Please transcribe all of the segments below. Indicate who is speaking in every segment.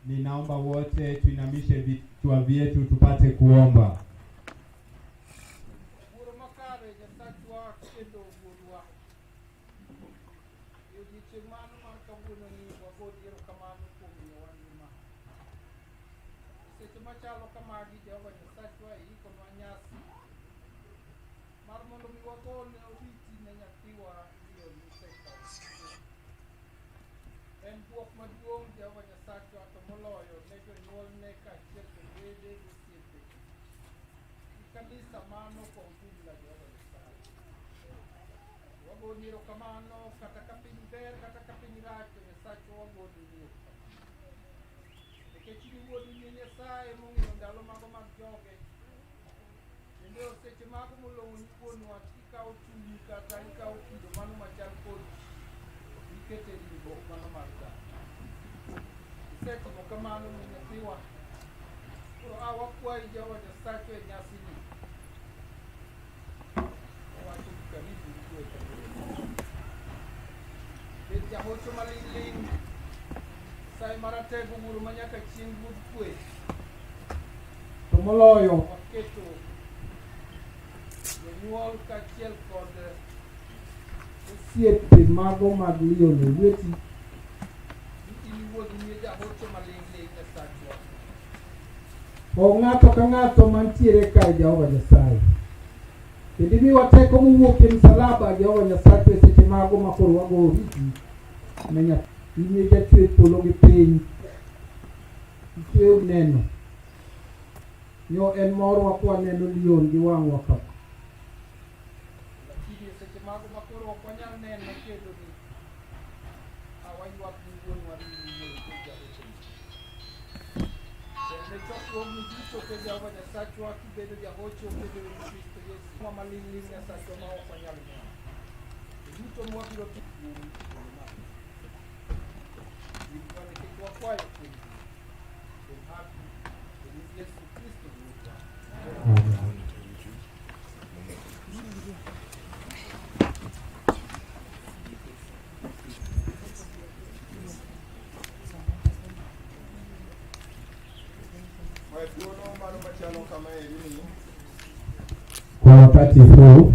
Speaker 1: Ninaomba wote tuinamishe vichwa vyetu tupate kuomba. Tomoloyo siepe mago maglio ne weti o ng'ato ka ng'ato mantiere ka Jehova Nyasaye. Kendo miwa teko mowuok e msalaba Jehova Nyasaye seche mago ma koro wago oriti ne nyathine jatwe polo gi piny. Itwe neno yo en morwa kwa neno lion gi wang'wa ka. Kwa wakati huu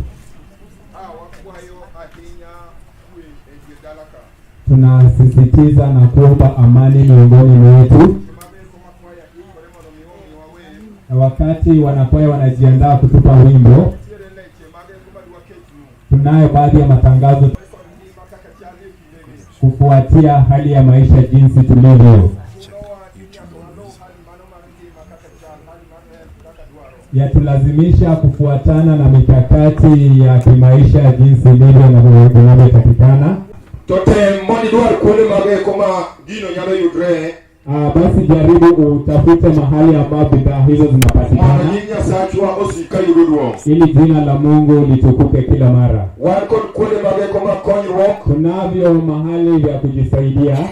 Speaker 1: tunasisitiza na kuomba amani miongoni mwetu. Na wakati wanakwaya wanajiandaa kutupa wimbo, tunayo baadhi ya matangazo kufuatia hali ya maisha jinsi tulivyo. Yatulazimisha kufuatana na mikakati ya kimaisha jinsi ilivyo na vinavyotakikana.
Speaker 2: Tote mboni duar kule mageko ma gino nyalo yudre.
Speaker 1: Basi jaribu utafute mahali ambapo bidhaa hizo zinapatikana. Ili jina la Mungu litukuke kila mara. Tunavyo mahali vya kujisaidia.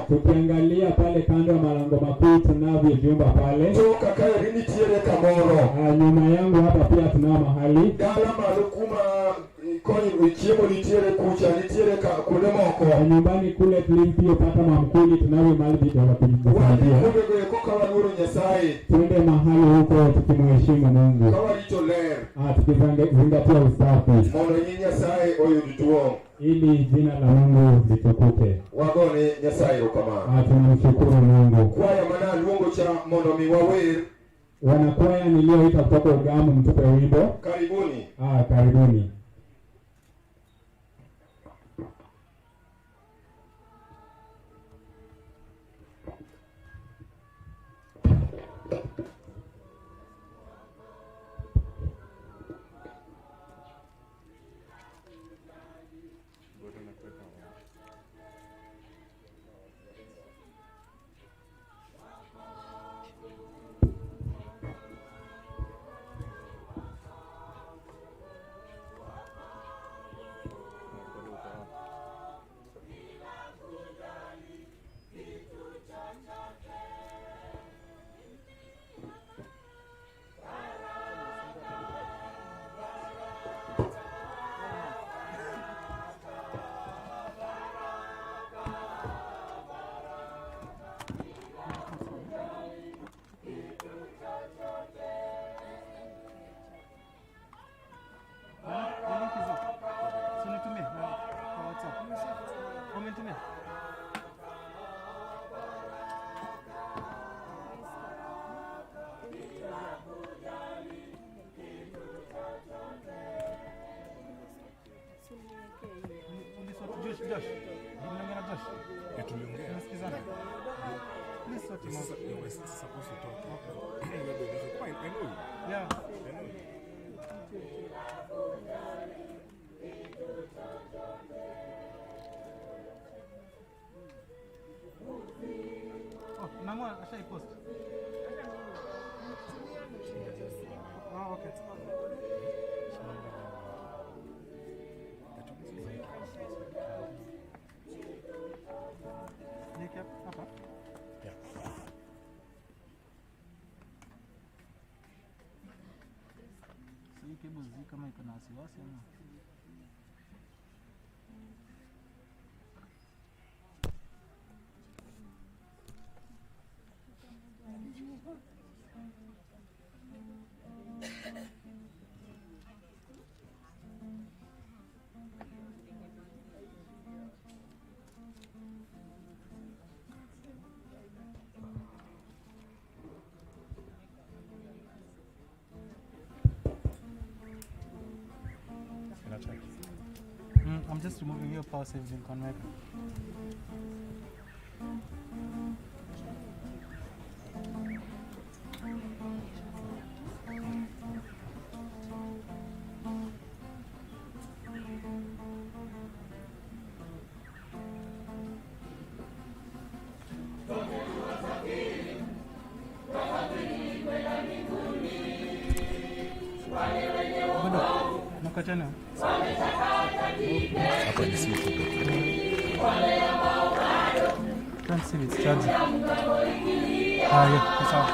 Speaker 1: Tukiangalia pale kando ya malango makuu tunavyo vyumba pale. Nyuma yangu hapa pia tunao mahali. Nyumbani kule tulipopata mamkuli tunavyo mahali vya kujisaidia. Tuende mahali huko tukimheshimu Mungu. Tukizingatia usafi. Ili jina la Mungu litukuke. Tunamshukuru Mungu.
Speaker 2: Kwaya mana luongo cha mondo miwawer.
Speaker 1: Wanakwaya nilioita kutoka Ugamu mtupe wimbo.
Speaker 2: Karibuni.
Speaker 1: Karibuni.
Speaker 3: internet. Josh. Nimeongea Josh.
Speaker 4: Tuliongea.
Speaker 3: Nasikizana. Please sort him out.
Speaker 4: You were supposed to talk. Fine, I know you.
Speaker 3: Yeah.
Speaker 4: I know you.
Speaker 3: Oh, Namwa, ashai post. Oh, okay. Hapa?
Speaker 4: Yeah.
Speaker 3: Sasa kebo zi kama iko na wasiwasi ama? I'm just removing your power saves in Conmaker. Nakachana.
Speaker 4: Hapa ni simu tu.
Speaker 3: Can't see it's charging. Yeah, it's off.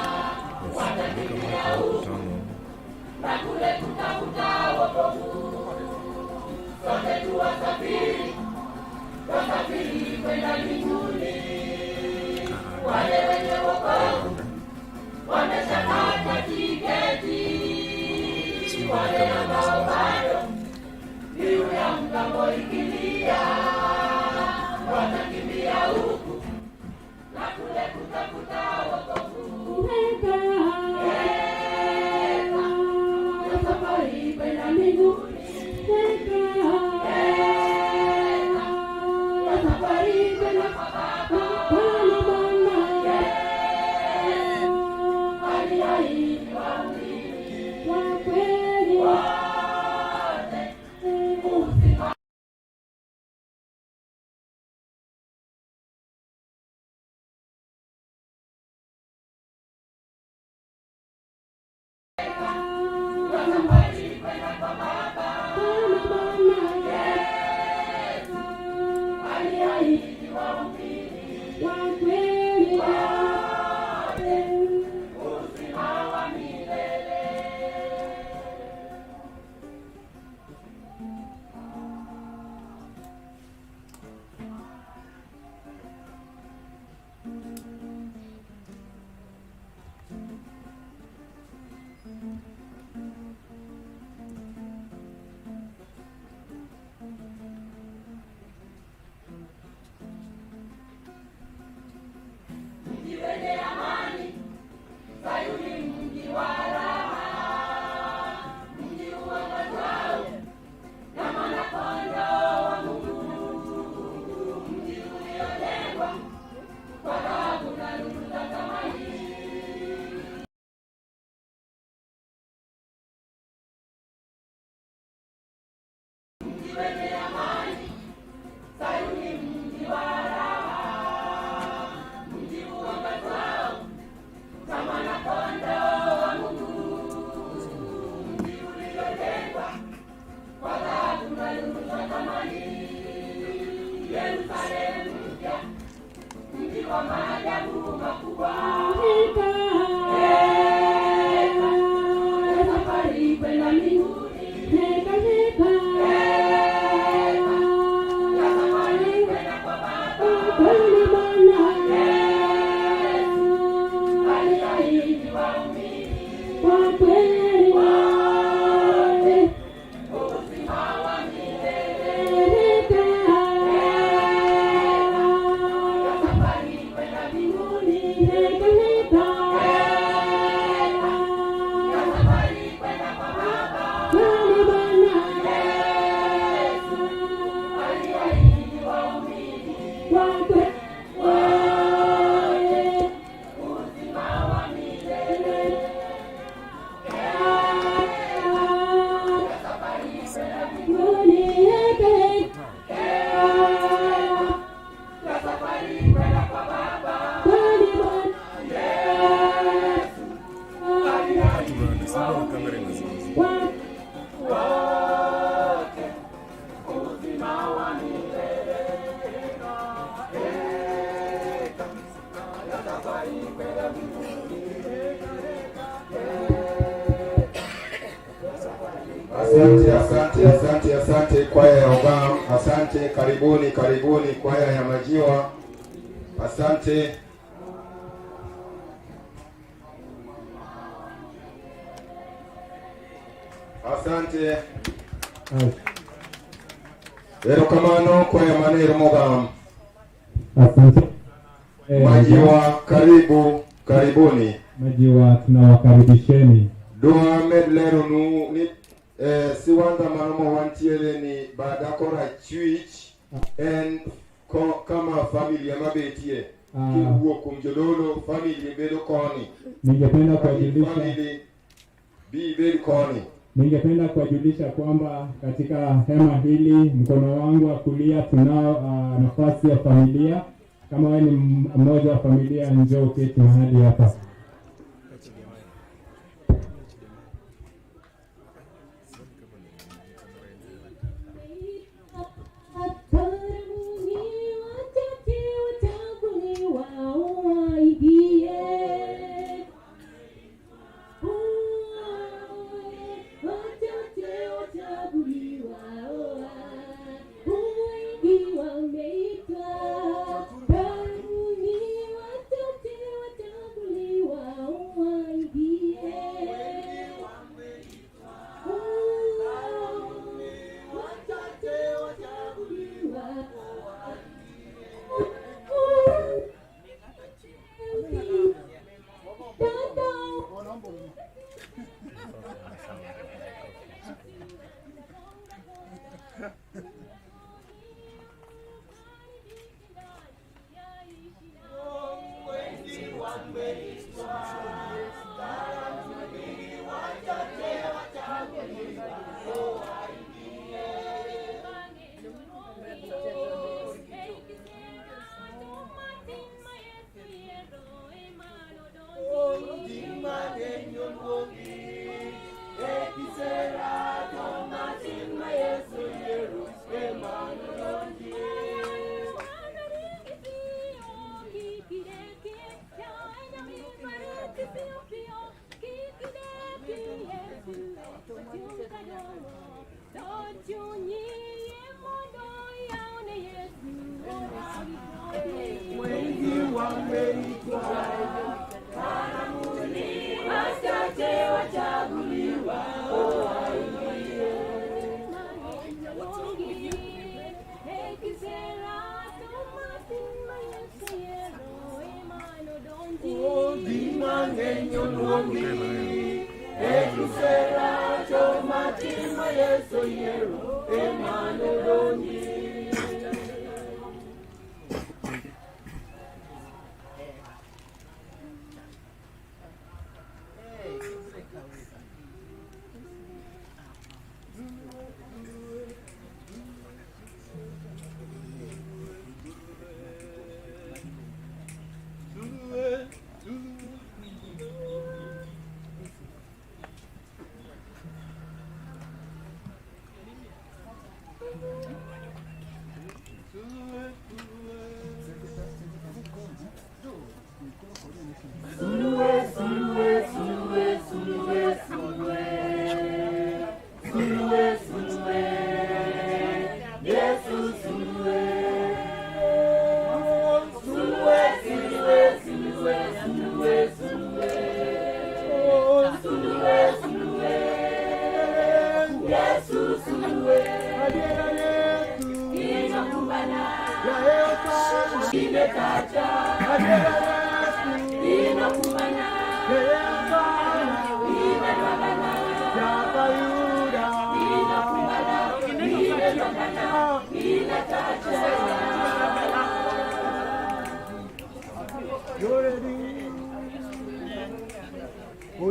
Speaker 2: Asante kwaya ya Ogam, asante, karibuni kwaya ya Majiwa, asante. Asante. Erokamano kwaya Manero Mogam.
Speaker 1: Asante.
Speaker 2: Majiwa, karibuni.
Speaker 1: Majiwa, tunawakaribisheni.
Speaker 2: Dua medlero nu ni siwanda manomo wantiele ni badakora chuich en kama familia mabetie kibuo kumjodolo familia bedo koni.
Speaker 1: Ningependa kuwajulisha
Speaker 2: family bedo koni.
Speaker 1: Ningependa kuwajulisha kwamba katika hema hili mkono wangu wa kulia tunao nafasi ya familia. Kama wewe ni mmoja wa familia, njoo uketi mahali hapa.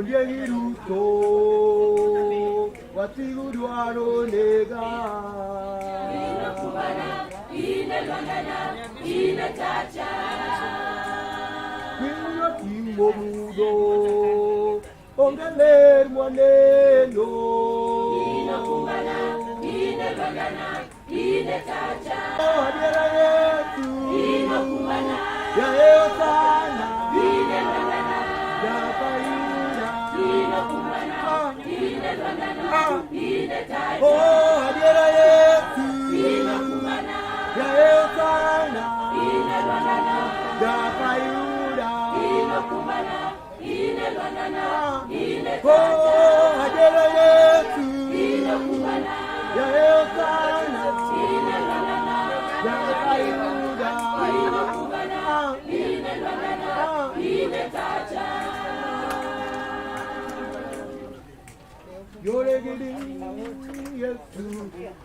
Speaker 5: Udiegiruto Watigudwaro nega
Speaker 6: Inakubana, inelwangana, inatacha
Speaker 5: Kwinyo timbo mudo Ongeler mwaneno
Speaker 6: Inakubana, inelwangana, inatacha
Speaker 5: Adiera Yesu
Speaker 6: Inakubana,
Speaker 5: Yaeo sana
Speaker 6: inelwangana
Speaker 5: Yakayura
Speaker 6: Inakubana, inelwangana, inatacha
Speaker 5: Oh adiera Yesu
Speaker 6: Inakubana,
Speaker 5: Yaeo sana
Speaker 6: inelwangana
Speaker 5: Yakayura
Speaker 6: Inakubana, inelwangana,
Speaker 5: Oh
Speaker 6: inatacha
Speaker 5: adiera Yesu
Speaker 6: Inakubana,
Speaker 5: Yaeo sana
Speaker 6: inelwangana
Speaker 5: Yakayura
Speaker 6: Inakubana, inelwangana, inatacha
Speaker 5: Yoregidi Yesu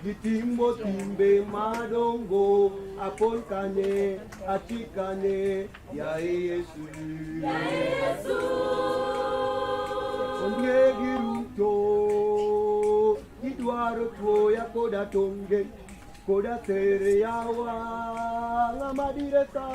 Speaker 5: Gitimbo timbe madongo Apolkane Achikane Ya Yesu
Speaker 6: Yesu
Speaker 5: Ongegiruto Idwaro tuoya koda tonge Koda tere yawa Ngamadiresa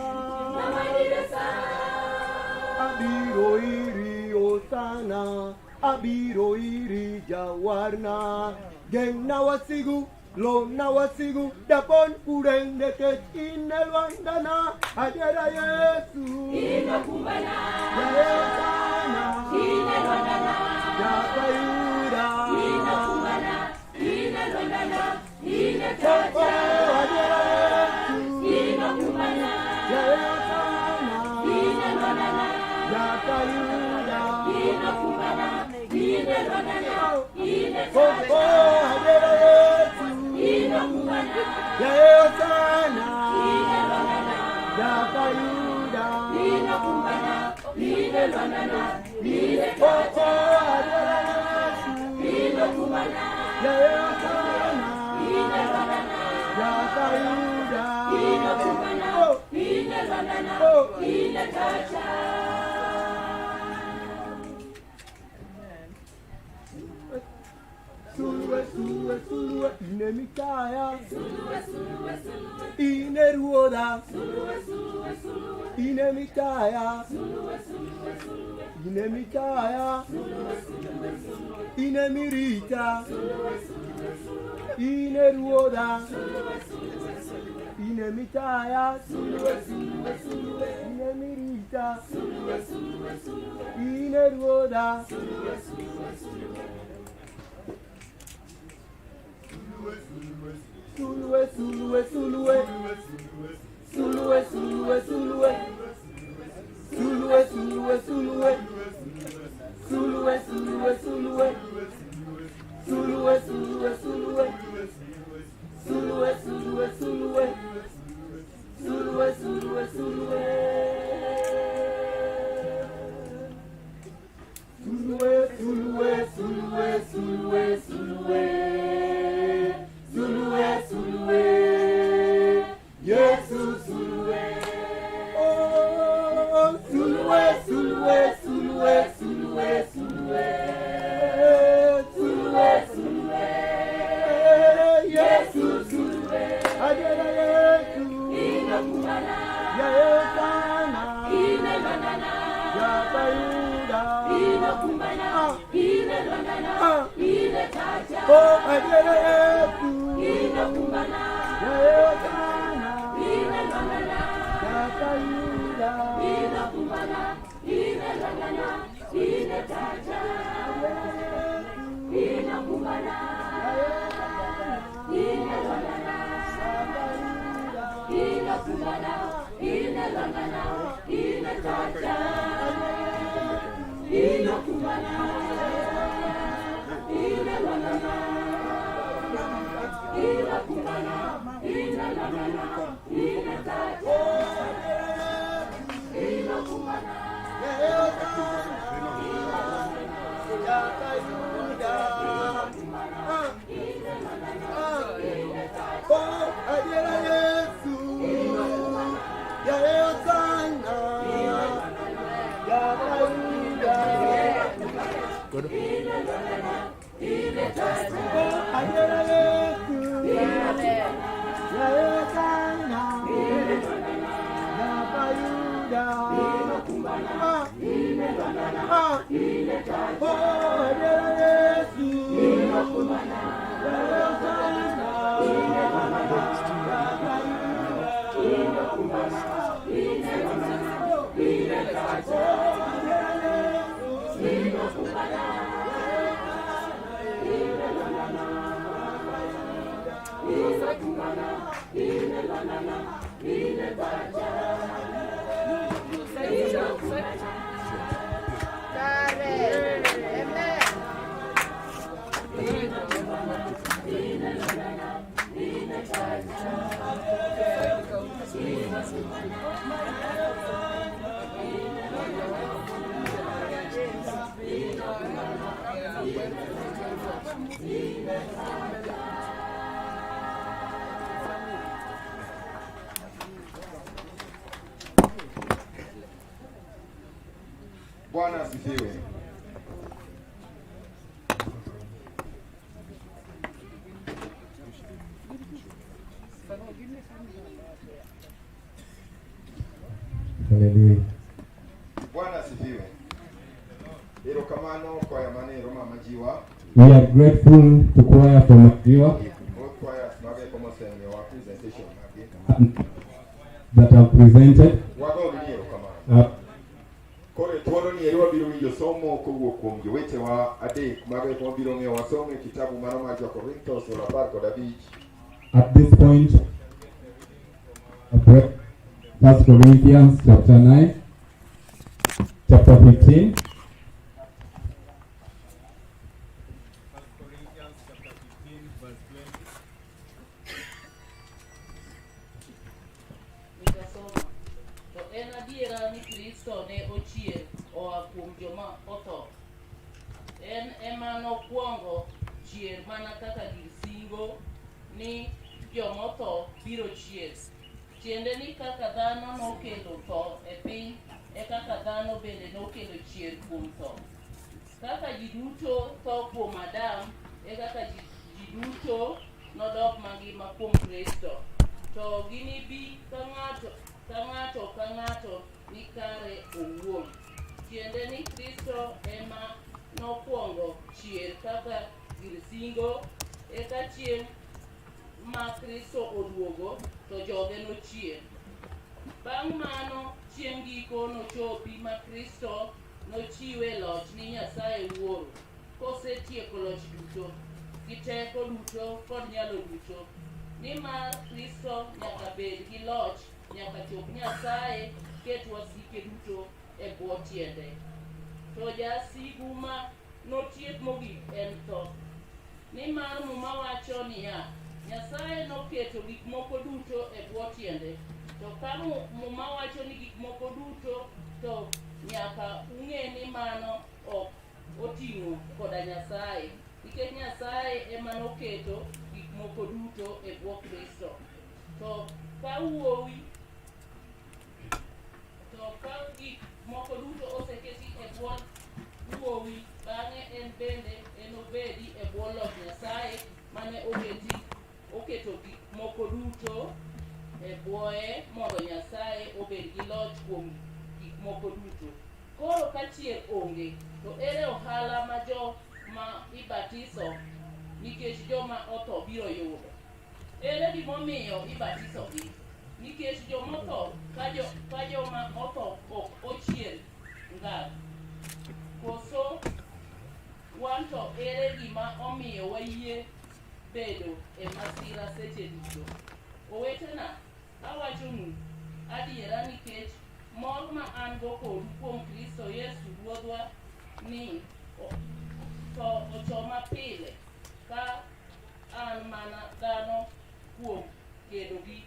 Speaker 5: Abiro iri osana Abiro iri jawarna Geng nawasigu Lo nawasigu Dapon kurende ke inelwandana Adiera Yesu
Speaker 6: Inakubana,
Speaker 5: Yaesana
Speaker 6: inelwangana
Speaker 5: Yakayura
Speaker 6: Inakubana, inelwangana,
Speaker 5: Oh
Speaker 6: inatacha
Speaker 5: Adiera Yesu
Speaker 6: Inakubana,
Speaker 5: Yaesana
Speaker 6: inelwangana
Speaker 5: Yakayura
Speaker 6: Inakubana, inelwangana,
Speaker 5: Oh
Speaker 6: inatacha
Speaker 5: Adiera Yesu
Speaker 6: Inakubana,
Speaker 5: Yaesana
Speaker 6: inelwangana
Speaker 5: Yakayura
Speaker 6: Inakubana, inelwangana,
Speaker 5: Oh
Speaker 6: inatacha
Speaker 5: Adiera Yesu
Speaker 6: Inakubana,
Speaker 5: Yaesana
Speaker 6: inelwangana
Speaker 5: Yakayura
Speaker 6: Inakubana,
Speaker 5: Oh
Speaker 6: inelwangana,
Speaker 5: Oh
Speaker 6: inatacha
Speaker 5: Sulwe, sulwe, sulwe, inemikaya Ineruoda Inemikaya Inemikaya Inemirita Ineruoda Inemikaya Inemirita Ineruoda Sulwe, sulwe, sulwe Sulwe, sulwe, sulwe Sulwe, sulwe, sulwe Sulwe, sulwe, sulwe Sulwe, sulwe, sulwe Sulwe, sulwe, sulwe Sulwe, sulwe, sulwe Sulwe, sulwe, sulwe, sulwe, sulwe Sulwe, sulwe Yesu sulwe Oh sulwe, sulwe, sulwe, sulwe, sulwe Sulwe, sulwe Yesu sulwe Adiera Yesu
Speaker 6: Inakubana,
Speaker 5: Yaesana
Speaker 6: inelwangana
Speaker 5: Yakayura
Speaker 6: Inakubana, inelwangana, inatacha
Speaker 5: Oh adiera Yesu
Speaker 6: Inakubana,
Speaker 5: Yaesana
Speaker 6: inelwangana
Speaker 5: Yakayura
Speaker 6: Inakubana, inelwangana, inatacha Inakubana, inelwangana Inakubana, inelwangana, inatacha Inakubana, inelwangana Inakubana, inelwangana, inatacha Inakubana,
Speaker 5: Yeah.
Speaker 2: Bwana asifiwe.
Speaker 1: Hallelujah.
Speaker 2: Bwana asifiwe. Erokamano kwa ya maneno mamajiwa.
Speaker 1: We are grateful to choir from Majiwa
Speaker 2: Both choirs mage como senior wa presentation mage.
Speaker 1: that have presented.
Speaker 2: Wago ni erokamano. Kore tuono ni eriwa biro winjo somo kowuok kuom jowete wa adek mage kuma biro ng'eyo wasome kitabu mar mar Jo-Korintho sura 15.
Speaker 1: At this point, 1 Corinthians chapter 9, chapter 15.
Speaker 5: Nitasoma. To en adiera ni Kristo ne ochier oa kuom joma otho. En ema nokwongo chier mana kaka gir singo ni joma otho biro chier. Tiende ni kaka dhano nokelo tho e piny, e kaka dhano bende nokelo chier kuom tho. Kaka ji duto tho kuom Adam, e kaka ji duto nodok mangima kuom Kristo. To ginibi ka ng'ato ni kare owuon. Tiende ni Kristo ema nokwongo chier kaka gir singo, eka chieng' ma Kristo oduogo to joge nochier. Bang' mano chieng' giko nochopi ma Kristo nochiwe loch ni Nyasaye Wuoro, kosetieko loch duto, gi teko duto kod nyalo duto. Nimar Kristo nyaka bed gi loch nyaka chop Nyasaye ket wasike duto e bwo tiende. To jasigu ma notiek mogik en tho. Nimar Muma wacho niya, Nyasaye noketo gik moko duto e bwo tiende. To ka Muma wacho ni gik moko duto, to nyaka ung'e ni mano ok oting'o koda Nyasaye. Nikech Nyasaye ema noketo gik moko duto e bwo Kristo. To ka gik moko duto oseketi e bwo wuowi, bang'e en bende enobedi e bwo loch Nyasaye mane oketo gik moko duto e bwoye mondo Nyasaye obed gi loch kuom gik moko duto. Koro ka chier onge, to ere ohala ma joma ibatiso nikech joma otho biro yudo? Ere gimomiyo ibatisogi? Nikech joma otho ka joma otho ok ochier ng'ar. Koso wan to ere gima omiyo wayie bedo e masira seche duto? Owetena, awachonu adiera nikech mor ma an go kodu kuom Kristo Yesu Ruodhwa ni to ochoma pile ka an mana dhano kuom kedo gi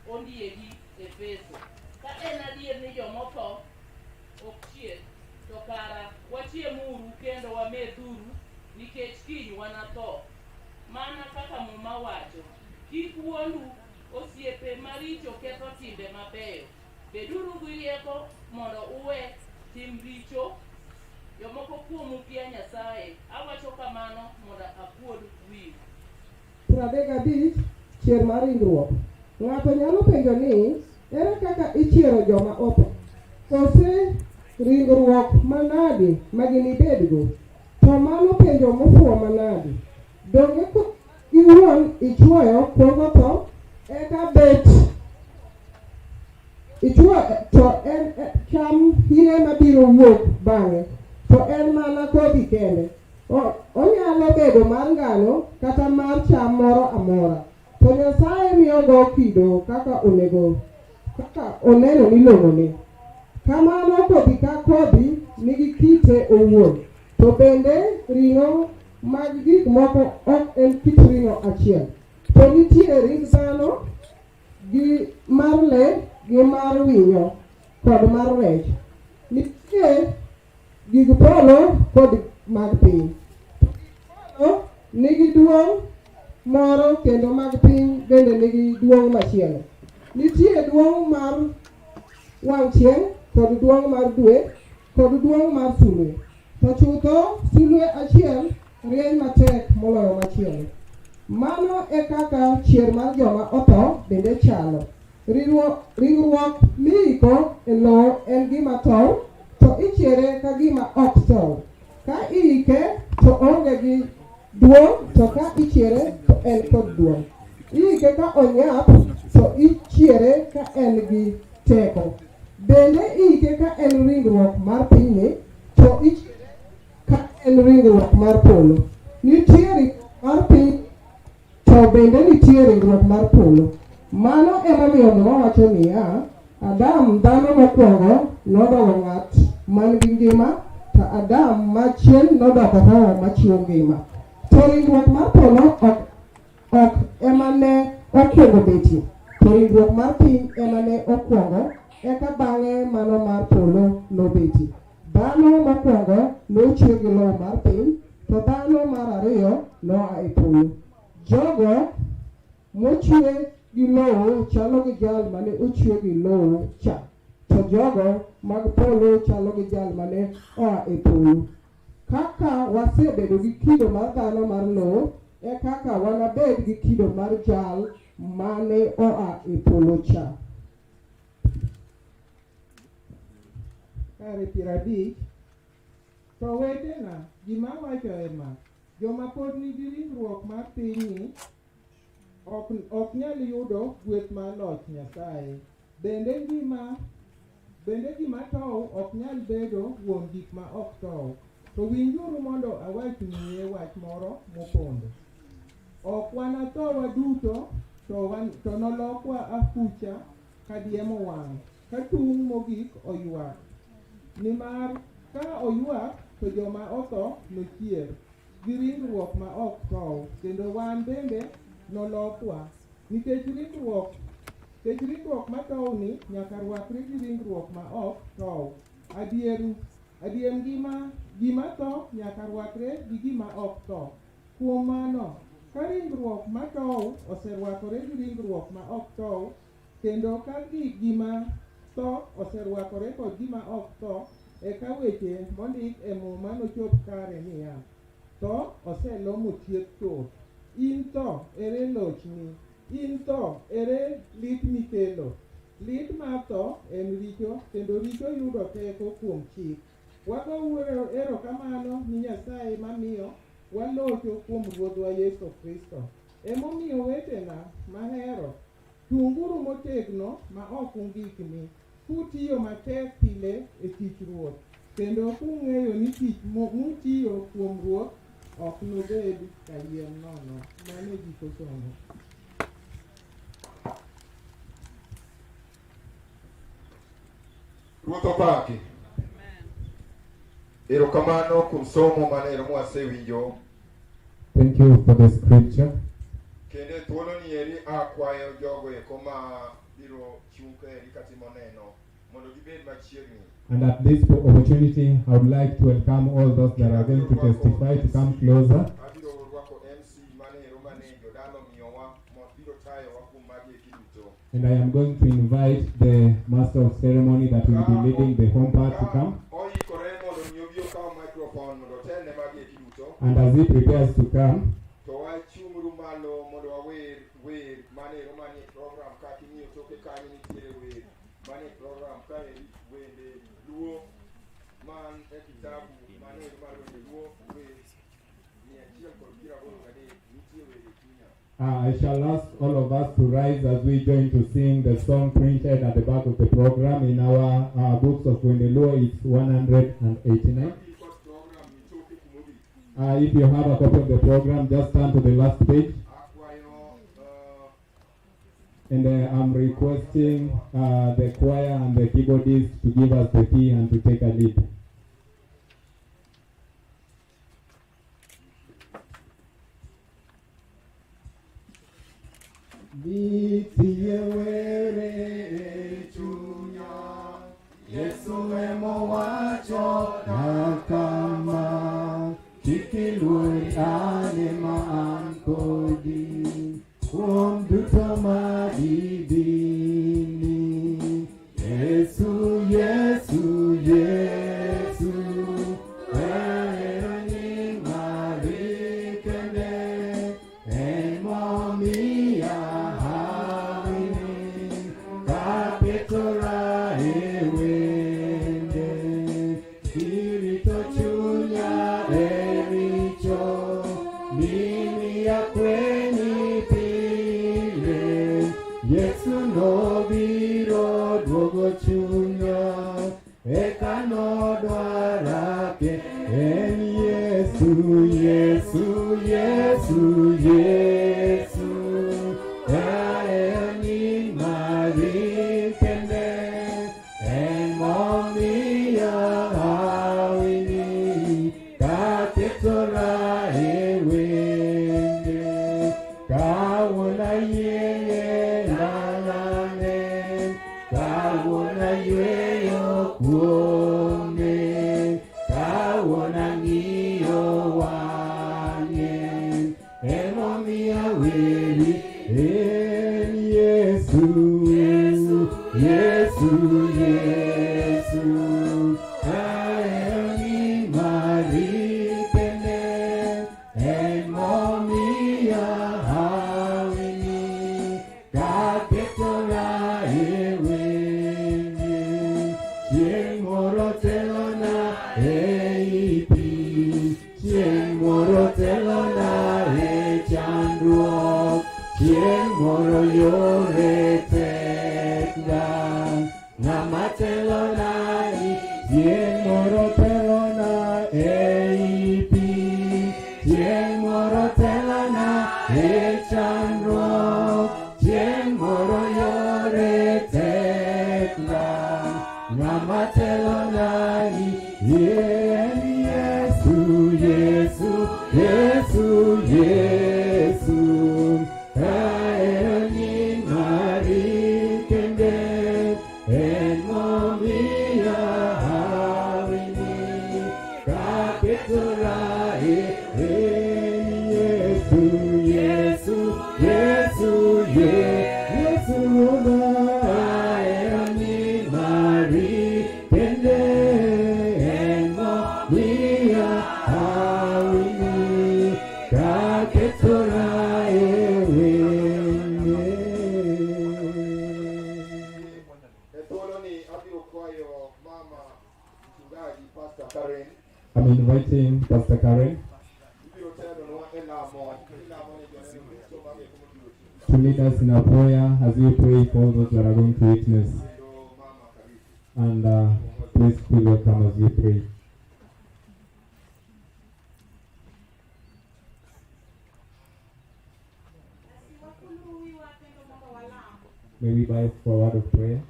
Speaker 5: ondiegi Efeso. Ka en adier ni jomotho ok chier, to kara wachiemuru kendo wamethuru nikech kiny wanatho. Mana kaka Muma wacho, kik wuondu osiepe maricho ketho timbe mabeyo. Beduru gi rieko mondo uwe tim richo jomoko kuomu kia Nyasaye awacho kamano mondo akuod wiu.
Speaker 7: 35 chier mar ringruok. Ng'ato nyalo penjo ni ere kaka ichiero joma otho? Kose ringruok manade ma ginibedgo? To mano penjo mofuwo manade? Donge iwuon ichwoyo kuongo tho eka bet ichwoyo to en cham hine mabiro wuok bang'e to en mana kodhi kende. Onyalo bedo mar ngano kata mar cham moro amora. To Nyasaye miyogo kido kaka oneno milong'one. Kamano kodhi ka kodhi nigi kite owuon. To bende ring'o mag gik moko ok en kit ring'o achiel. To nitie ring dhano gi mar le gi mar winyo kod mar rech. Nitie gig polo kod mag piny. Polo nigi duong' moro kendo mag piny bende nigi duong' machielo. Nitie duong' mar wang' chieng' kod duong' mar dwe kod duong' mar sulwe. To chutho sulwe achiel rieny matek moloyo machielo. Mano e kaka chier mar joma otho bende chalo. Ringruok miiko e lowo en gima tow, to ichiere ka gima ok tow. Ka iike to onge gi duong', to ka ichiere to en kod duong'. Iike ka onyap to ichiere ka en gi teko. Bende iike ka en ringruok mar pinyni, to ichiere ka en ringruok mar polo. Nitie ringruok mar piny to bende nitie ringruok mar polo. Mano emomiyo wawacho niya, Adam dhano mokwongo nodoko ng'at man gi ngima, to Adam machien nodoko roho machiwo ngima. To ringruok mar polo ok ema ne okwongo betie. To ringruok mar piny ema ne okwongo, eka bang'e mano mar polo nobetie. Dhano mokwongo nochwe gi lowo mar piny, to dhano mar ariyo noa e polo. Jogo mochwe gi lowo chalo gi jal mane ochwe gi lowo cha, to jogo mag polo chalo gi jal mane oa e polo. Kaka wasebedo gi kido mar dhano mar lowo, e kaka wanabed gi kido mar jal mane oa e polo cha. Kare 50. To wetena, gima wacho ema, joma pod nigi ringruok mar pinyni ok nyal yudo gweth mar loch Nyasaye. Bende gima tow ok nyal bedo wuon gik ma ok tow. To winjuru mondo awachnie wach moro mopondo. Ok wanatho waduto to nolokwa afucha kadiemo wang' ka tung' mogik oywak. Nimar ka oywak to joma otho nochier gi ringruok ma ok tow, kendo wan bende nolokwa. Nikech ringruok ma towni nyaka rwakre gi ringruok ma ok tow. Adier gima tho nyaka rwakre gi gima ok tho. Kuom mano, ka ringruok ma tow oserwakore gi ringruok ma ok tow, kendo ka gima tho oserwakore kod gima ok tho, eka weche mondik e Muma nochop kare niya, tho oselo motiek chuth. In tho, ere lochni? In tho, ere lit mikelo? Lit mar tho en richo, kendo richo yudo teko kuom chik. Wago erokamano ni Nyasaye mamiyo walocho kuom Ruodhwa Yesu Kristo. Emomiyo wetena mahero, tunguru motegno ma ok ungikni, kutiyo matek pile e tich Ruoth, kendo kung'eyo ni tich mutiyo kuom Ruoth ok nobed kayiem nono. Mano giko somo.
Speaker 2: Ruoth opaki. Erokamano kuom somo manero mwasewinjo.
Speaker 8: Thank you for the scripture.
Speaker 2: Kende thuolo ni eri akwayo jogo eko ma biro chung' eri katimo neno mondo gibed machiegni.
Speaker 8: And at this opportunity, I would like to welcome all those that are going to testify to come closer. And I am going to invite the Master of Ceremony that will be leading the home part to come. And as he prepares to come,
Speaker 2: to wachung'uru malo mondo wawer mane romani program ka king'iyo toke kanyo nitiere wer mane program ka wende luo man e kitabu mane mar wende luo wer 183 nitie wer e chunya.
Speaker 8: I shall ask all of us to rise as we join to sing the song printed at the back of the program. In our books of Wendeluo, it's 189. If you have a copy of the program, just turn to the last page. And I'm requesting the choir and the keyboardists to give us the key and to take a lead.
Speaker 6: Yesu emo wacho nakama Kikiluri anema ankodi Kuom duto madidini Yesu, Yesu, Yesu Ereni marikende Emo mia hawini Kapetora ewende Kirito chunya ericho Mimi ya kweni pile Yesu no biro dwogo chunya Eka no dwarake En Yesu, Yesu, Yesu, Yesu Eni marikende En momia hawini Kaketora ewende Kawona yeye lalane Kawona yeyo kuome Kawona ngiyo wanye Emomia weli En Yesu, Yesu, Yesu, Yesu Aeni marikene En momia hawini Kaketora ewene Chien moro telona eipi Chien moro telona chandruok Chien moro yore tekda Nama telona Chien moro telona eipi Chien moro telona chandruok Chien moro yore tekda Nama telona Yesu, Yesu, Yesu, Yesu Aeni marikende En momia hawini Kaketora Yesu, Yesu, Yesu, Yesu Aeni marikende En momia hawini Kaketora
Speaker 8: I'm inviting Pastor Karen to lead us in a prayer as we pray for all those that are going to witness. And please feel welcome as we pray. May we bow for a word of prayer.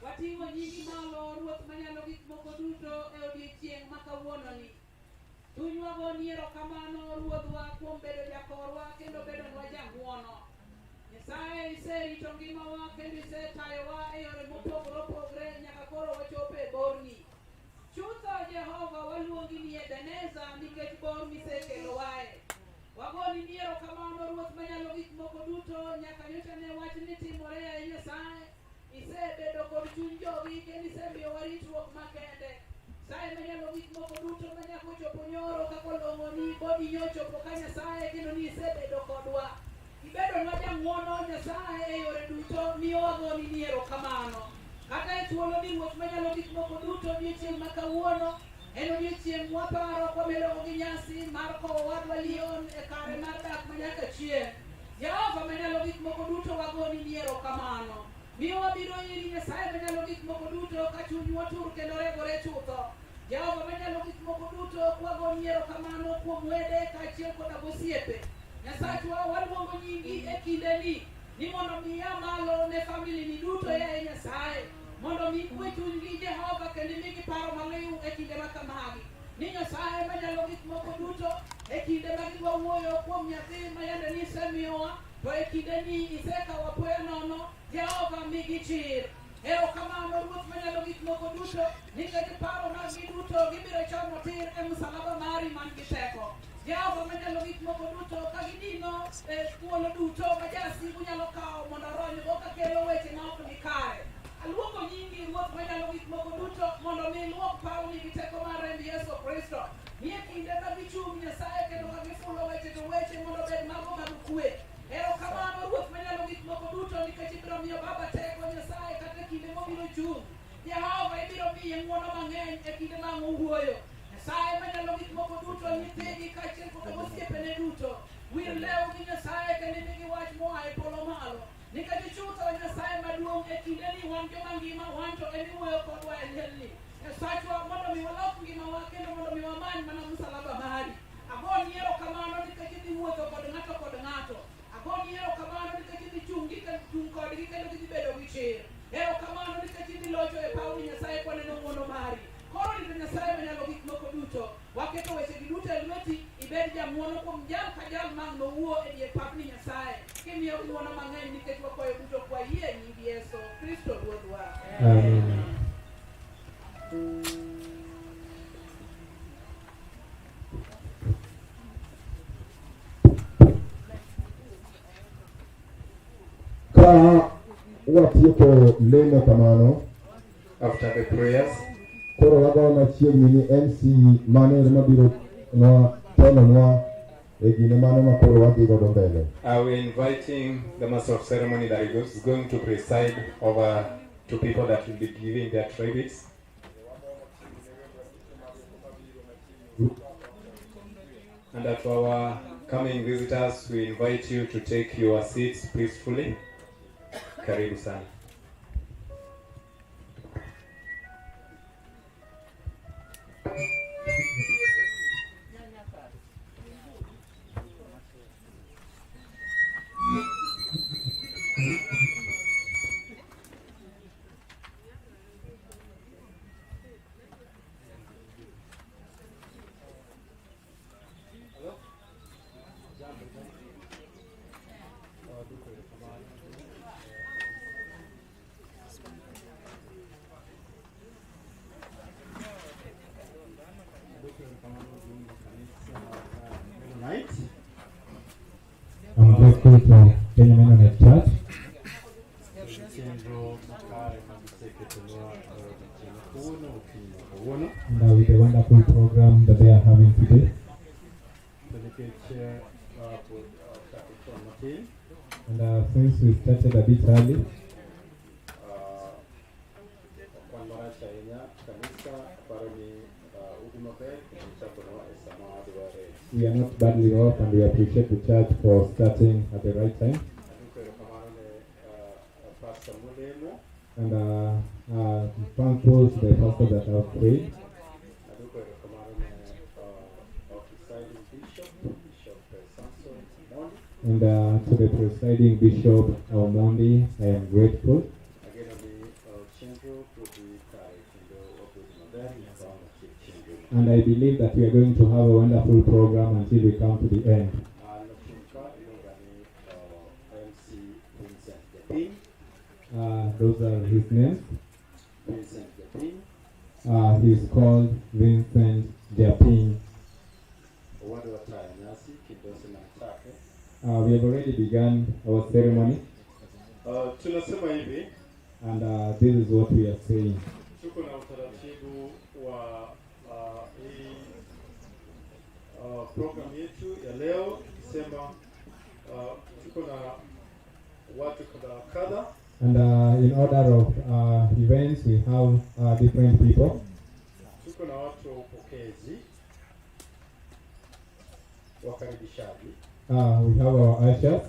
Speaker 5: Wating'o nyingi malo Ruoth manyalo gik moko duto e odiechieng' ma kawuononi. Chunywago ni erokamano Ruodhwa kuom bedo jakorwa kendo bedonwa jang'wono. Nyasaye iserito ngimawa kendo isetayowa e yore mopogore opogore nyaka koro wachopo e borni. Chutho Jehova waluongi ni Ebeneza nikech bor misekelowae. wagoni ni erokamano Ruoth manyalo gik moko duto nyaka nyocha ne wach ni timore e Nyasaye isebedo kod chuny jogi kendo isemiyowa ritruok makende Nyasaye manyalo gik moko duto manyako chopo nyoro kako long'oni bodi nyochopo ka Nyasaye kendo ni isebedo kodwa ibedo nwa jang'wono Nyasaye e yore duto miyo wagoni ni erokamano kata e thuolo ni Ruoth manyalo gik moko duto odiechieng' ma kawuono en odiechieng' mwaparo kwabedo gi nyasi mar kowo wadwa Lion e kare mar dak manyaka chieng' Jehova manyalo gik moko duto wagoni ni erokamano miyo wabiro iri Nyasaye manyalo gik moko duto ka chunywa tur kendo regore chutho Jehova manyalo gik moko duto kwagoni erokamano kuom wede kaachiel koda gosiepe Nyasachwa waluongo nyingi e kindeni ni mondo miya malo ne famili ni duto e Nyasaye mondo mi kwe chunygi Jehova kendo migi paro maliw e kinde ma kamagi ni Nyasaye manyalo gik moko duto e kinde ma gidwa wuoyo kuom nyathi ma yande ni isemiyowa to e kinde ni isekawo apoya nono Jehova migi chir erokamano Ruoth manyalo gik moko duto nikech paro maggi duto gibiro chomo tir e msalaba mari man gi teko Jehova manyalo gik moko duto ka gidino e thuolo duto ma jasigu nyalo kawo mondo oronygo ka kelo weche ma ok ni kare aluongo nyingi Ruoth manyalo gik moko duto mondo mi luok pawni gi teko mar remb Yesu Kristo ni e kinde ma gichung' Nyasaye kendo ka gifulo weche to weche mondo bed mago mag kwe erokamano Ruoth manyalo gik moko duto nikech ibiro miyo Baba teko Nyasaye kata e kinde mobiro chung' Jehova ibiro miye ng'wono mang'eny e kinde ma owuoyo Nyasaye manyalo gik moko duto nyithigi kaachiel kod osiepene duto wir lew gi Nyasaye kendo nigi wach moa e polo malo nikech chutho Nyasaye maduong' e kinde ni wan joma ngima wan to en iwuoyo kodwa e lielni Nyasachwa mondo mi walok ngimawa kendo mondo mi wamany mana msalaba mari agoni erokamano nikech idhi wuotho kod ng'ato agoni erokamano nikech idhi chung' kodgi kendo gidhi bedo gi chir erokamano nikech idhi locho e pawni Nyasaye kwaneno ng'wono mari koro rito Nyasaye manyalo gik moko duto waketo wechegi duto e lweti ibed jang'wono kuom jal ka jal mang' nowuo e dier papni Nyasaye kimiyo ng'wono mang'eny nikech wakwayo duto kwa yie nying Yesu Kristo Ruodhwa
Speaker 8: Amen.
Speaker 2: Ka watieko lemo kamano
Speaker 8: After the prayers,
Speaker 2: koro wagoyo machiegni ni MC mane mabiro telonwa e gine mano ma koro wadhi godo mbele
Speaker 8: we're inviting the Master of Ceremony that is going to preside over two people that will be giving their tributes. And to our coming visitors, we invite you to take your seats peacefully. Karibu sana. I'm grateful to Kenya Mennonite Church. And with the wonderful program that they are having today. And since we started a bit early, we are not badly off, and we appreciate the church for starting at the right time. And thankful to the pastors that have prayed. And to the presiding Bishop Omondi, I am grateful. And I believe that we are going to have a wonderful program until we come to the end. Those are his names. He's called Vincent Japin. We have already begun our ceremony,
Speaker 2: Tunasema hivi,
Speaker 8: and this is what we are saying.
Speaker 2: tuko na utaratibu wa hii program yetu ya leo, tukisema tuko na watu kadha.
Speaker 8: And in order of events, we have different people.
Speaker 2: Tuko na watu wa upokezi, wakaribishaji.
Speaker 8: We have our ushers.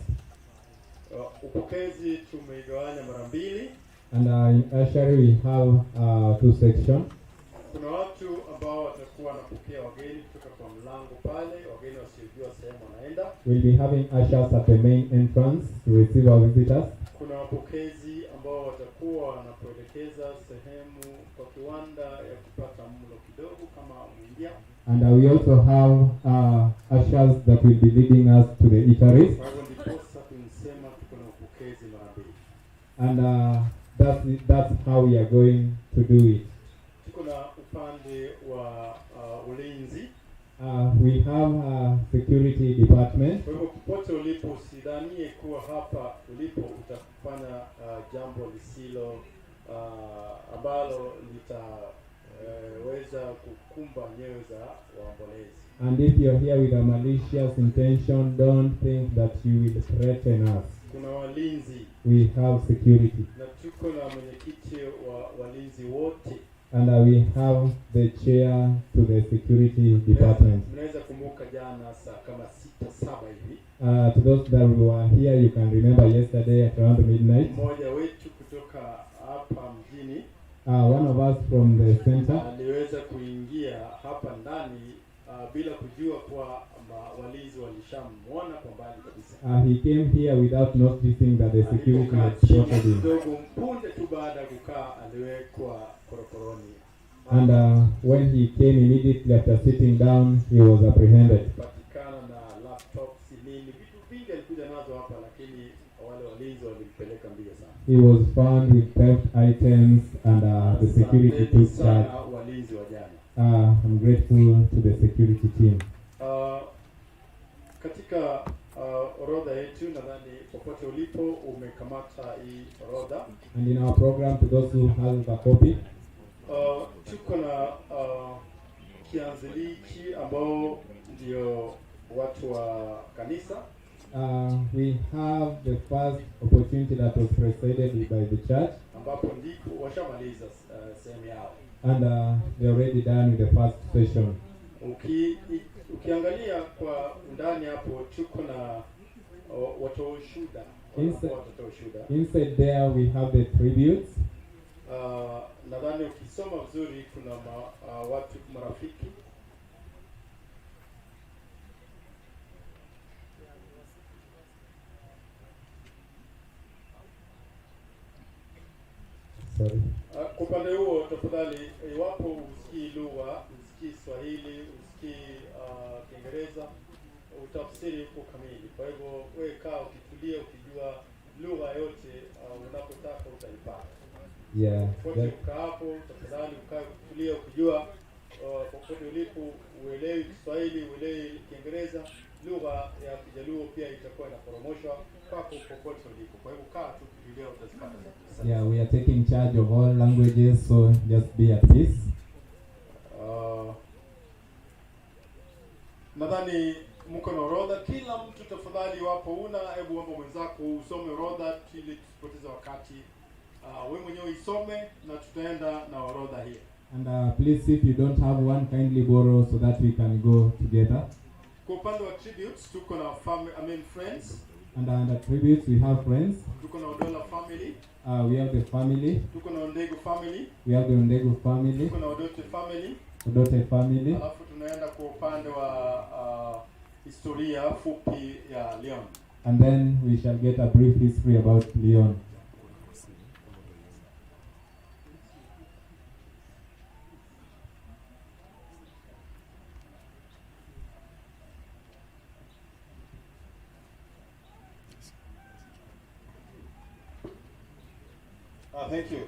Speaker 2: Upokezi tumeigawanya mara mbili.
Speaker 8: And in ushery, we have two sections.
Speaker 2: Kuna watu ambao watakuwa wanapokea wageni kutoka kwa mlango pale, wageni wasiojua sehemu wanaenda.
Speaker 8: We'll be having ushers at the main entrance to receive our visitors.
Speaker 2: Kuna wapokezi ambao watakuwa wanapoelekeza sehemu kwa kiwanda ya kupata mlo kidogo kama mwingia.
Speaker 8: And we also have ushers that will be leading us to the eateries.
Speaker 2: Kwa hivyo ndiposa tunasema tuko na upokezi mara mbili.
Speaker 8: And that's how we are going to do it.
Speaker 2: Tuko na upande wa ulinzi.
Speaker 8: We have a security department.
Speaker 2: Kwa hivyo popote ulipo, usidhanie kuwa hapa ulipo utafanya jambo lisilo ambalo litaweza kukumba nyoyo za waombolezi.
Speaker 8: And if you're here with a malicious intention, don't think that you will threaten us.
Speaker 2: Kuna walinzi.
Speaker 8: We have security.
Speaker 2: Na tuko na mwenyekiti wa walinzi wote.
Speaker 8: And we have the chair to the security department.
Speaker 2: Mnaweza kumbuka jana saa kama 6-7 hivi.
Speaker 8: To those that were here, you can remember yesterday at around midnight.
Speaker 2: Mmoja wetu kutoka hapa mjini,
Speaker 8: one of us from the center,
Speaker 2: aliweza kuingia hapa ndani bila kujua kwa walinzi walishamuona kwa mbali kabisa.
Speaker 8: He came here without noticing that the security had spotted him.
Speaker 2: Punde tu baada ya kukaa aliwekwa korokoroni.
Speaker 8: And when he came immediately after sitting down, he was apprehended.
Speaker 2: Patikana na laptop, simu, vitu vingi alikuja nazo hapa, lakini wale walinzi walimpeleka mbio sana.
Speaker 8: He was found with theft items, and the security took charge.
Speaker 2: Walinzi wa jana.
Speaker 8: I'm grateful to the security team.
Speaker 2: Katika orodha yetu, nadhani popote ulipo umekamata hii orodha.
Speaker 8: And in our program, to those who have a copy,
Speaker 2: tuko na kianzilishi ambao ndio watu wa kanisa.
Speaker 8: We have the first opportunity that was presided by the church,
Speaker 2: ambapo ndipo washamaliza sehemu yao.
Speaker 8: And they're already done with the first session.
Speaker 2: Ukiangalia kwa ndani hapo, tuko na watoa ushuhuda.
Speaker 8: Inside there we have the tributes.
Speaker 2: Nadhani ukisoma vizuri kuna watu marafiki.
Speaker 8: Sorry.
Speaker 2: Kwa upande huo tafadhali, iwapo usikii lugha, usikii Swahili, usikii Kiingereza, utafsiri uko kamili. Kwa hivyo wewe kaa ukitulia, ukijua lugha yote unapotaka utaipata.
Speaker 8: Yeah.
Speaker 2: Ukaa hapo tafadhali, ukae ukitulia, ukijua popote ulipo uelewi Kiswahili, uelewi Kiingereza, lugha ya Kijaluo pia itakuwa inaporomoshwa kwako popote ulipo. Kwa hivyo kaa tu ukitulia, utazipata.
Speaker 8: Yeah, we are taking charge of all languages, so just be at peace.
Speaker 2: Nadhani mko na orodha. Kila mtu tafadhali, wapo una, hebu omba mwenzako usome orodha ili tusipoteze wakati. Wewe mwenyewe isome na tutaenda na orodha hii.
Speaker 8: And please, if you don't have one, kindly borrow so that we can go together.
Speaker 2: Kwa upande wa tributes tuko na friends.
Speaker 8: And under tributes we have friends.
Speaker 2: Tuko na Odola family.
Speaker 8: We have the family.
Speaker 2: Tuko na Ondego family.
Speaker 8: We have the Ondego family.
Speaker 2: Tuko na Odote family.
Speaker 8: Odote family.
Speaker 2: Alafu tunaenda kwa upande wa historia fupi ya Leon.
Speaker 8: And then we shall get a brief history about Leon.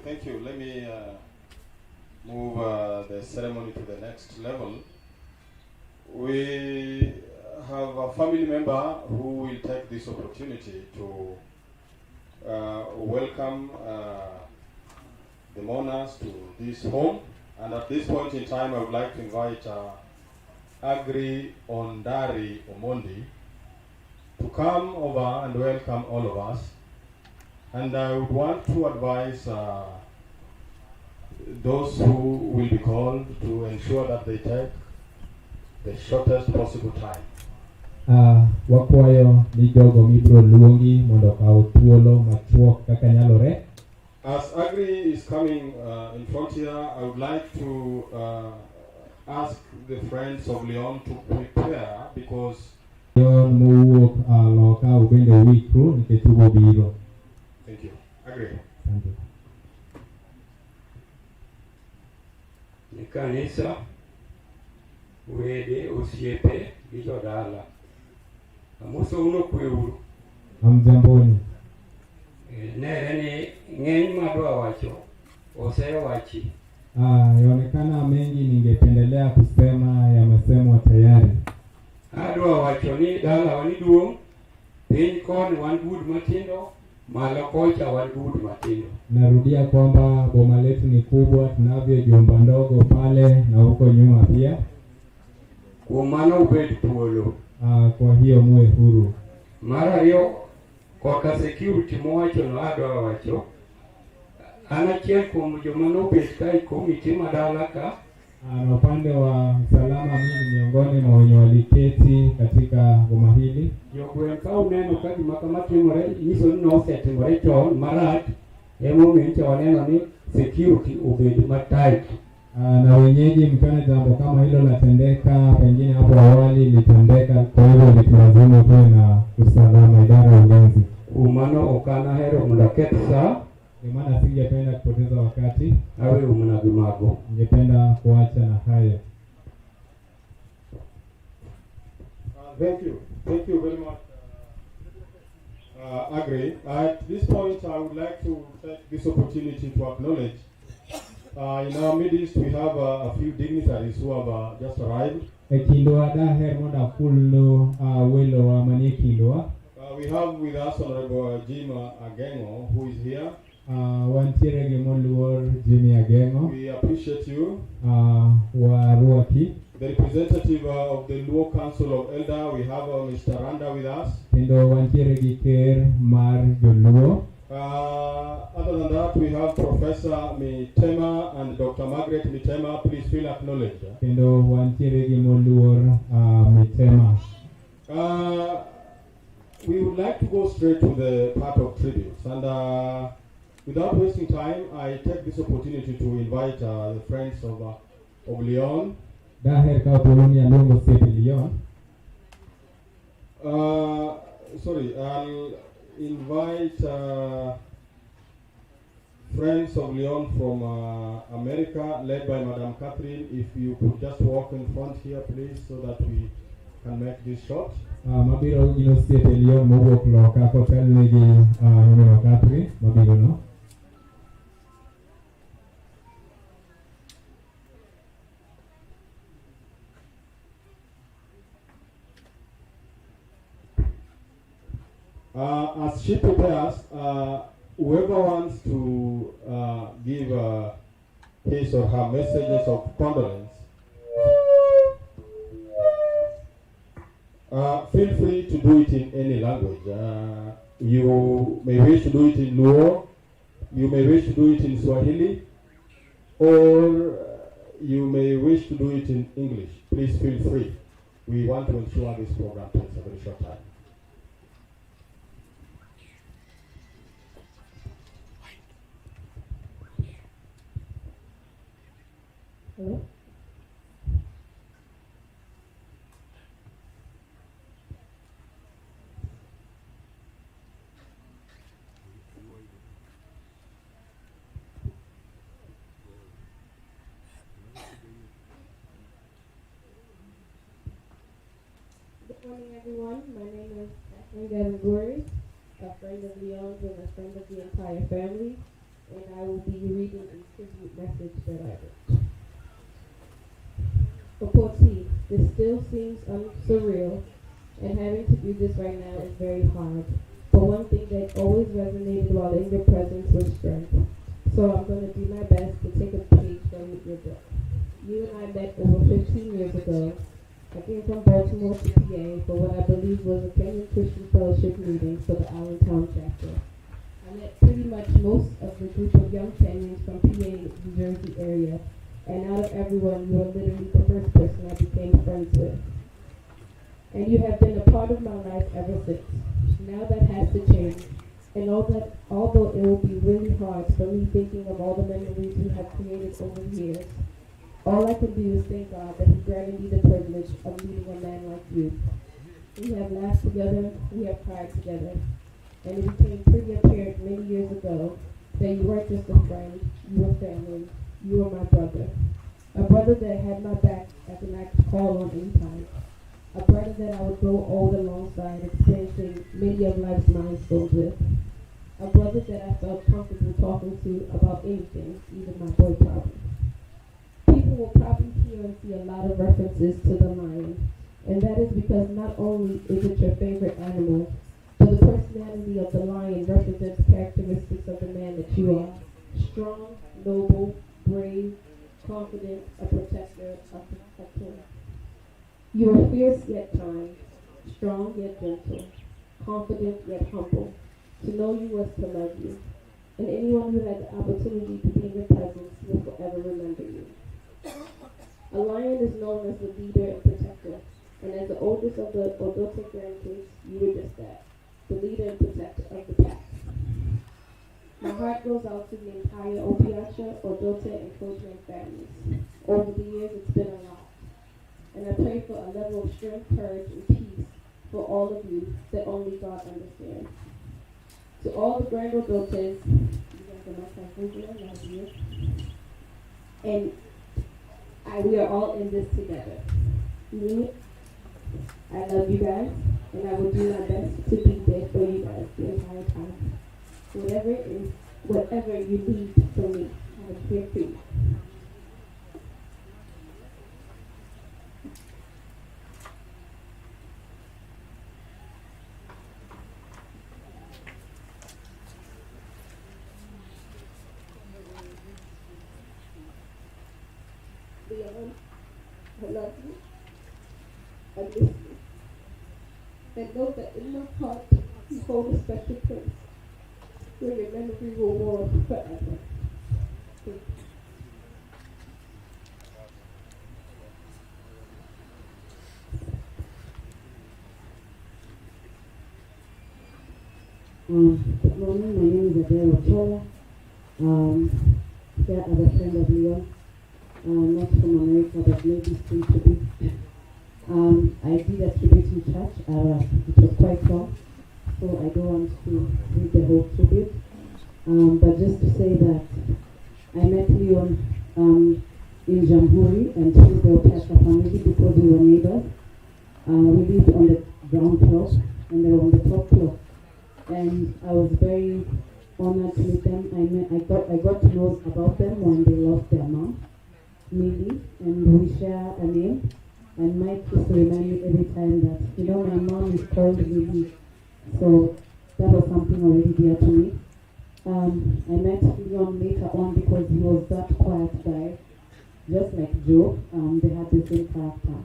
Speaker 2: Thank you. Let me move the ceremony to the next level. We have a family member who will take this opportunity to welcome the mourners to this home. And at this point in time, I would like to invite Agri Ondari Omondi to come over and welcome all of us. And I would want to advise those who will be called to ensure that they take the shortest possible time.
Speaker 8: Wakwayo ni jogo mibro luongi mondo kaw thuolo machuok kaka nyalore.
Speaker 2: As Agri is coming in front here, I would like to ask the friends of Leon to prepare because
Speaker 8: Leon mowuok loka ubende wikru nikech ubo biro.
Speaker 2: Thank you. Agri.
Speaker 8: Thank you.
Speaker 6: Ni kanisa, wede, osiepe, gi jodala. Amoso uno kweuru.
Speaker 8: Amjamboni.
Speaker 6: Nere ni ng'eny madwa wacho, osewachi.
Speaker 8: Yaonekana mengi ningependelea kusema yamesemwa tayari.
Speaker 6: Adwa wacho ni dala wani duong', piny koni wan gud matindo, malo kocha wan gud matindo.
Speaker 8: Narudia kwamba boma letu ni kubwa, tunavyo jumba ndogo pale na huko nyuma pia.
Speaker 6: Kuom mano ubed thuolo.
Speaker 8: Kwa hiyo muwe huru.
Speaker 6: Mar ariyo, koka security mowacho no adwa wacho. An achiel kuom joma nobet ka komiti madala ka.
Speaker 8: Na upande wa usalama mimi miongoni mwa wenye waliketi katika boma hili.
Speaker 6: Jogweng' ka uneno ka gima kama timore, nyiso ni nosetimore chon marach, emomiyo nyicha waneno ni security obed matight.
Speaker 8: Na wenyeji mkiona jambo kama hilo latendeka, pengine hapo awali litendeka, kwa hivyo litulazimu tuwe na usalama, idara ya ulinzi.
Speaker 6: Umano okana hero mondo keth saa.
Speaker 8: Ndio maana singependa kupoteza wakati.
Speaker 6: Awe umnagimago.
Speaker 8: Ningependa kuacha na haya.
Speaker 2: Thank you. Thank you very much, Agri. At this point, I would like to take this opportunity to acknowledge in our midst we have a few dignitaries who have just arrived.
Speaker 8: Kindwa daher moda kulno welo wa manie kindwa.
Speaker 2: We have with us Honorable Jim Agengo, who is here.
Speaker 8: Wantiere gemoluor Jimmy Agengo.
Speaker 2: We appreciate you.
Speaker 8: Waruaki.
Speaker 2: The representative of the Luo Council of Elder, we have Mr. Randa with us.
Speaker 8: Kendo wantiere giker mar joluo.
Speaker 2: Other than that, we have Professor Mitema and Dr. Margaret Mitema. Please feel acknowledged.
Speaker 8: Kendo wantiere gemoluor Mitema.
Speaker 2: We would like to go straight to the part of tributes, and without wasting time, I take this opportunity to invite the friends of Leon.
Speaker 8: Daher ka polonia longo sepe Leon.
Speaker 2: Sorry, I'll invite friends of Leon from America, led by Madam Catherine. If you could just walk in front here, please, so that we can make this short.
Speaker 8: Mabiro gino sepe Leon mowuok loka kotel negi Catherine mabiro no.
Speaker 2: As she prepares, whoever wants to give his or her messages of condolence, feel free to do it in any language. You may wish to do it in Luo, you may wish to do it in Swahili, or you may wish to do it in English. Please feel free. We want to ensure this program takes a very short time.
Speaker 7: Hello? Good morning, everyone. My name is Kathleen Gary, a friend of Leon's and a friend of the entire family, and I will be reading a tribute message that I wrote. Opoti, this still seems surreal,
Speaker 9: and having to do this right now is very hard. But one thing that always resonated while in your presence was strength. So I'm going to do my best to take a page from your book. You and I met over 15 years ago. I came from Baltimore to PA for what I believe was a Kenyan Christian Fellowship meeting for the Allentown chapter. I met pretty much most of the group of young Kenyans from PA, New Jersey area, and out of everyone, you were literally the first person I became friends with. And you have been a part of my life ever since. Now that has to change. And although it will be really hard for me thinking of all the memories we have created over the years, all I can do is thank God that He granted me the privilege of meeting a man like you. We have laughed together, we have cried together, and it became pretty apparent many years ago that you weren't just a friend, you were family, you were my brother. A brother that had my back as an act to call on any time. A brother that I would grow old alongside, experiencing many of life's milestones with. A brother that I felt comfortable talking to about anything, even my boy problems. People will probably hear and see a lot of references to the lion, and that is because not only is it your favorite animal, but the personality of the lion represents characteristics of the man that you are. Strong, noble, brave, confident, a protector of the king. You are fierce yet kind, strong yet gentle, confident yet humble. To know you was to love you, and anyone who had the opportunity to be in your presence will forever remember you. A lion is known as the leader and protector, and as the oldest of the Odote grandkids, you were just that, the leader and protector of the pack. My heart goes out to the entire Opiacha, Odote, and Coachman families. Over the years, it's been a lot, and I pray for a level of strength, courage, and peace for all of you that only God understands. To all the grand Odotes, you guys are my cousins, I love you. And we are all in this together. Me, I love you guys, and I will do my best to be there for you guys the entire time. Whatever it is, whatever you need from me, I'm here for you. Leon, I love you. I miss you. And know that in my heart, you hold a special place where your memory will warm forever. Thank
Speaker 10: you. Good morning, my name is Adele Ochoa. Here as a friend of Leon. Not from America, but maybe soon to be. I did a tribute in church. It was quite long, so I don't want to read the whole tribute. But just to say that I met Leon in Jamhuri and through the Opiacha family because we were neighbors. We lived on the ground floor and they were on the top floor. And I was very honored to meet them. I got to know about them when they lost their mom, Millie, and we share a name. And Mike used to remind me every time that, my mom is called Millie. So that was something already dear to me. I met Leon later on because he was that quiet guy, just like Joe. They had the same character.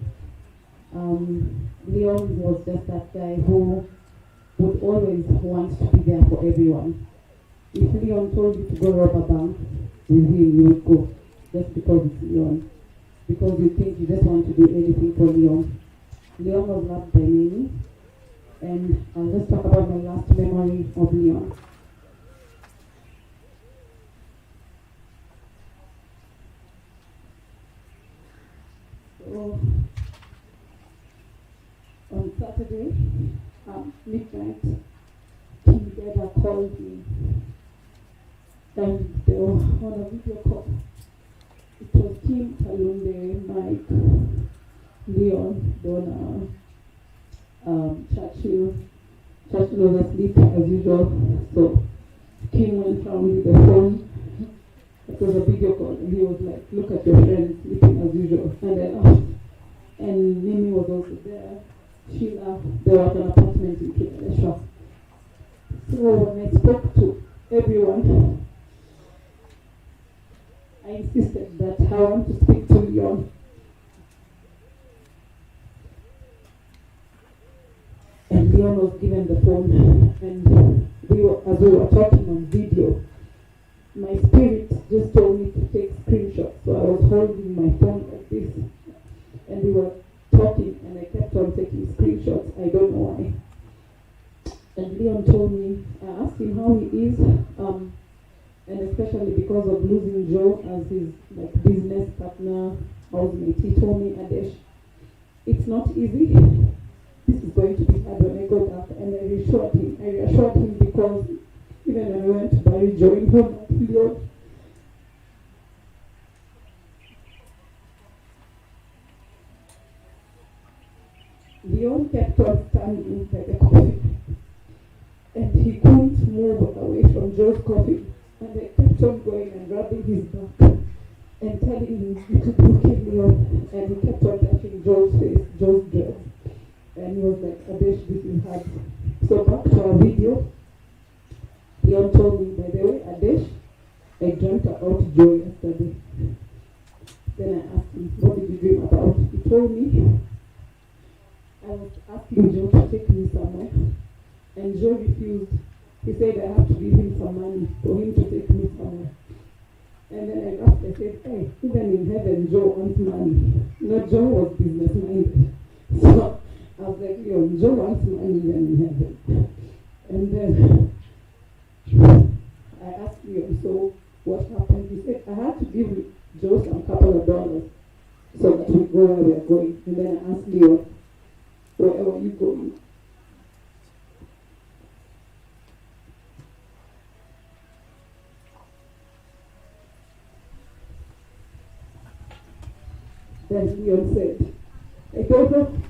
Speaker 10: Leon was just that guy who would always want to be there for everyone. If Leon told you to go rob a bank with him, you would go, just because it's Leon. Because you think you just want to do anything for Leon. Leon was loved by many. And I'll just talk about my last memory of Leon. So, on Saturday, midnight, King Dada called me. And they were on a video call. It was Kim, Kalunde, Mike, Leon, Donna, Churchill. Churchill was asleep as usual, so Kim went round with the phone. It was a video call, and he was like, "Look at your friend sleeping as usual." And I laughed. And Mimi was also there. Sheila, they were at an apartment in Kingston. So when I spoke to everyone, I insisted that I want to speak to Leon. And Leon was given the phone, and as we were talking on video, my spirit just told me to take screenshots. So I was holding my phone like this, and we were talking, and I kept on taking screenshots. I don't know why. And Leon told me, I asked him how he is, and especially because of losing Joe as his business partner, housemate. He told me, Adesh, it's not easy. This is going to be hard when I go back. And I reassured him because even when I went to bury Joe in home at Leon, Leon kept on standing by the coffin, and he couldn't move away from Joe's coffin. And I kept on going and rubbing his back and telling him, you could look at Leon. And he kept on touching Joe's face, Joe's dress. And he was like, Adesh, this is hard. So back to our video, Leon told me, by the way, Adesh, I dreamt about Joe yesterday. Then I asked him, what did you dream about? He told me, I was asking Joe to take me somewhere, and Joe refused. He said I have to give him some money for him to take me somewhere. And then I laughed. I said, hey, even in heaven, Joe wants money. No, Joe was business-minded. So I was like, yo, Joe wants money even in heaven. And then I asked Leon, so what happened? He said, I had to give Joe some couple of dollars so that we go where we are going. And then I asked Leon, where are you going? Then Leon said, I don't know,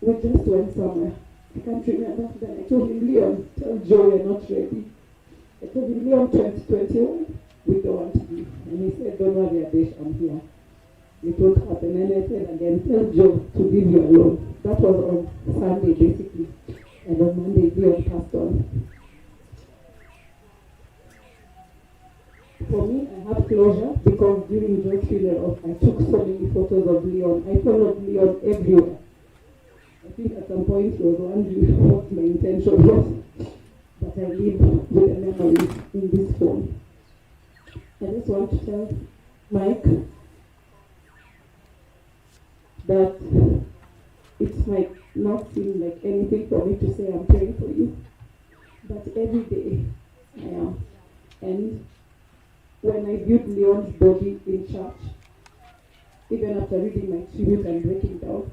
Speaker 10: we just went somewhere. I can't remember. Then I told him, Leon, tell Joe you're not ready. I told him, Leon, 2021, we don't want to be. And he said, don't worry, Adesh, I'm here. It won't happen. And I said again, tell Joe to leave you alone. That was on Sunday, basically. And on Monday, Leon passed on. For me, I have closure because during Joe's funeral, I took so many photos of Leon. I followed Leon everywhere. I think at some point he was wondering what my intention was. But I live with a memory in this phone. I just want to tell Mike that it might not seem like anything for me to say I'm praying for you, but every day I am. And when I viewed Leon's body in church, even after reading my tribute and breaking down,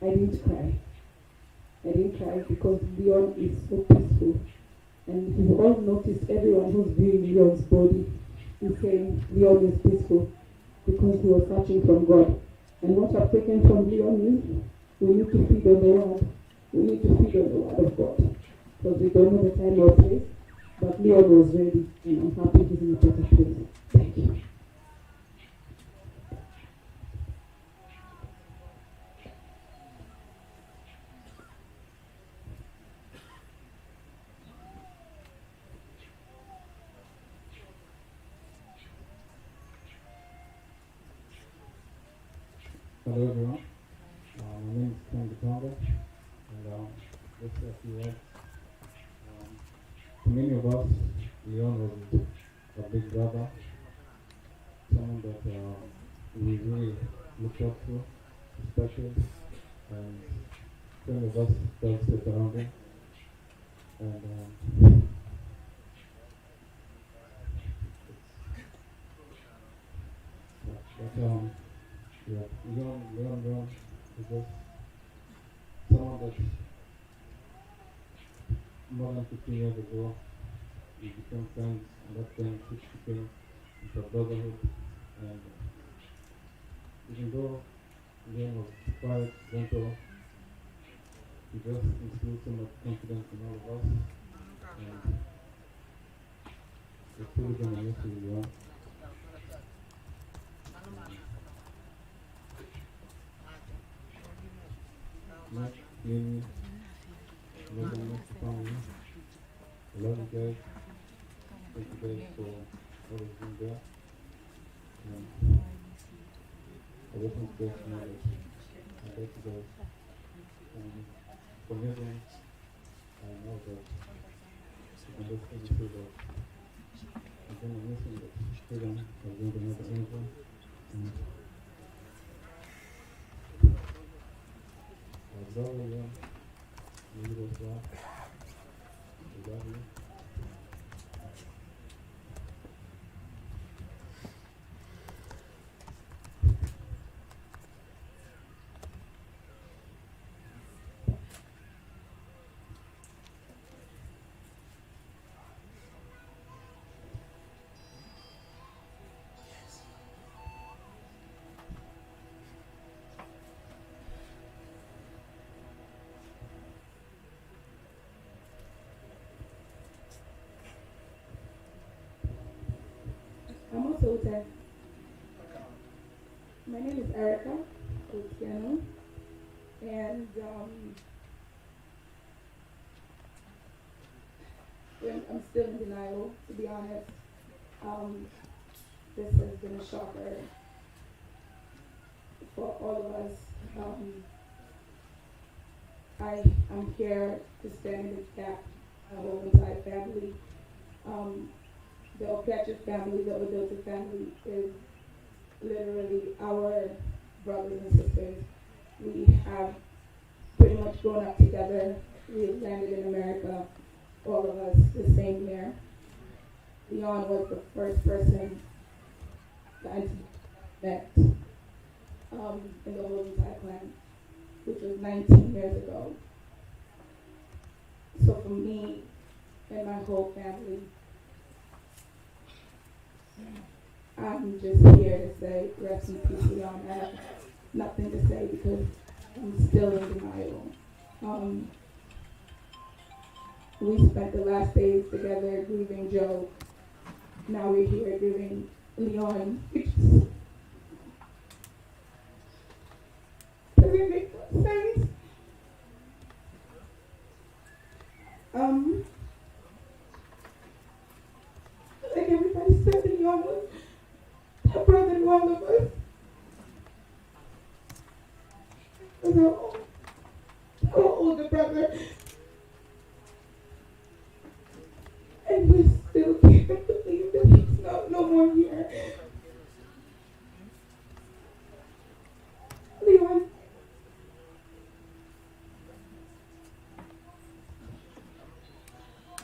Speaker 10: I didn't cry. I didn't cry because Leon is so peaceful. And you've all noticed everyone who's viewing Leon's body is saying Leon is peaceful because he was searching from God. And what I've taken from Leon is we need to feed on the word. We need to feed on the word of God. Because we don't know the time or place. But Leon was ready, and I'm happy he's in a better place. Thank you.
Speaker 8: Hello everyone, my name is Ken Gitonga, and just a few words. To many of us, Leon was a big brother, someone that we really looked up to, respected, and many of us felt safe around him. And yeah, Leon is just someone that more than 15 years ago we became friends, and that friendship became into a brotherhood. And even though Leon was quiet, gentle, he just instilled so much confidence in all of us. And we're truly going to miss you, Leon. Mimi, Megan, family, I love you guys. Thank you guys for always being there. And I just want you guys to know that I love you guys. And for Megan, I know that you can just say that I'm going to miss him, but freedom is going to never end. And I love you. You as well. I love you.
Speaker 11: I'm also there. My name is Erica Opiacha, and I'm still in denial, to be honest. This has been a shocker for all of us. I'm here to stand in the gap of our entire family. The Opiacha family, the Odota family, is literally our brothers and sisters. We have pretty much grown up together. We landed in America, all of us, the same year. Leon was the first person that I met in the whole entire clan, which was 19 years ago. So for me and my whole family, I'm just here to say rest in peace, Leon. I have nothing to say because I'm still in denial. We spent the last days together grieving Joe. Now we're here grieving Leon. Does it make sense? Like everybody said, Leon was a brother to all of us. Was our older brother. And we still can't believe that he's no more here. Leon.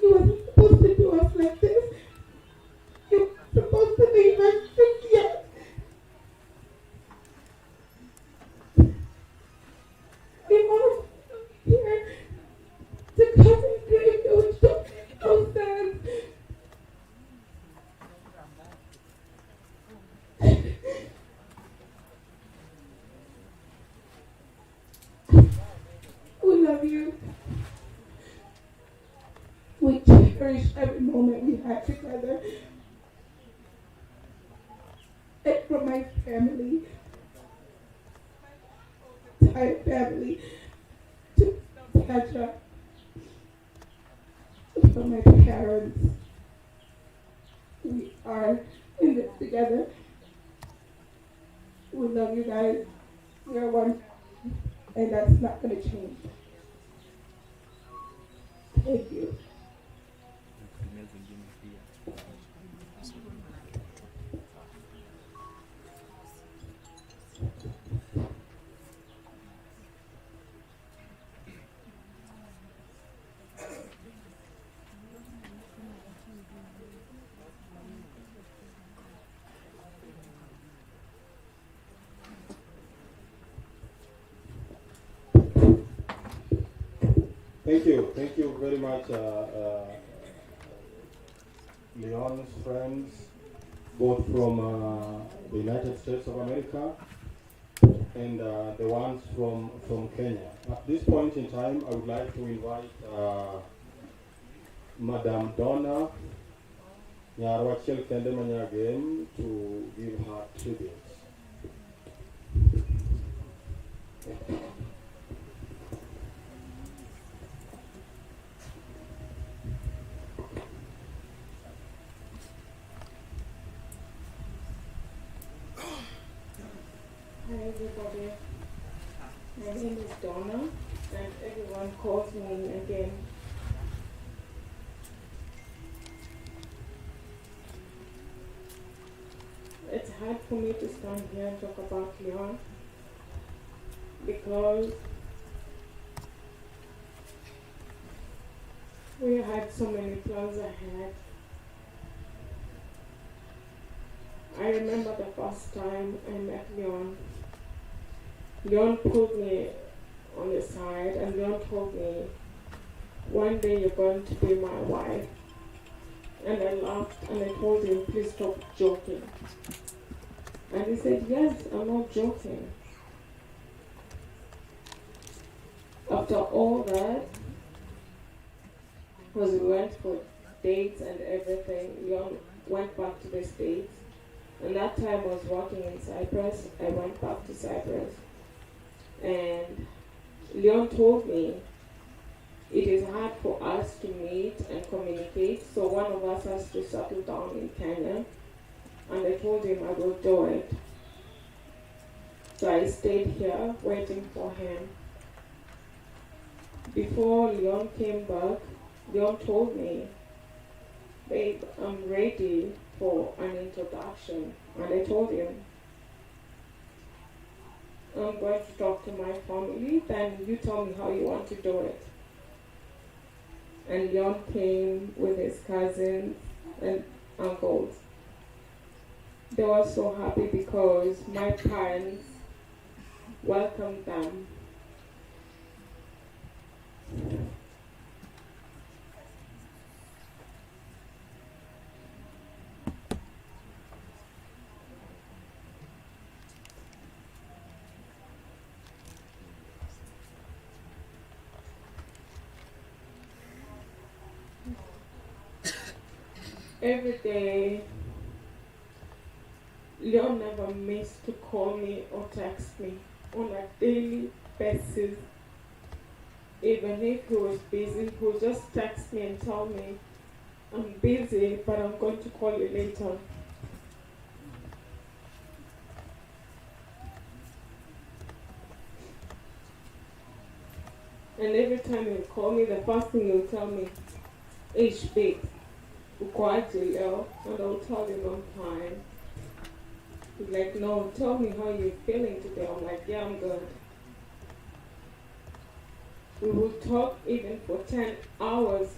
Speaker 11: You wasn't supposed to do us like this. You were supposed to leave us just yet. Leon here to come and grieve those sons. We love you. We cherish every moment we had together. And from my family, entire family, to Opiacha, from my parents, we are in this together. We love you guys. We are one, and that's not going to change. Thank you.
Speaker 2: Thank you very much, Leon's friends, both from the United States of America and the ones from Kenya. At this point in time, I would like to invite Madam Donna Nyarwachel Kendemanya again to give her tribute.
Speaker 9: My name is Donna, and everyone calls me again. It's hard for me to stand here and talk about Leon because we had so many plans ahead. I remember the first time I met Leon. Leon pulled me on the side and Leon told me, one day you're going to be my wife. And I laughed and I told him, please stop joking. And he said, yes, I'm not joking. After all that, because we went for dates and everything, Leon went back to the States. And that time I was working in Cyprus. I went back to Cyprus. And Leon told me it is hard for us to meet and communicate, so one of us has to settle down in Kenya. And I told him I will do it. So I stayed here waiting for him. Before Leon came back, Leon told me, babe, I'm ready for an introduction. And I told him, I'm going to talk to my family, then you tell me how you want to do it. And Leon came with his cousins and uncles. They were so happy because my parents welcomed them. Every day, Leon never missed to call me or text me on a daily basis. Even if he was busy, he would just text me and tell me, I'm busy, but I'm going to call you later. And every time he would call me, the first thing he would tell me, Ish, babe, ukoaje leo? And I would tell him I'm fine. He's like, no, tell me how you're feeling today. I'm like, yeah, I'm good. We would talk even for 10 hours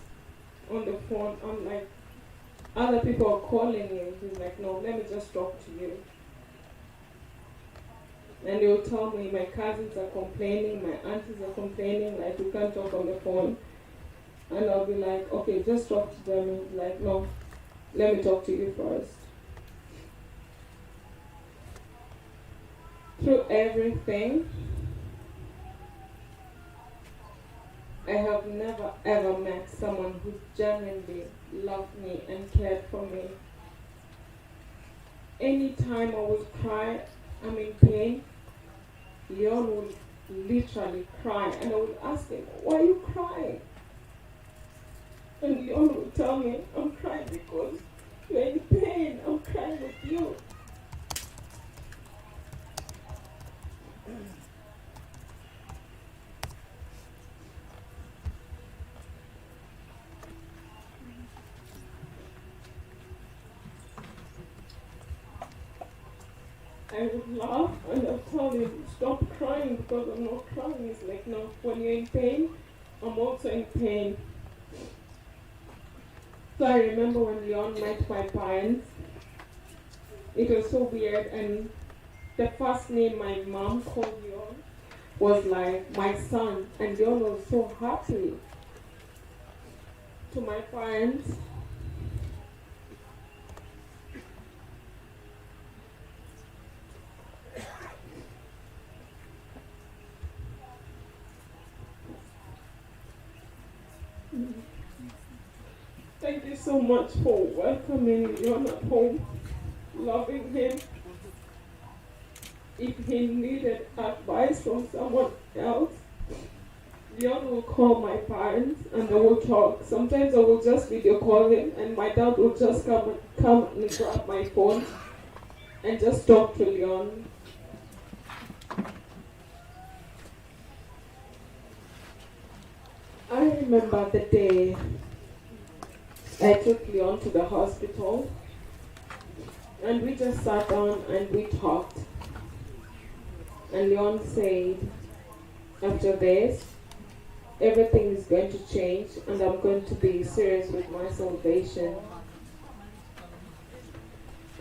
Speaker 9: on the phone. I'm like, other people are calling you. He's like, no, let me just talk to you. And they will tell me my cousins are complaining, my aunties are complaining, like we can't talk on the phone. And I'll be like, okay, just talk to them. And he's like, no, let me talk to you first. Through everything, I have never ever met someone who genuinely loved me and cared for me. Anytime I would cry, I'm in pain, Leon would literally cry and I would ask him, why are you crying? And Leon would tell me, I'm crying because you're in pain, I'm crying with you. I would laugh and I'd tell him, stop crying because I'm not crying. He's like, no, when you're in pain, I'm also in pain. So I remember when Leon met my parents, it was so weird, and the first name my mom called Leon was like my son, and Leon was so happy. To my parents, thank you so much for welcoming Leon at home, loving him. If he needed advice from someone else, Leon will call my parents and they will talk. Sometimes I will just video call him and my dad will just come and grab my phone and just talk to Leon. remember the day I took Leon to the hospital, and we just sat down and we talked. And Leon said, after this, everything is going to change and I'm going to be serious with my salvation.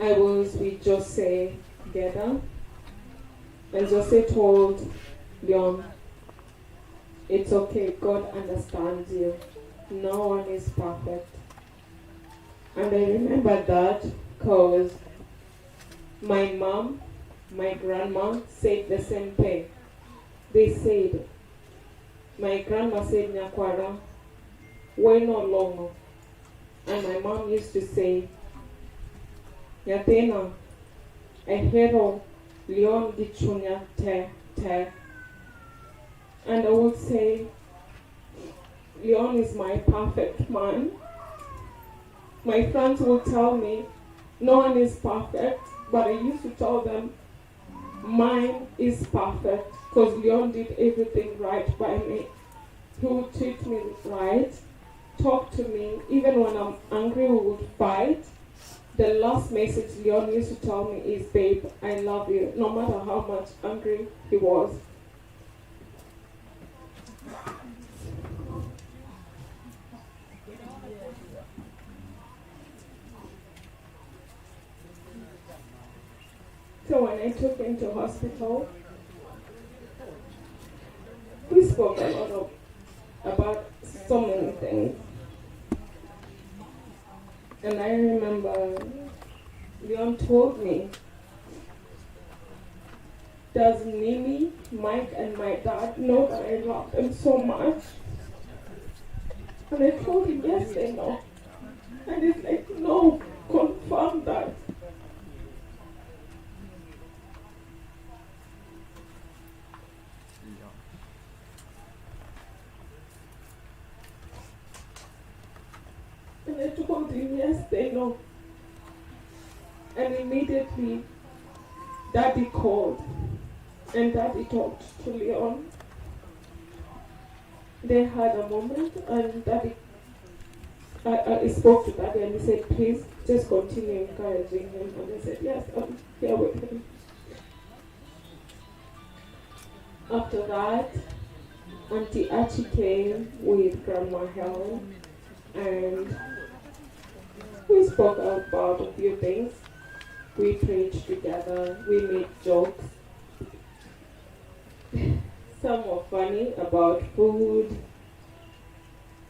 Speaker 9: I was with Jose together, and Jose told Leon, it's okay, God understands you. No one is perfect. And I remember that because my mom, my grandma said the same thing. They said, my grandma said, Nyakwara, we're no longer. And my mom used to say, Nyatena, ehero Leon gichunya te. And I would say, Leon is my perfect man. My friends would tell me, no one is perfect, but I used to tell them, mine is perfect, because Leon did everything right by me. He would treat me right, talk to me, even when I'm angry we would fight. The last message Leon used to tell me is, babe, I love you, no matter how much angry he was. So when I took him to hospital, we spoke a lot about so many things. And I remember Leon told me, does Mimi, Mike, and my dad know that I love them so much? And I told him, yes, they know. And he's like, no, confirm that. And I told him, yes, they know. And immediately, Daddy called. And Daddy talked to Leon. They had a moment, and Daddy, I spoke to Daddy, and he said, please, just continue encouraging him. And I said, yes, I'm here with him. After that, Auntie Archie came with Grandma Helen, and we spoke about a few things. We preached together, we made jokes. Some were funny about food,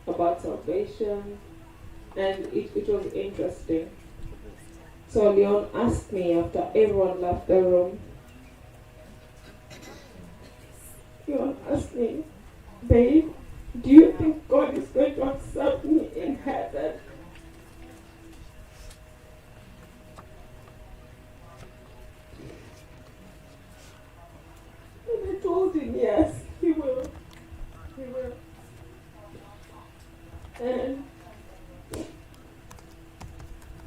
Speaker 9: about salvation, and it was interesting. So Leon asked me after everyone left the room, Leon asked me, babe, do you think God is going to accept me in heaven? And I told him, yes, he will. He will. And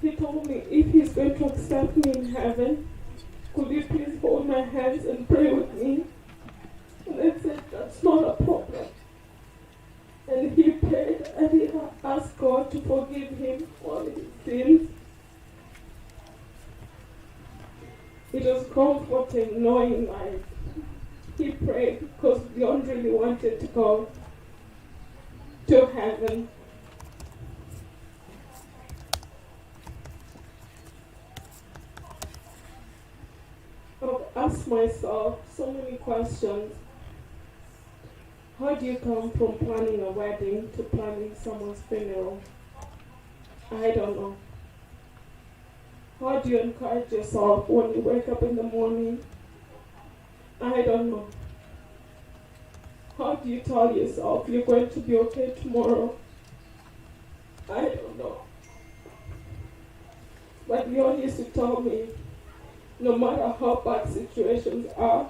Speaker 9: he told me, if he's going to accept me in heaven, could you please hold my hands and pray with me? And I said, that's not a problem. And he prayed and he asked God to forgive him all his sins. It was comforting knowing like he prayed because Leon really wanted to go to heaven. I've asked myself so many questions. How do you come from planning a wedding to planning someone's funeral? I don't know. How do you encourage yourself when you wake up in the morning? I don't know. How do you tell yourself you're going to be okay tomorrow? I don't know. But Leon used to tell me, no matter how bad situations are,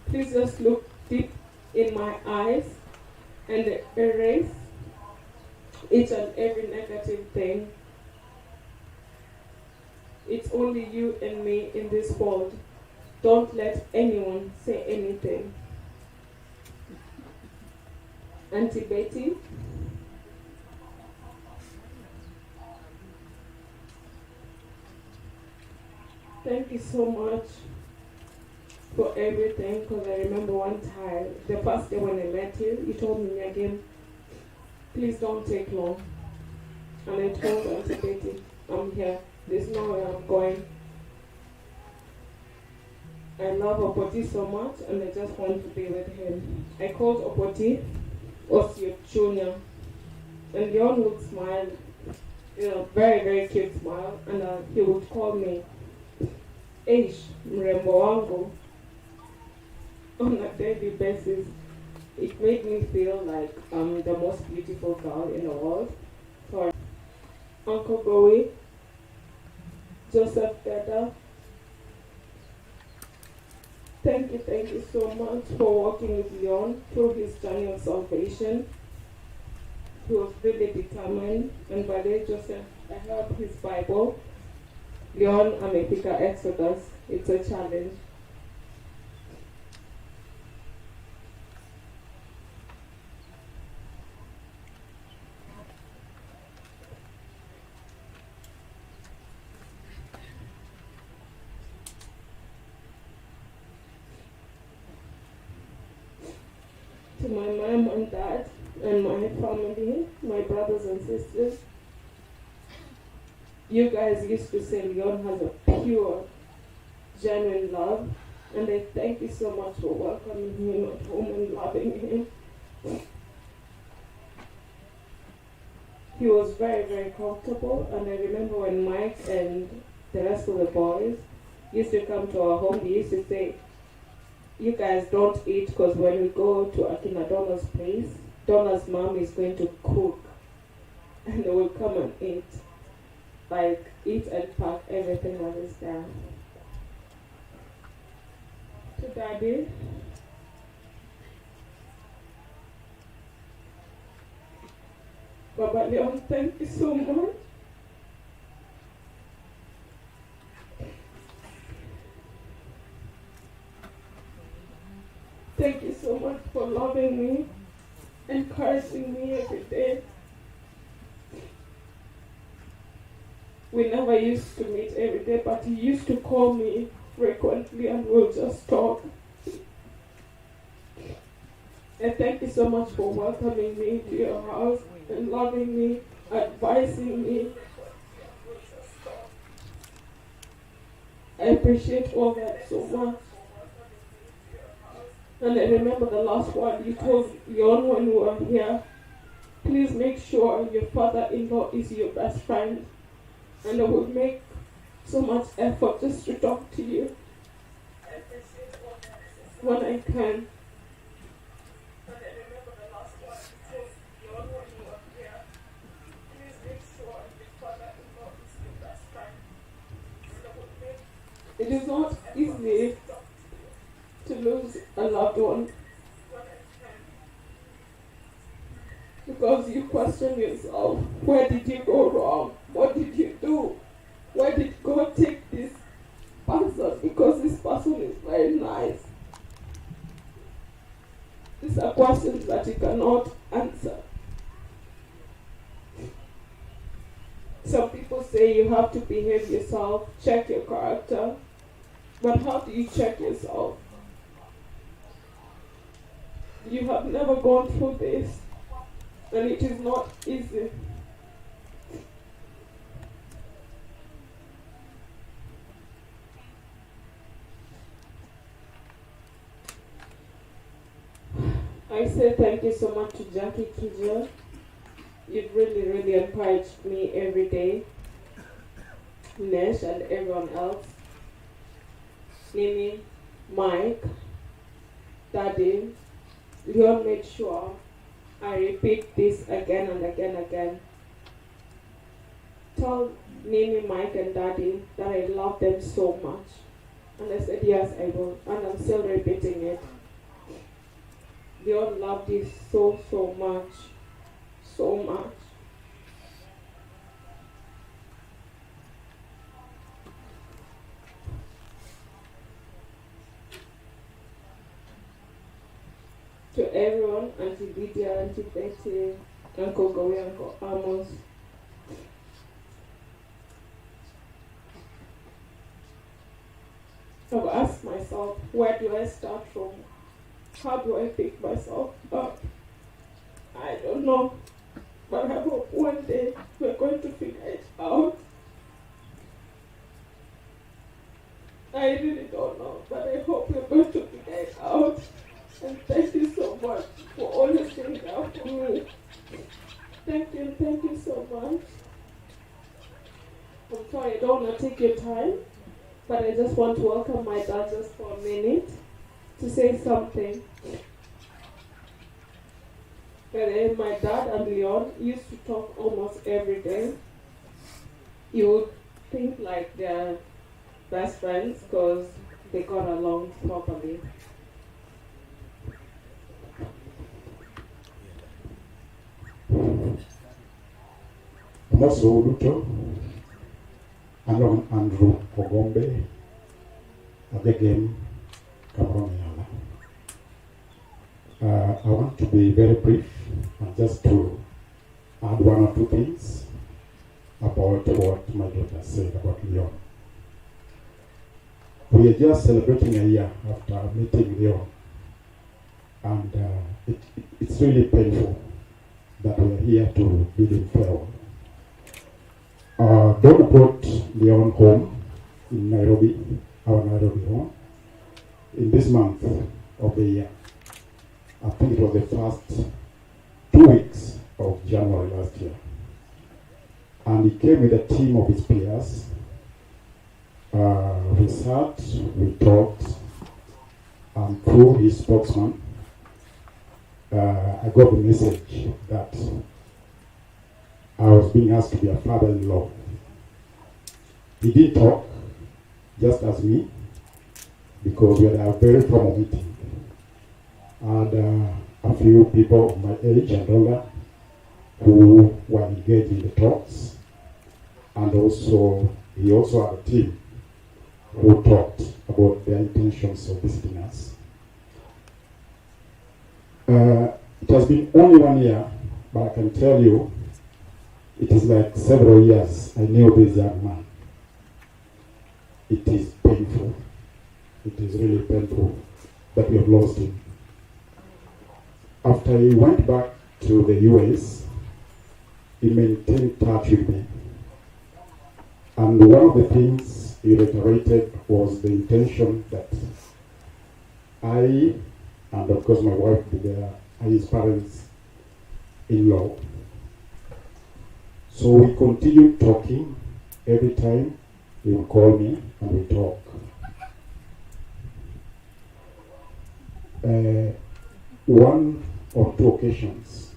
Speaker 9: please just look deep in my eyes and erase each and every negative thing. It's only you and me in this world. Don't let anyone say anything.
Speaker 11: Auntie Betty, thank you so much for everything, because I remember one time, the first day when I met you told me again, please don't take long. And I told Auntie Betty, I'm here. There's nowhere I'm going. I love Opoti so much, and I just want to be with him. I called Opoti Osio Jr. And Leon would smile, very, very cute smile, and he would call me Ish Mrembo Wangu on a daily basis. It made me feel like I'm the most beautiful girl in the world. So Uncle Gowie, Joseph Dada, thank you so much for working with Leon through his journey of salvation. He was really determined, and by the way, Joseph, I have his Bible, Leon Amepika Exodus. It's a challenge. To my mom and dad and my family, my brothers and sisters, you guys used to say Leon has a pure, genuine love, and I thank you so much for welcoming him at home and loving him. He was very, very comfortable, and I remember when Mike and the rest of the boys used to come to our home, they used to say, you guys don't eat, because when we go to Akina Donna's place, Donna's mom is going to cook, and they will come and eat. Like, eat and pack everything that is there. To Daddy, Baba Leon, thank you so much. Thank you so much for loving me, encouraging me every day. We never used to meet every day, but he used to call me frequently and we'll just talk. And thank you so much for welcoming me to your house and loving me, advising me. I appreciate all that so much. And I remember the last one you told Leon when we were here, please make sure your father-in-law is your best friend. And I would make so much effort just to talk to you when I can. And I remember the last one you told Leon when we were here, please make sure your father-in-law is your best friend. And I would make it is not easy to lose a loved one because you question yourself, where did you go wrong? What did you do? Why did God take this person? Because this person is very nice. These are questions that you cannot answer. Some people say you have to behave yourself, check your character. But how do you check yourself? You have never gone through this, and it is not easy. I say thank you so much to Jackie Kijel. You've really, really encouraged me every day. Nesh and everyone else. Nini, Mike, Daddy. Leon made sure I repeat this again and again and again. Tell Nini, Mike and Daddy that I love them so much. And I said, yes, I will. And I'm still repeating it. Leon loved you so, so much. So much. to everyone, Auntie Lydia, Auntie Betty, Uncle Gowie, Uncle Amos. I've asked myself, where do I start from? How do I pick myself up? I don't know, but I hope one day we're going to figure it out. I really don't know, but I hope we're going to figure it out. And thank you so much for always being there for me. Thank you so much. I'm sorry, I don't want to take your time, but I just want to welcome my dad just for a minute to say something. My dad and Leon used to talk almost every day. You would think like they're best friends because they got along properly.
Speaker 12: Amoso Luto, Alon Andrew Ogombe, Adegem Camerooniana. I want to be very brief and just to add one or two things about what my daughter said about Leon. We are just celebrating a year after meeting Leon, and it's really painful that we are here to bid him farewell. Donna brought Leon home in Nairobi, our Nairobi home, in this month of the year. I think it was the first 2 weeks of January last year. And he came with a team of his peers. We sat, we talked, and through his spokesman, I got the message that I was being asked to be a father-in-law. He did talk, just as me, because we had a very formal meeting. And a few people of my age and older who were engaged in the talks. And also, he also had a team who talked about their intentions of visiting us. It has been only 1 year, but I can tell you, it is like several years I knew this young man. It is painful. It is really painful that we have lost him. After he went back to the US, he maintained touch with me. And one of the things he reiterated was the intention that I, and of course my wife, and his parents-in-law. So we continued talking. Every time he would call me and we talk. One or two occasions,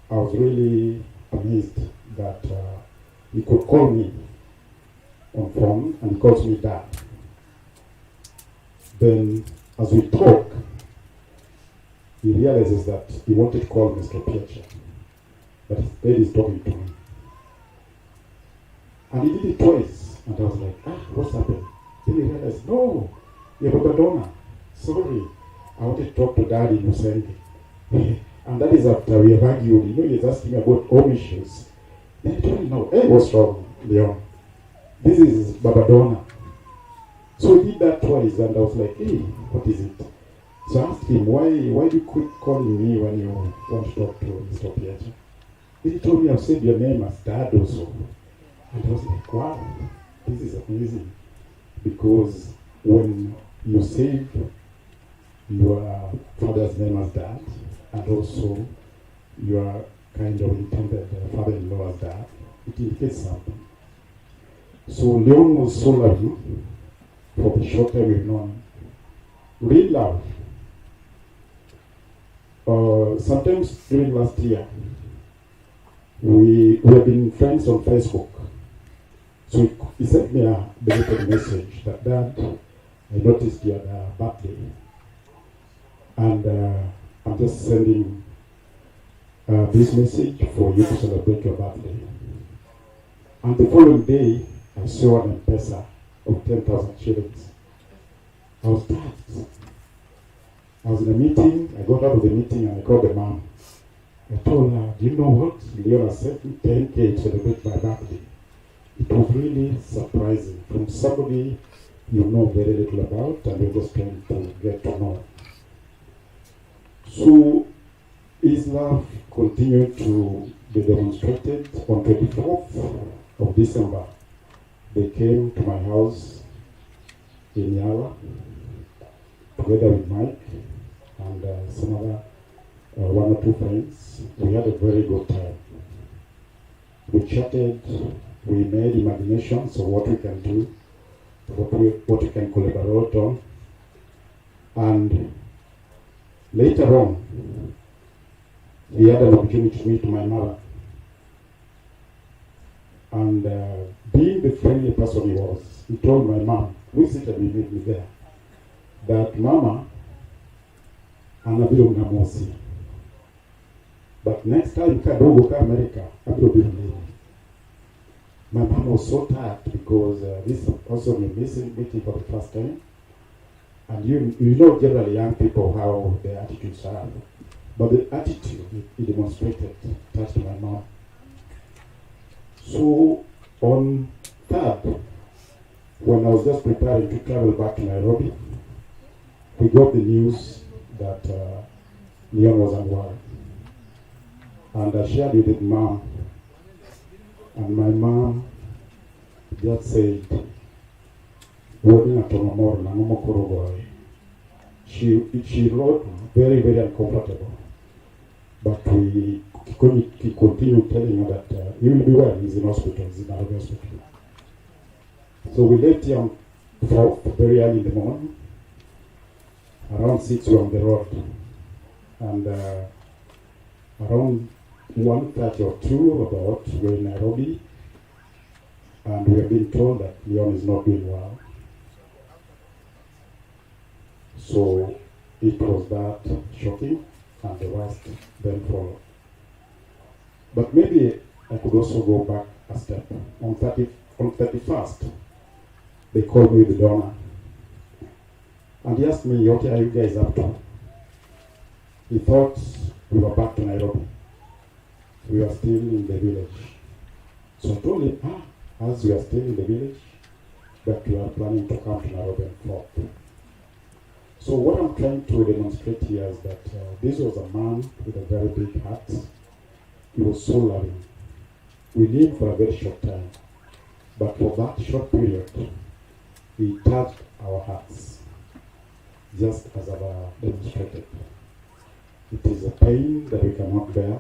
Speaker 12: I was really amazed that he could call me on phone and he calls me dad. Then as we talk, he realizes that he wanted to call Mr. Opiacha, but instead he's talking to me. And he did it twice, and I was like, what's happened? Then he realized, no, you're Baba Donna. Sorry, I wanted to talk to Dad in Usenge. And that is after we have argued. You know, he's asking me about home issues. Then I told him, no, hey, what's wrong, Leon? This is Baba Donna. So he did that twice, and I was like, hey, what is it? So I asked him, why do you quit calling me when you want to talk to Mr. Opiacha? He told me, I've said your name as Dad also. And I was like, wow, this is amazing. Because when you save your father's name as Dad, and also your kind of intended father-in-law as Dad, it indicates something. So Leon was so loving for the short time we've known him. Real love. Sometimes during last year, we have been friends on Facebook. So he sent me a belated message that, Dad, I noticed you had a birthday. And I'm just sending this message for you to celebrate your birthday. And the following day, I saw an M-Pesa of 10,000 shillings. I was touched. I was in a meeting, I got out of the meeting and I called the mom. I told her, do you know what? Leona sent me 10K to celebrate my birthday. It was really surprising from somebody you know very little about and you're just trying to get to know. So his love continued to be demonstrated on 24th of December. They came to my house in Yala together with Mike and some other one or two friends. We had a very good time. We chatted, we made imaginations of what we can do, what we can collaborate on. And later on, he had an opportunity to meet my mother. And being the friendly person he was, he told my mom, we seated with me there, that Mama, anabiro mnamosi. But next time kadogo ka America, abiro biro lady. My mom was so tired because this also meeting for the first time. And you know generally young people how their attitudes are. But the attitude he demonstrated touched my mom. So on 3rd, when I was just preparing to travel back to Nairobi, we got the news that Leon was unwell. And I shared it with mom. And my mom just said, she wrote very, very uncomfortable. But we continued telling her that he will be well, he's in hospital, he's in our hospital. So we left him very early in the morning. Around 6 we were on the road. And around 1:30 or 2 about, we're in Nairobi. And we have been told that Leon is not doing well. So it was that shocking, and the rest then followed. But maybe I could also go back a step. On 31st, they called me the donor. And he asked me, what are you guys up to? He thought we were back to Nairobi. We were still in the village. So I told him, as we are still in the village, but we are planning to come to Nairobi and forth. So what I'm trying to demonstrate here is that this was a man with a very big heart. He was so loving. We lived for a very short time, but for that short period, he touched our hearts, just as I've demonstrated. It is a pain that we cannot bear,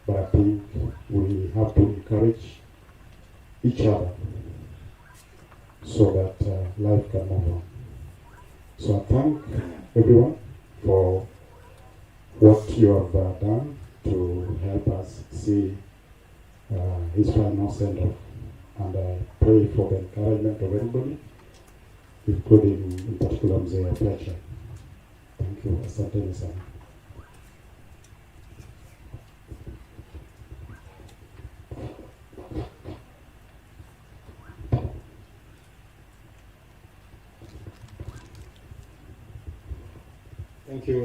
Speaker 12: but I think we have to encourage each other so that life can move on. So I thank everyone for what you have done to help us see his final send-off. And I pray for the encouragement of everybody, including in particular Mzee Opiacha. Thank you. Asante sana.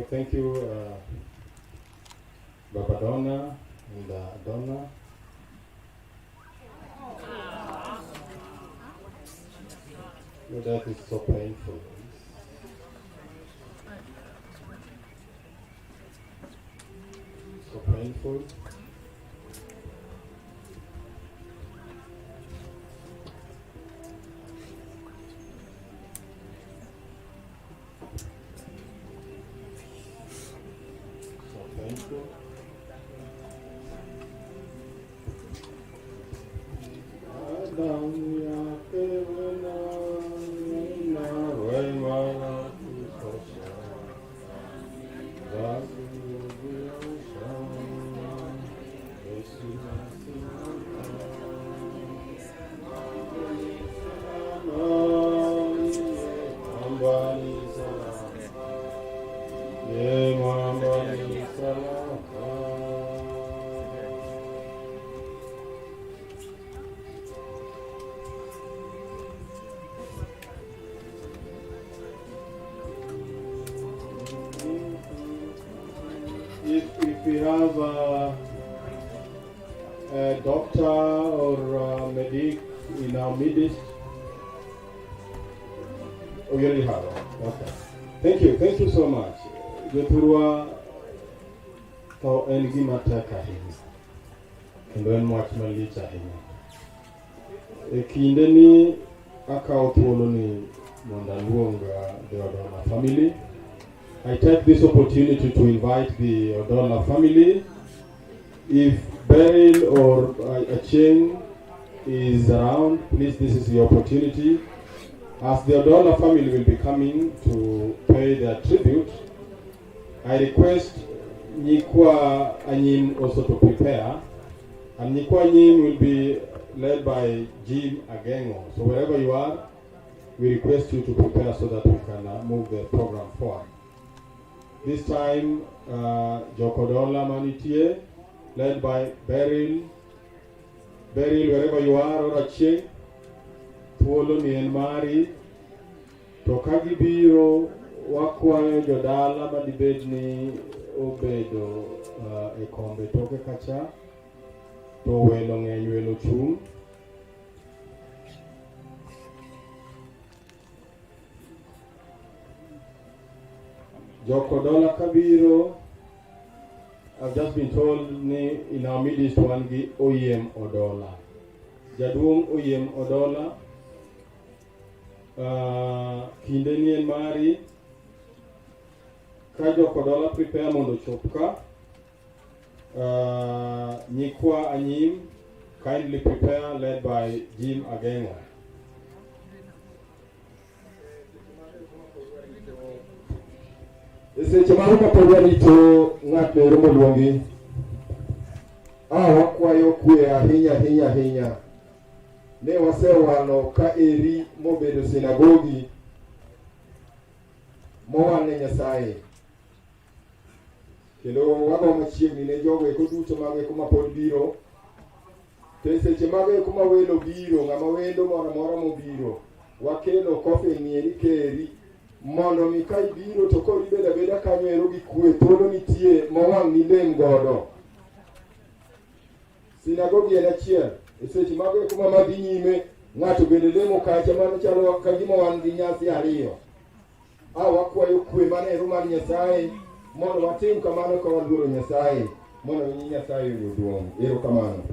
Speaker 13: Thank you, Baba Donna and Donna. Your death is so painful. So painful. if we have a doctor or a medic in our midst. Oh, you already have it. Okay. Thank you so much. Jothurwa to en gima tek ahinya kendo en wach malich ahinya. E kinde ni akawo thuolo ni mondo aluong the Odola family. I take this opportunity to invite the Odola family. If Beryl or Acheng is around, please, this is the opportunity. As the Odola family will be coming to pay their tribute, I request Nyikwa Anyim also to prepare. And Nyikwa Anyim will be led by Jim Agengo. So wherever you are, we request you to prepare so that we can move the program forward. This time, Jokodola Manitie, led by Beryl. Beryl, wherever you are, or Acheng, Tuolo ni en mari, to kagibiro wakwayo jodala madibed ni obedo e kombe toke kacha, to welo ng'eny welo chung'. Jokodola kabiro, I've just been told ni in our midst one gi Oyem Odola. Jaduong Oyem Odola, kinde ni en mari, ka Jokodola prepare mondo chop ka, Nyikwa Anyim kindly prepare, led by Jim Agengo.
Speaker 2: Seche ma kapod warito ng'at moro moluongi, wakwayo kwe ahinya. Ne wasewalo ka eri mobedo sinagogi mowang' ne Nyasaye. Kendo wago machiegni ne jogo eko duto mag eko mapod biro. To seche mag eko ma welo biro, ng'ama wendo moro amora mobiro, wakelo kofe nieri keri mondo mi ka ibiro to koro ibedo abeda kanyo ero gi kwe, thuolo nitie mowang' ni lem godo. Sinagogi en achiel, e seche mag eko ma madhi nyime, ng'ato bende lemo kacha, mano chalo ka gima wan gi nyasi ariyo. Wakwayo kwe manero mar Nyasaye, mondo watim kamano ka waluoro Nyasaye, mondo mi Nyasaye oyud duong'. Erokamano.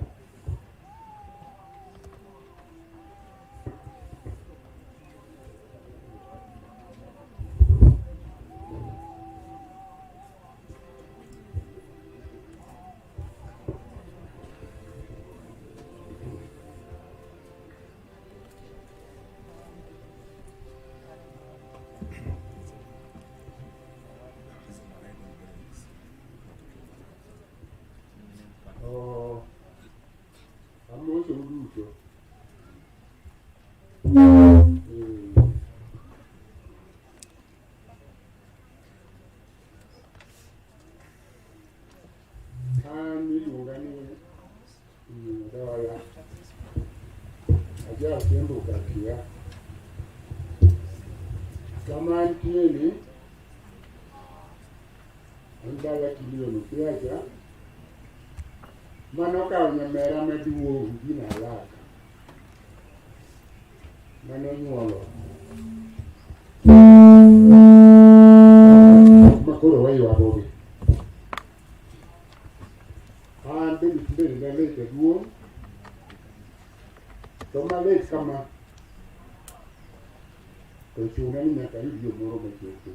Speaker 12: Opiacha, mano kao nyamera maduong' gina alaka, mano nyuolo makoro waywagogi. An bende nalet aduong', to malet kama to chuna ni nyaka yud yo moro machopo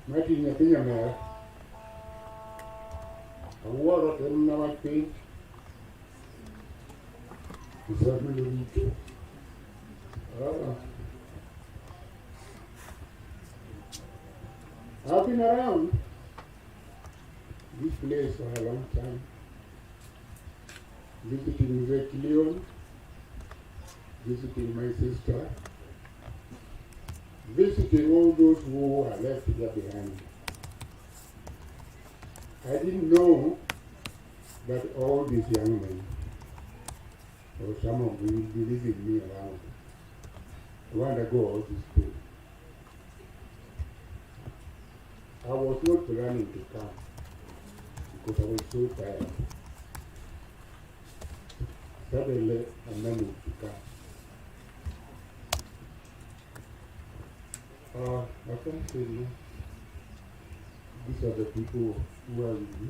Speaker 12: mati nyathi nyamera. Awuoro to en wach piny, isameno richo. I've been around this place for a long time, visiting Vet Leon, visiting my sister, visiting all those who are left here behind. I didn't know that all these young men, or some of them, will be leaving me around to undergo all this pain. I was not planning to come because I was so tired. Suddenly, I managed to come. I can say no. These are the people who are with me.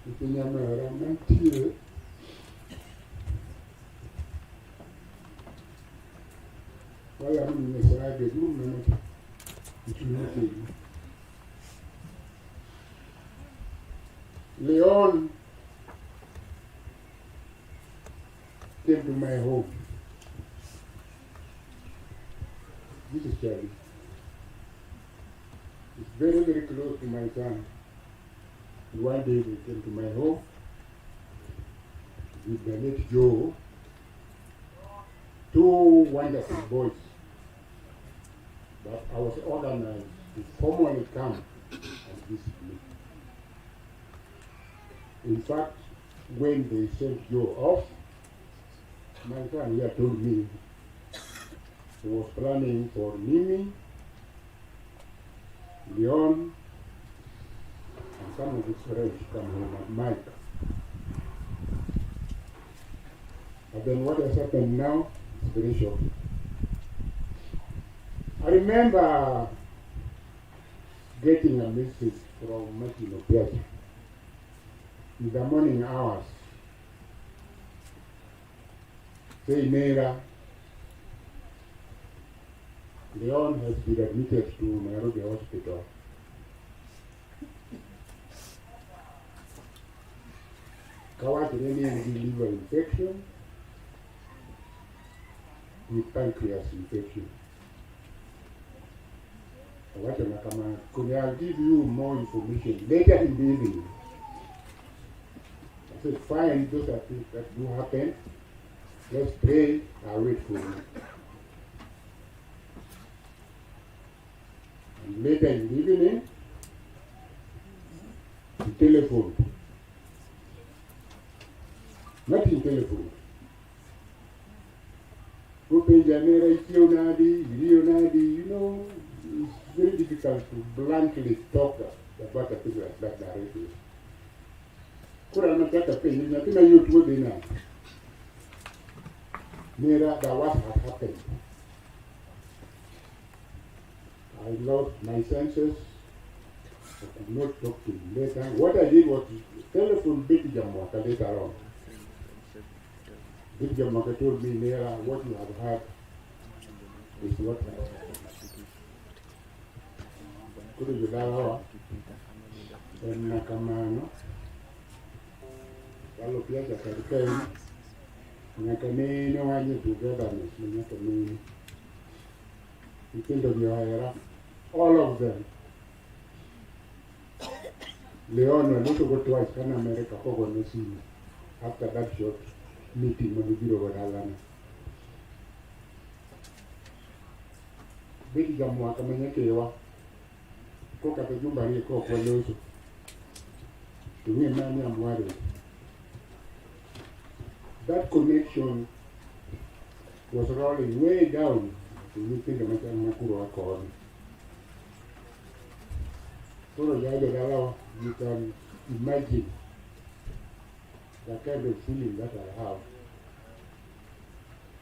Speaker 12: It's in America, I'm here. While I'm in the side bedroom, it's not Leon came to my home. This is Charlie. It's very, very close to my son. One day they came to my home with the late Joe, two wonderful boys. But I was organized to formally come and visit me. In fact, when they sent Joe off, my son here told me he was planning for Mimi, Leon, and some of his friends to come home, and Mike. But then what has happened now is very shocking. I remember getting a message from Martin Opiacha in the morning hours, saying, Nera, Leon has been admitted to Nairobi Hospital. Kawatirian liver infection with pancreas infection. I'll give you more information later in the evening. I said, fine, those are things that do happen. Let's pray, I'll wait for you. And later in the evening, he telephoned. Not in telephone. Open Janera, you know, it's very difficult to bluntly talk about a thing like that directly. Kura nataka penye napenda hiyo tu bina. Nera, that what had happened. I lost my senses. I could not talk to him later. What I did was telephone Betty Jamwaka later on. Betty Jamwaka told me, Nera, what you have heard is what happened. Kuri Judalawa, and Nakamano, Opiacha Karikai, Nakamino, I need togetherness, Nakamino. You think of your era, all of them. Leon went to go twice in America, after that short meeting when we did over Alana. Big Jamwaka Manyakewa. Koka kajumba hii kwa loso. Tuwe nani amwari. That connection was rolling way down to meeting the Makuro Accord. So you can imagine the kind of feeling that I have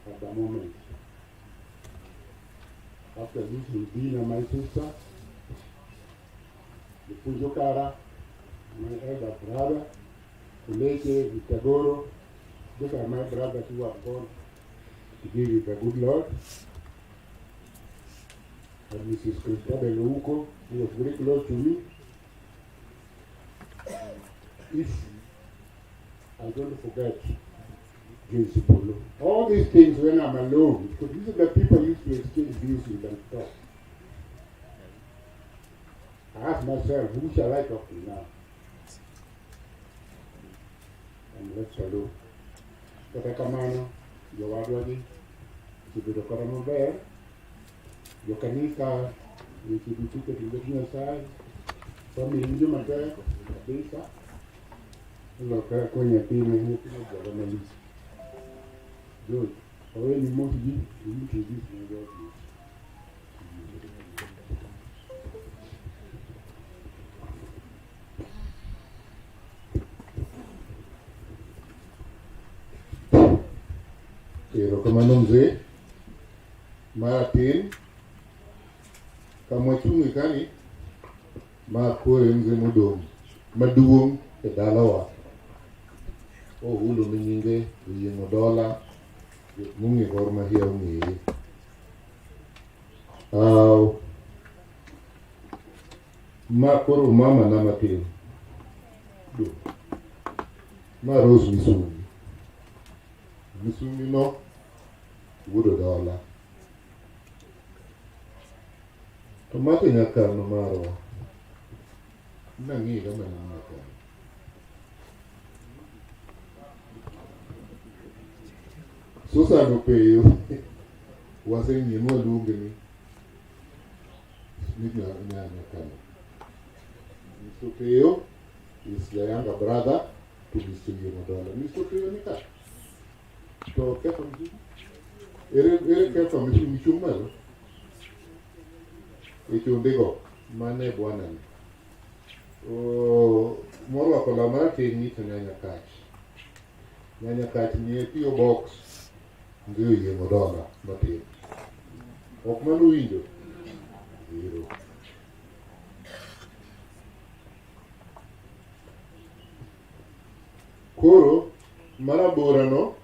Speaker 12: at the moment. After losing Dina, my sister, the Pujokara, my elder brother, Kuleke, Vitagoro, those are my brothers who are born to be with the good Lord. And Mrs. Christabel Uko, who was very close to me. If I don't forget James Polo, all these things when I'm alone, because these are the people used to exchange views with and talk. I ask myself, who shall I talk to now? And let's alone. Katakamano, Yowadwadi, Sibidokaramo Bear, Yokanika, which is defeated in the business side, from the Indian Matter, Bisa, Loka Konya Pina, Government. Good. Already most of you introduce me. Erokamano mzee. Matin. Kama chungi kani. Ma kore mzee modong. Maduong e dalawa. Ulu ni nyinge yengo dola. Mungi gorma hiya ungi. Ma koro mama na matin. Ma Rose Misumi. Misumi no wudo dola. Tomato nyaka no maro. Nangi kama nyaka. Susa no peyo. Wase nyemo lunge ni. Smith nyaka. Mr. Peyo is the younger brother to Mr. Yomodola. Mr. Peyo ni ka. To kefa mji. Ere kefa mji mchumalo. Ichundego. Mane bwana ni. Moro akola marati ni nyanya kach. Nyanya kach ni P.O. Box. Ndio Yomodola. Mati. Okmanu winjo. Zero. Koro, Marabora no,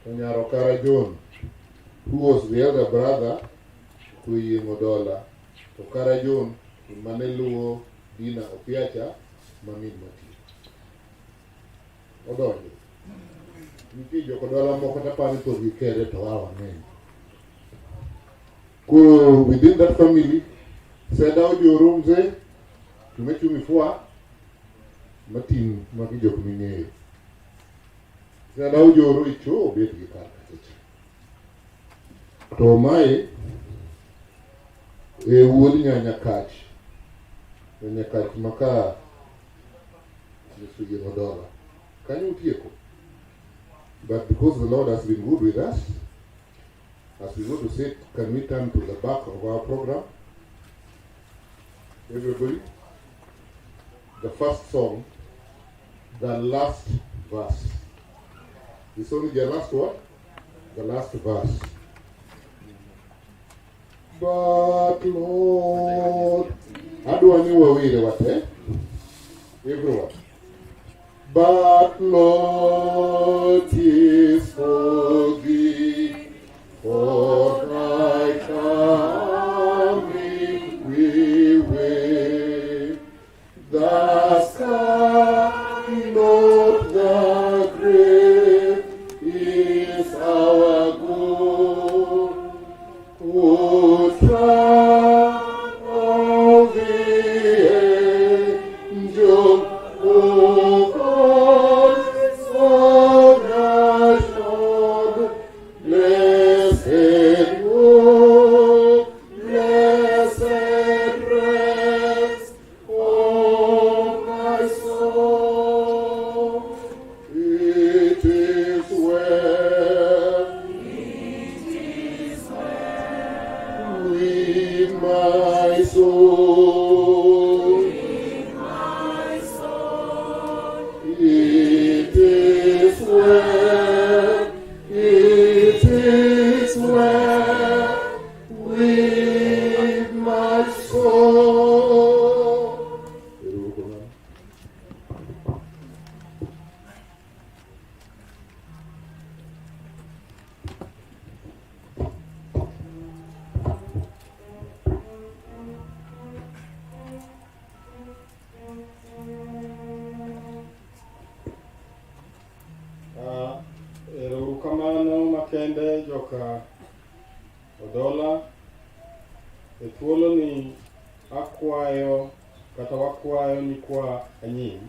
Speaker 12: Nyarokara John, who was the elder brother to Yengodola, to Kara John, Maneluo, Dina Opiacha, Mamin Mati. Odonjo. Niki Jokodola Mokotapani to be carried to our name. Koro, within that family, said out your room there, to make you before. Matin makijok ming'eyo. Sada ujoro icho bet gi kar kacha. To mae wuod nyanya kach. Nyanya kach maka Yesu Yemodola. Kanyo utieko. But because the Lord has been good with us, as we go to sit, can we turn to the back of our program? Everybody? The first song, the last verse. It's only the last one, the last verse. But Lord, how do I know where what, eh? Everyone. But Lord is for thee, for thy coming we wait. The sky, not the grave, is our goal. O triumph of the angel, O voice of nation, blessed hope, blessed rest, oh my soul. It is well with my soul. It is well, it is well with my soul.
Speaker 13: Erokamano makende joka Odola. E thuolo ni akwayo kata wakwayo ni kwa anyim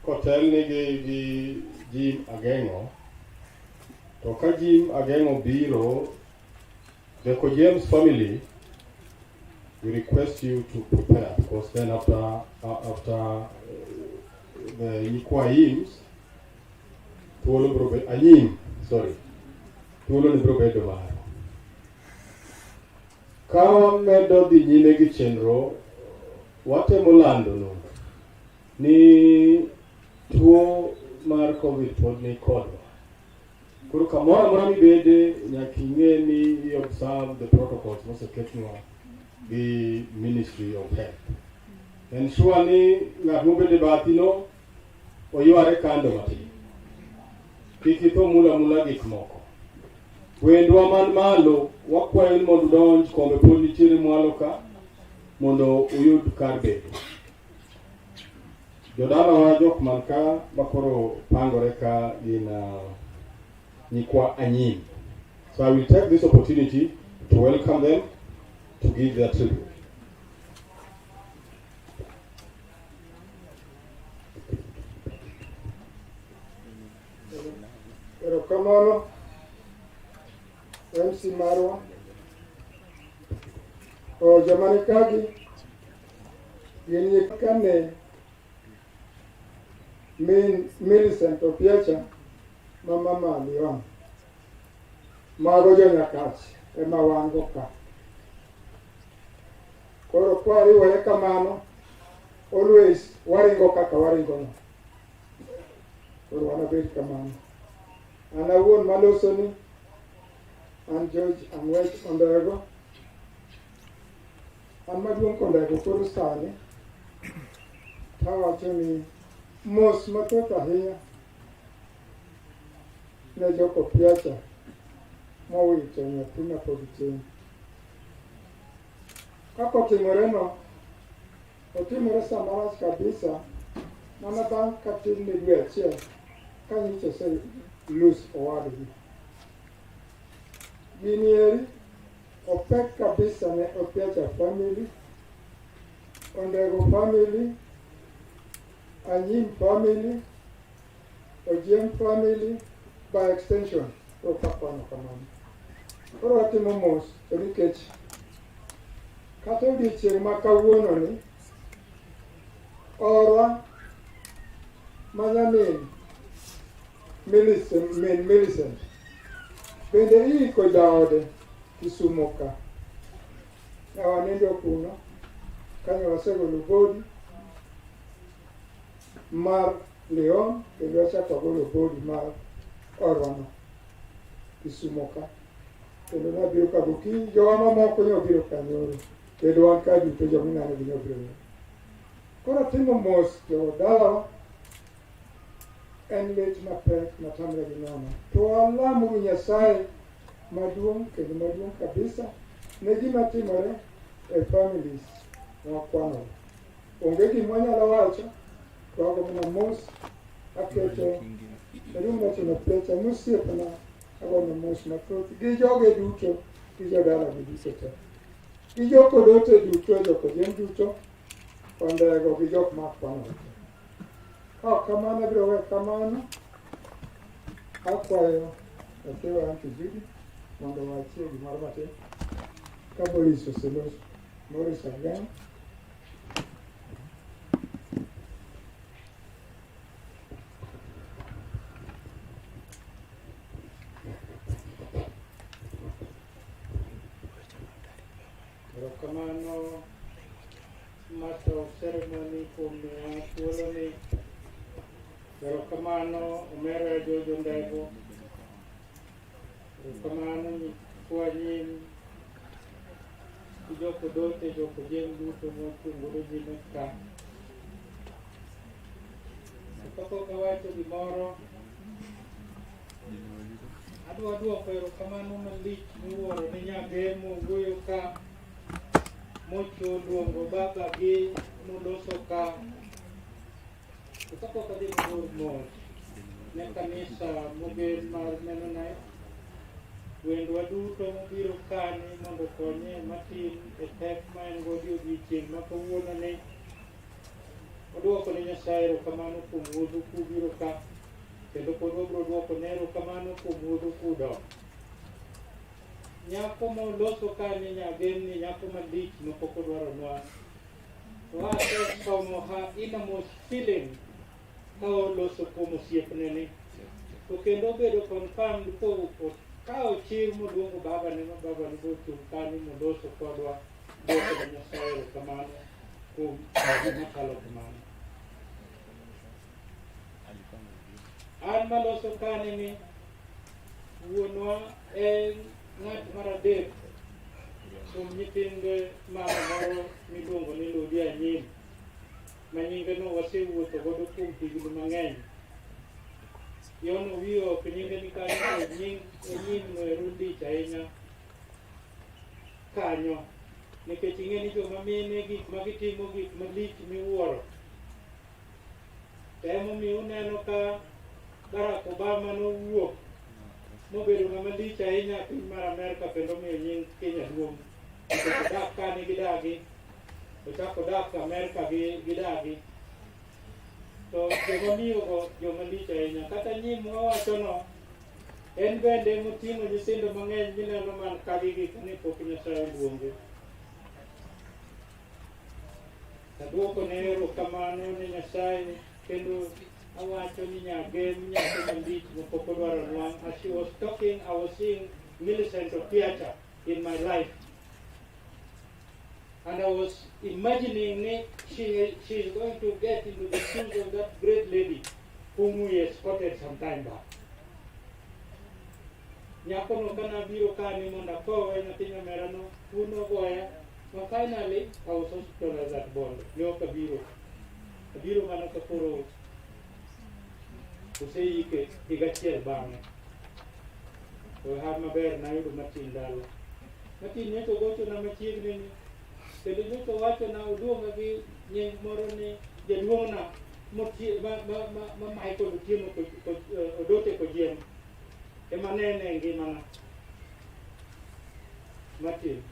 Speaker 13: kotel gi Jim Ageng'o. To ka Jim Ageng'o biro, the James family, we request you to prepare, because then after the Nikwayims, thuolo ni biro bedo maro. Ka wamedo dhi nyime gi chenro, watemo lando no ni tuo mar COVID pod ni kodwa. Koro kamoro amora mibede nyaka ing'e ni i observe the protocols moseketnwa gi Ministry of Health. Ensure ni ng'at mobede bathino oyware kando matin. Kik itho mula mula gik moko. Wendwa man malo wakwayo ni mondo donj kombe pod nitiere mwalo ka mondo uyud kar bedo. Jodalawa jok man ka makoro pangore ka gin nyikwa anyim. So I will take this opportunity to welcome them to give their tribute.
Speaker 1: Erokamano MC Marwa o jamani kagi yenye kane Millicent Opiacha mama Leon mago jo nyakach ema wango ka koro kwari weye kamano always waringo kaka waringo no koro wanabed kamano an awuon maloso ni an George Ang'wech Ondego an maduong' Kondego koro sani tawacho ni mos mathoth ahinya ne jok Opiacha mowito nyathi mapod tin. Kaka otimoreno, otimore samarach kabisa mana bang' katin ne dwe achiel ka nyicho lose owadgi. Gini eri opek kabisa ne Opiacha family, Ondego family, Anyim family, Ojieng family, by extension, Okakwano kamano. Koro watimo mos nikech kata odiochieng' ma kawuononi orwa ma nyamin Millicent bende iiko jaode Kisumo ka. Ne wanindo kuno kanyo wasegolo bodi mar Leon kendo wachako golo bodi mar orwano Kisumo ka. Kendo nabiro ka gokinyi jowa mamoko nyobiro kanyoro kendo wan ka duto jominano gi nyobiro. Koro timo mos jodalawa en lit mapek matamre gi nono. To alamo gi Nyasaye maduong' kendo maduong' kabisa ne gima timore e families mwakwano. Onge gima wanyalo wacho to ago mana mos aketo rum wachona pecha mosiepna agono mos mathoth gi joge duto gi jodala gi duto te gi jokodote duto jokojien duto Ondego gi jok makwano. Kamano biro we kamano akwayo athiwa Kijiji mondo wachie gimoro matin ka Boris oseloso. Boris again.
Speaker 14: Kamano master of ceremony kuom thuoloni. Erokamano omera George Ondego. Erokamano nyikwa Anyim gi jokodote jokojien duto mochungore gine ka. Kapok awacho gimoro, adwa duoko erokamano malich miwuoro ne nyage mowuoyo ka mocho luongo baba gi moloso ka. Kapok adhi mabor mos ne kanisa moger mar Mennonite, wendwa duto mobiro kani mondo konye matin e pek ma en godo odiochieng' ma kawuononi. Oduoko ne Nyasaye erokamano kuom wuodhu kubiro ka, kendo pod wabiro duoko ne erokamano kuom wuodhu kudok. Nyako moloso kani nyagemni nyako malich mapok odwaronwa. To asesomo her innermost feeling ka oloso kuom osiepneni. To kendo obedo confirmed ka ochir moluongo babane ma babane bochung' kani moloso kodwa duoko ne Nyasaye erokamano kuom makalo kamano. An maloso kani ni wuonwa en ng'at mar adek kuom nyithind mama moro miluongo ni Ludi Anyim, ma nyinge no wasewuotho godo kuom higni mang'eny. Yono wiyo ok nyinge ni kanyo nying no ero lich ahinya kanyo, nikech ing'e ni joma mine gik ma gitimo gik malich miwuoro. Emomiyo uneno ka Barack Obama nowuok mobedo ng'ama lich ahinya e piny mar Amerka, kendo miyo nying Kenya duong'. Nikech odak kani gidagi, ochako dak Amerka gidagi, to joma miyogo joma lich ahinya. Kata Nyim wawachono, en bende moting'o nyithindo mang'eny mineno man kagigi kani pok Nyasaye oluonge. Aduoko ne erokamano ne Nyasaye, kendo awacho ni nyagem nyathi malich mapok odwaro nwang'. As she was talking, I was seeing Millicent Opiacha in my life. And I was imagining she is going to get into the shoes of that great lady whom we escorted some time back. Nyakono kana biro kani monda kowe nyathi nyamerano, uno goya. But finally, I was hospitalized at Bondo. Nyoka biro mana kaporo useike higachiel bang'e. To har maber nayudo matin dalo. Matin nyoto gocho na machiegni ni. Kendo nyoto wacho na oduonga gi nying moro ni jaduong'na ma Michael Otieno Odote Kojiem. Ema nene ngimana. Matin.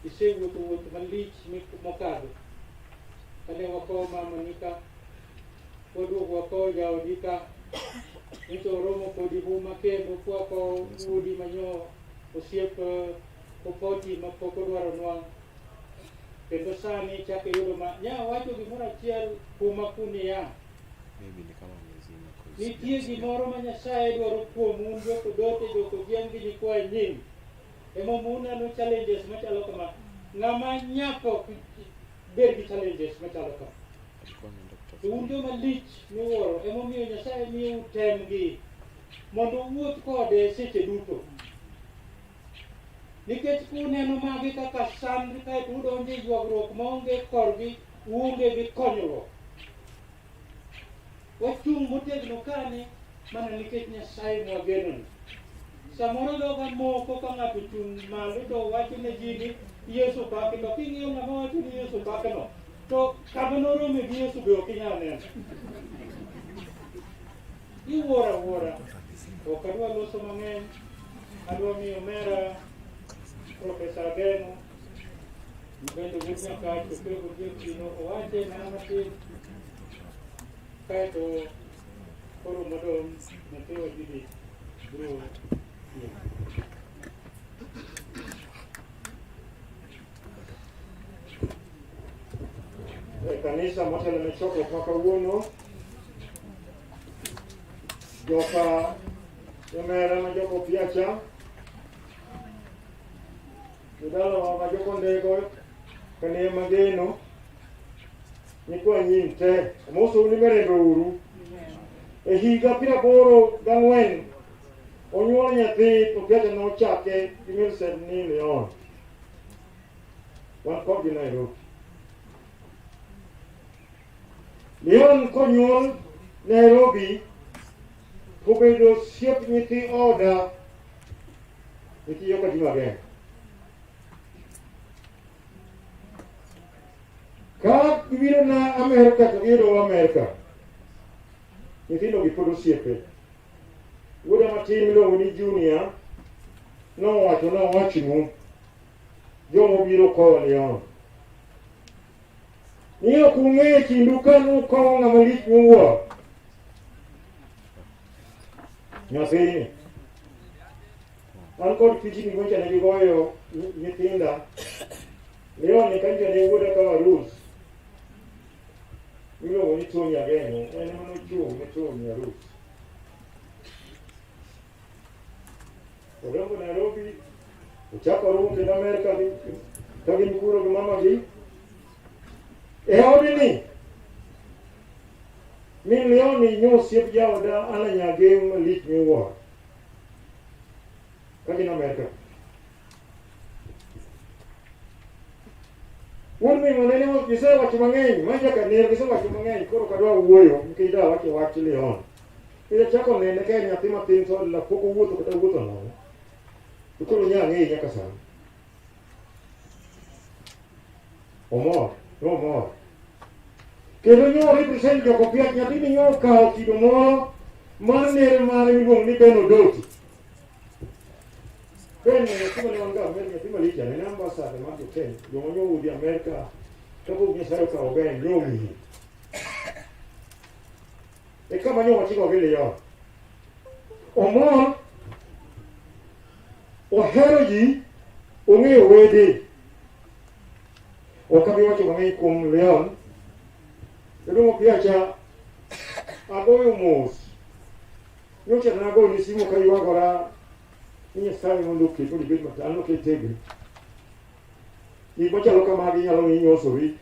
Speaker 14: Isewuotho malich mokadho. Kane wakowo mamani ka, waduogo wakowo jaodi ka, nyicho oromo kodi huma kendo kwakowo udi manyo osiep Opoti ma pok odwaro nwang'. Kendo sani chake yudo ma nya wacho gimoro achiel kuma kuni ya. Nitie gimoro ma Nyasaye dwaro kuom un jokodote jokojiem gi nyikwaye Nyim. Emomuna no challenges machalo kama. Ng'ama nyako bed gi challenges machalo kama. To un joma lich miwuoro, emomiyo Nyasaye miyo temgi mondo wuoth kode seche duto. Nikech kuneno magi kaka sandri kaeto udonjo e yuagruok maonge korgi, uonge gi konyruok. Wachung' motegno kane mana nikech Nyasaye mwagenoni. Samoro dhoga moko ka ng'ato chung' malo to wacho ne ji ni Yesu pake, to king'iyo ng'ama wacho ni Yesu pake no, to kama norome gi Yesu be ok inyal neno. Iwuoro awuora. Ok adwa loso mang'eny, adwa miyo mera Profesa Ageno bende wuok nyaka chopego diekino owache mana matin, kaeto koro modong' nyathiwa Judith biro kanisa motelo ne chokruok ma kawuono, joka Nyamera ma joka Opiacha, jodalawa ma joka Ondego, kane Mageno, nyikwa Nyim te, amosou ni merendo uru. E higa 84 onyuol nyathi Opiacha nochake gi Millicent ni Leon. Wan kodgi Nairobi. Leon konyuol Nairobi, obedo osiep nyithi oda, nyithi joka Jumageng. Ka gibiro na Amerka to giyudo Amerka, nyithindo gi pod osiepe. Wuoda matin miluongo ni Junior nowachonu jomo biro kowo Leon. Ni ok ung'eyo kindu ka nukowo ng'ama lich miwuoro. Nyathini. An kod pichni gocha ne gigoyo nyithinda. Leon ni kanyo ne wuoda ka arus. Miluongo ni Tony Ageno, en ema nochung' ne Tony arus. Odongo Nairobi, ochako rum kendo Amerka ka gin kuro gi mamagi. E odni, min Leon ni nyo osiep jaoda ana nyageng' malich miwuoro.
Speaker 12: kagin Amerika. Wuon min manene gisewacho mang'eny, manja kanir gisewacho mang'eny, koro kadwa wuoyo, nikech da wacho wach Leon. Chako nene ka nyathi matin to la pok owuotho kata wuotho nono. Koro ng'eye nyaka sani. Omor. Kendo nyo represent joko Opiacha, nyathi ni nyo okawo kido moro mar nere mare miluongo ni Ben Odoti. Ben nyathi mane wan go Amerika, nyathi malicha, en ambassador mar Jo-Kenya, joma nyo udhi Amerika, kapok Nyasaye okawo Ben, nyo miyi. E kama nyo wachiko gi Leon. Omor, ohero ji, ong'eyo wede. Ok abi wacho mang'eny kuom Leon. Kendo Opiacha, agoyo mos. Nyocha nago ni simu ka ywagora ni Nyasaye mondo oket mondo ibed matin, oket tegni. Gik machalo kamagi nyalo miyi nyosori,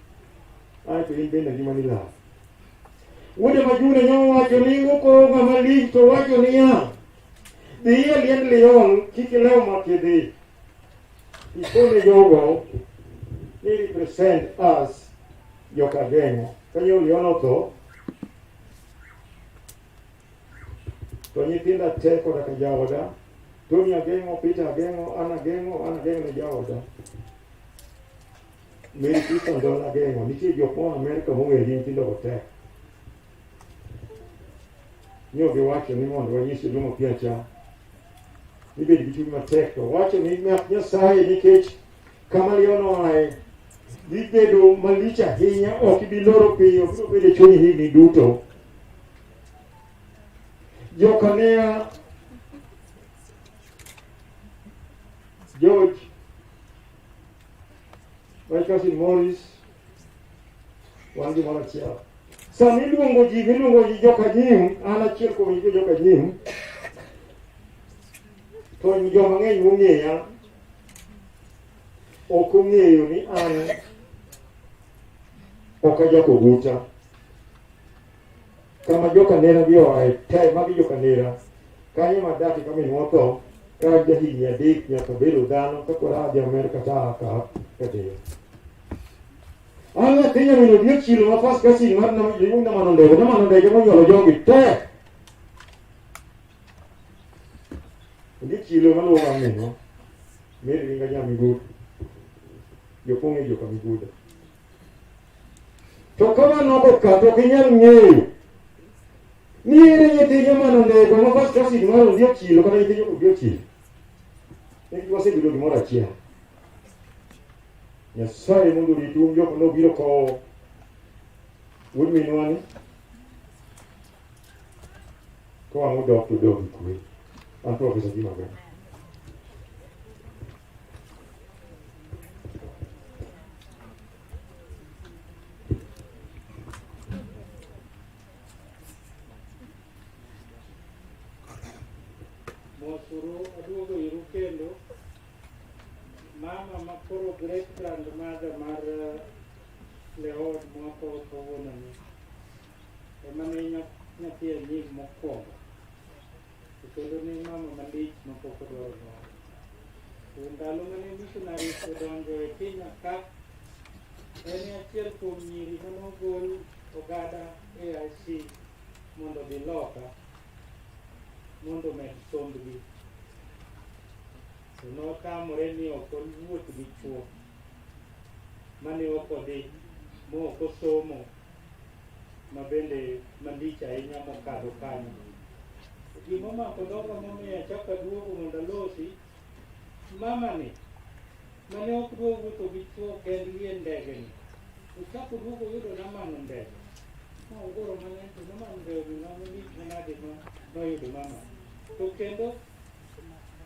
Speaker 12: aeto in bende ngimani lal. Wuode Majune nyowacho ni ukoro ng'ama lich to wacho niya, dhiye liend Leon, kik ilew makidhi. Ikone jogo ni represent us joka Geng'o. Kanyo Leon otho, to nyithinda te koda ka jaoda, Tony ageng'o, Peter ageng'o, Ann ageng'o ne jaoda. Mary Kristen Don ageng'o, nitie jok mo Amerika mong'eyo gi nyithindo go te. Nyo giwacho ni mondo wanyis Joluo Opiacha ibed gi chuny matek, to wacho ni mak Nyasaye nikech kama Leon oaye gibedo malich ahinya, ok ibi loro piyo, biro bedo chuny higni duto. Jokanea George, my cousin Morris, wan gi moro achiel. Sama iluongo ji joka nyim, an achiel kuom joka nyim, to joma ng'eny mong'eya ok ong'eyo ni an ok ajako guta. Kama joka nera gi oaye te, magi joka nera. Kanyo madake ka min otho, ka ja higni 3 nyaka bedo dhano, ka koro adhi Amerika ta aka kadhiyo. An nyathi nyamin odhi chilo ma first cousin mar namano ndege monyuolo jogi te. Odhi chilo maluwo bang' minwa, Mary ringa nyamiguda, jopong'e joka miguda. To kama nogo ka, to ok inyal ng'eyo ni ere nyithi nyamano ndege ma first cousin mar odhi chilo kata nyithi joka odhi chilo. Nikech wasebedo gimoro achiel. Nyasaye mondo oritu jok nobiro kowo wuod minwa ni, kowang' odok to odok gi kwe. An Profesa Jima Ben.
Speaker 14: Mosuru aduogo iru kendo mama makoro great grandmother mar Leon mwako kawuono ni ema ne nyathi nying mokwongo, kendo ni mama malich mapok odwaro nywol. To ndalo mane missionaries odonjo e Kenya ka, en achiel kuom nyiri manogol ogada AIC mondo dhi loka mondo med sombgi. To notamore ni ok owuoth gi chuo mane ok odhi ma ok osomo, ma bende malich ahinya mokadho kanyo. Gimomako dhoga momiyo achako aduogo mondo alosi, mama ni mane ok dwa wuotho gi chuo kendgi e ndege ni, ochako duogo yudo namano ndege. Ogoro mana to namano ndege malich manade noyudo mama. To kendo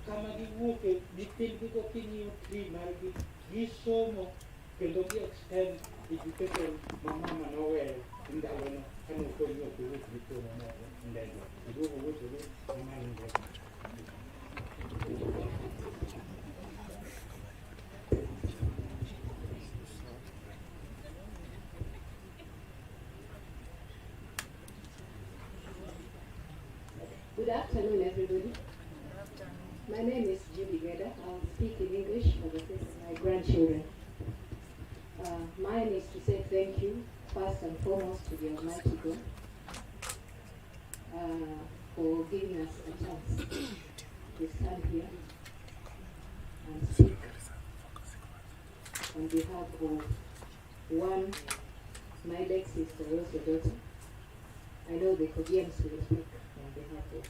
Speaker 14: kama giwuoke, nyithindgi go king'iyo tree margi, gisomo kendo gi extend education ma mama noweyo ndalono kane ok owuok gi chuo mamoko ndege. Iduogo wuotho gi namano ndege.
Speaker 15: Good afternoon, everybody. My name is Jim children. Mine is to say thank you, first and foremost, to the Almighty God for giving us a chance to stand here and speak on behalf of one, my leg sister, Rose daughter. I know the Koreans will speak on behalf of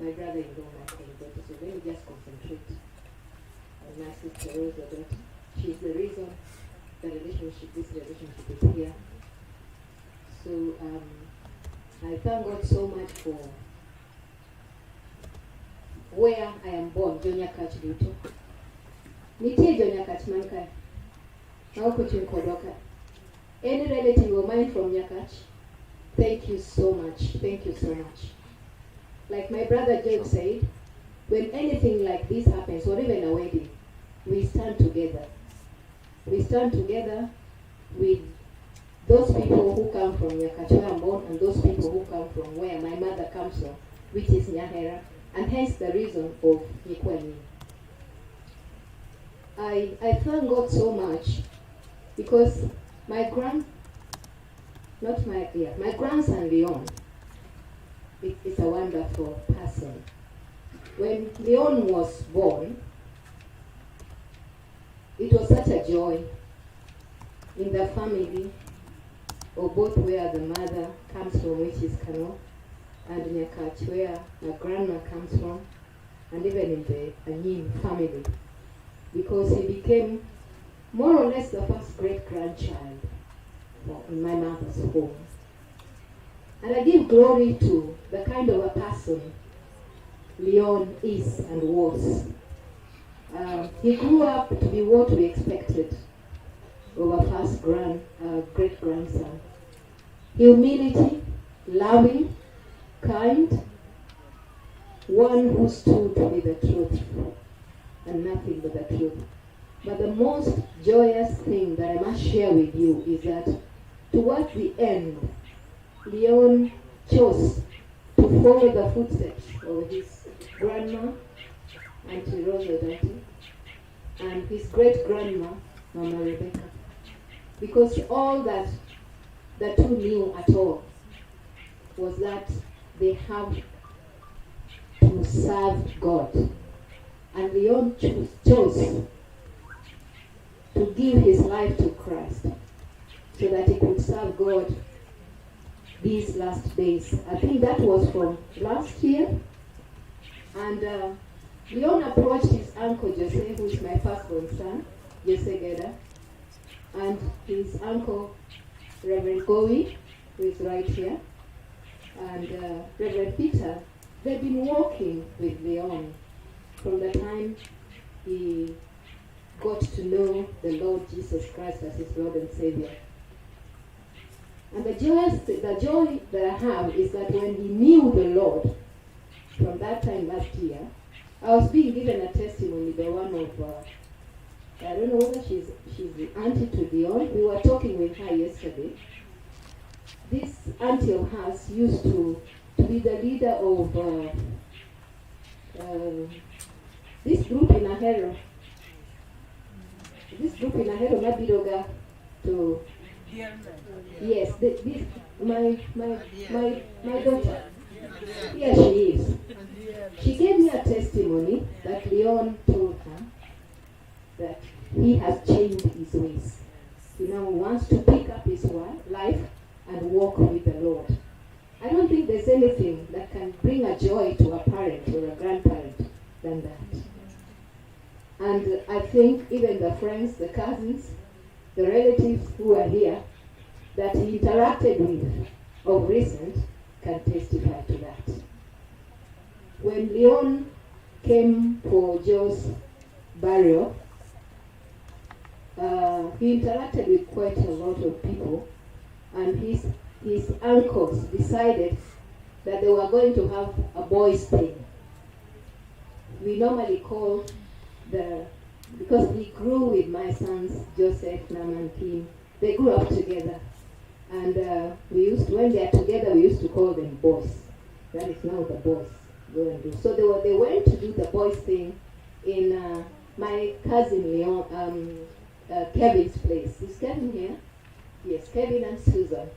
Speaker 15: my brother-in-law, Michael daughter, so let me just concentrate on my sister, Rose daughter. She's the reason this relationship is here. So I thank God so much for where I am born, Jonya Kach Luto. Nitie Jonya Kach Mankai. How could you Kodoka? Any relative of mine from Nyakach, thank you so much. Thank you so much. Like my brother Jake said, when anything like this happens, or even a wedding, we stand together. We stand together with those people who come from Nyakach where I'm born, and those people who come from where my mother comes from, which is Nyahera, and hence the reason of Nikweni. I thank God so much because my grandson Leon is a wonderful person. When Leon was born, it was such a joy in the family, or both where the mother comes from, which is Kano, and Nyakach, where my grandma comes from, and even in the Anyim family, because he became more or less the first great-grandchild in my mother's home. And I give glory to the kind of a person Leon is and was. He grew up to be what we expected of a first great-grandson. Humility, loving, kind, one who stood with the truth and nothing but the truth. But the most joyous thing that I must share with you is that towards the end, Leon chose to follow the footsteps of his grandma, Auntie Rosa Dati, and his great-grandma, Mama Rebecca. Because all that the two knew at all was that they have to serve God. And Leon chose to give his life to Christ so that he could serve God these last days. I think that was from last year. And Leon approached his uncle Jose, who is my firstborn son, Jose Geda, and his uncle Reverend Gowi, who is right here, and Reverend Peter. They've been walking with Leon from the time he got to know the Lord Jesus Christ as his Lord and Savior. And the joy that I have is that when he knew the Lord, from that time last year, I was being given a testimony by one of, I don't know whether she's the auntie to Leon. We were talking with her yesterday. This auntie of hers used to be the leader of this group in Ahero. This group in Ahero, Mabidoga, to yes, my daughter. Here she is. She gave me a testimony that Leon told her that he has changed his ways. He now wants to pick up his life and walk with the Lord. I don't think there's anything that can bring a joy to a parent or a grandparent than that. And I think even the friends, the cousins, the relatives who are here that he interacted with of recent can testify to that. When Leon came for Joe's burial, he interacted with quite a lot of people, and his uncles decided that they were going to have a boys' thing. We normally call because he grew with my sons, Joseph, Naman, Kim. They grew up together. And when they are together, we used to call them boys. That is now the boys go and do. So they went to do the boys thing in my cousin Leon, Kevin's place. Is Kevin here? Yes, Kevin and Susan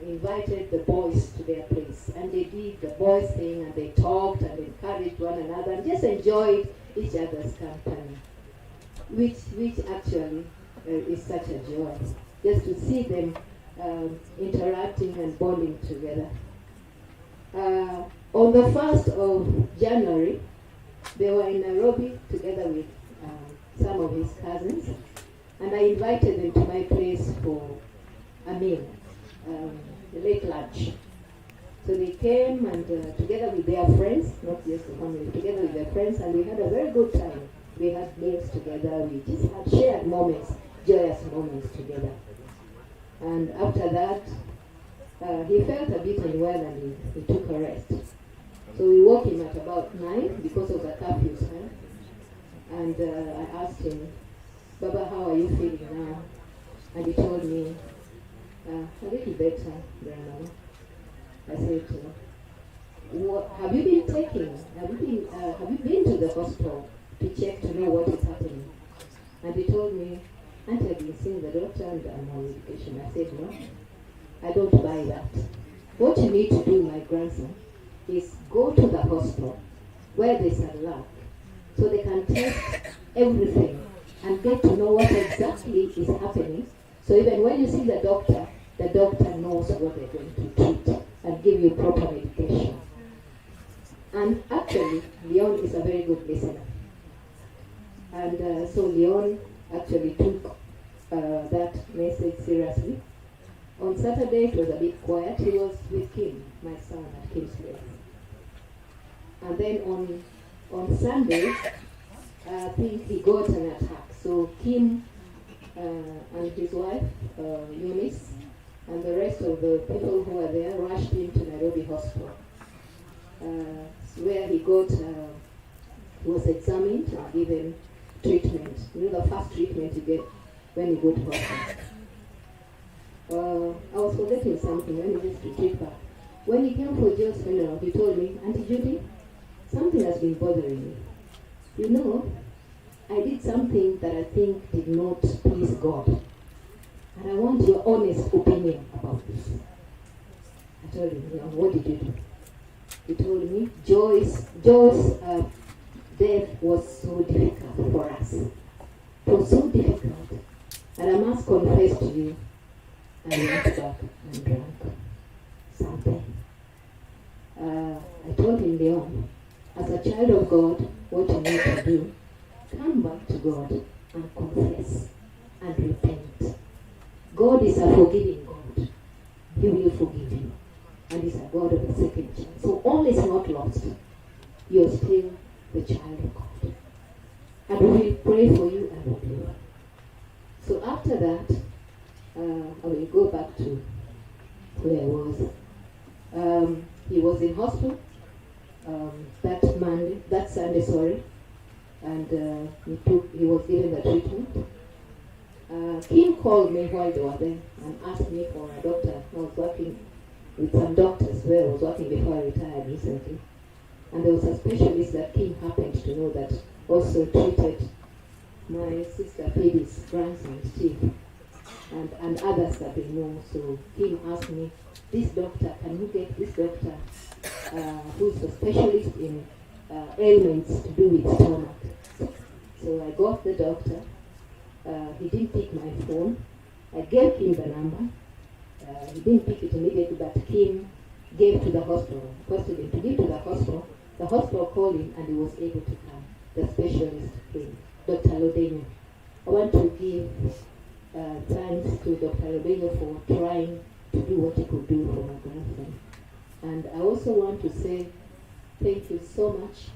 Speaker 15: invited the boys to their place, and they did the boys thing, and they talked and encouraged one another and just enjoyed each other's company, which actually is such a joy, just to see them interacting and bonding together. On the 1st of January, they were in Nairobi together with some of his cousins, and I invited them to my place for a meal, a late lunch. So they came and together with their friends, not just the family, together with their friends, and we had a very good time. We had meals together, we just had shared moments, joyous moments together. And after that, he felt a bit unwell and he took a rest. So we woke him at about 9 because of the curfew time. And I asked him, Baba, how are you feeling now? And he told me, a little better, Grandmama. I said, what have you been taking? Have you been to the hospital to check to know what is happening? And he told me, Auntie, I've been seeing the doctor and I'm on medication. I said, no, I don't buy that. What you need to do, my grandson, is go to the hospital where there's a lab so they can test everything and get to know what exactly is happening. So even when you see the doctor knows what they're going to treat and give you proper medication. And actually, Leon is a very good listener. And so Leon actually took that message seriously. On Saturday, it was a bit quiet. He was with Kim, my son, at Kim's place. And then on Sunday, I think he got an attack. So Kim and his wife, Eunice, and the rest of the people who were there rushed him to Nairobi Hospital, where he was examined and given treatment. You know, the first treatment you get when you go to hospital. I was forgetting something when he used to treat back. When he came for Joe's funeral, he told me, Auntie Judy, something has been bothering me. You know, I did something that I think did not please God. And I want your honest opinion about this. I told him, what did you do? He told me, Joy's death was so difficult for us. It was so difficult. And I must confess to you, I went back and drank something. I told him, Leon, as a child of God, what you need to do, come back to God and confess and repent. God is a forgiving God. He will forgive you. And He's a God of a second chance. So all is not lost. You're still the child of God. And we will pray for you and help you. So after that, I will go back to where I was. He was in hospital that Sunday, and he was given the treatment. Kim called me while they were there and asked me for a doctor. I was working with some doctors where I was working before I retired recently. And there was a specialist that Kim happened to know that also treated my sister Phoebe's grandson, Steve, and others that they know. So Kim asked me, this doctor, can you get this doctor who's a specialist in ailments to do with stomach? So I got the doctor. He didn't pick my phone. I gave him the number. He didn't pick it immediately, but Kim gave to the hospital, requested him to give to the hospital. The hospital called him and he was able to come. The specialist came, Dr. Lodenyo. I want to give thanks to Dr. Lodenyo for trying to do what he could do for my grandson. And I also want to say thank you so much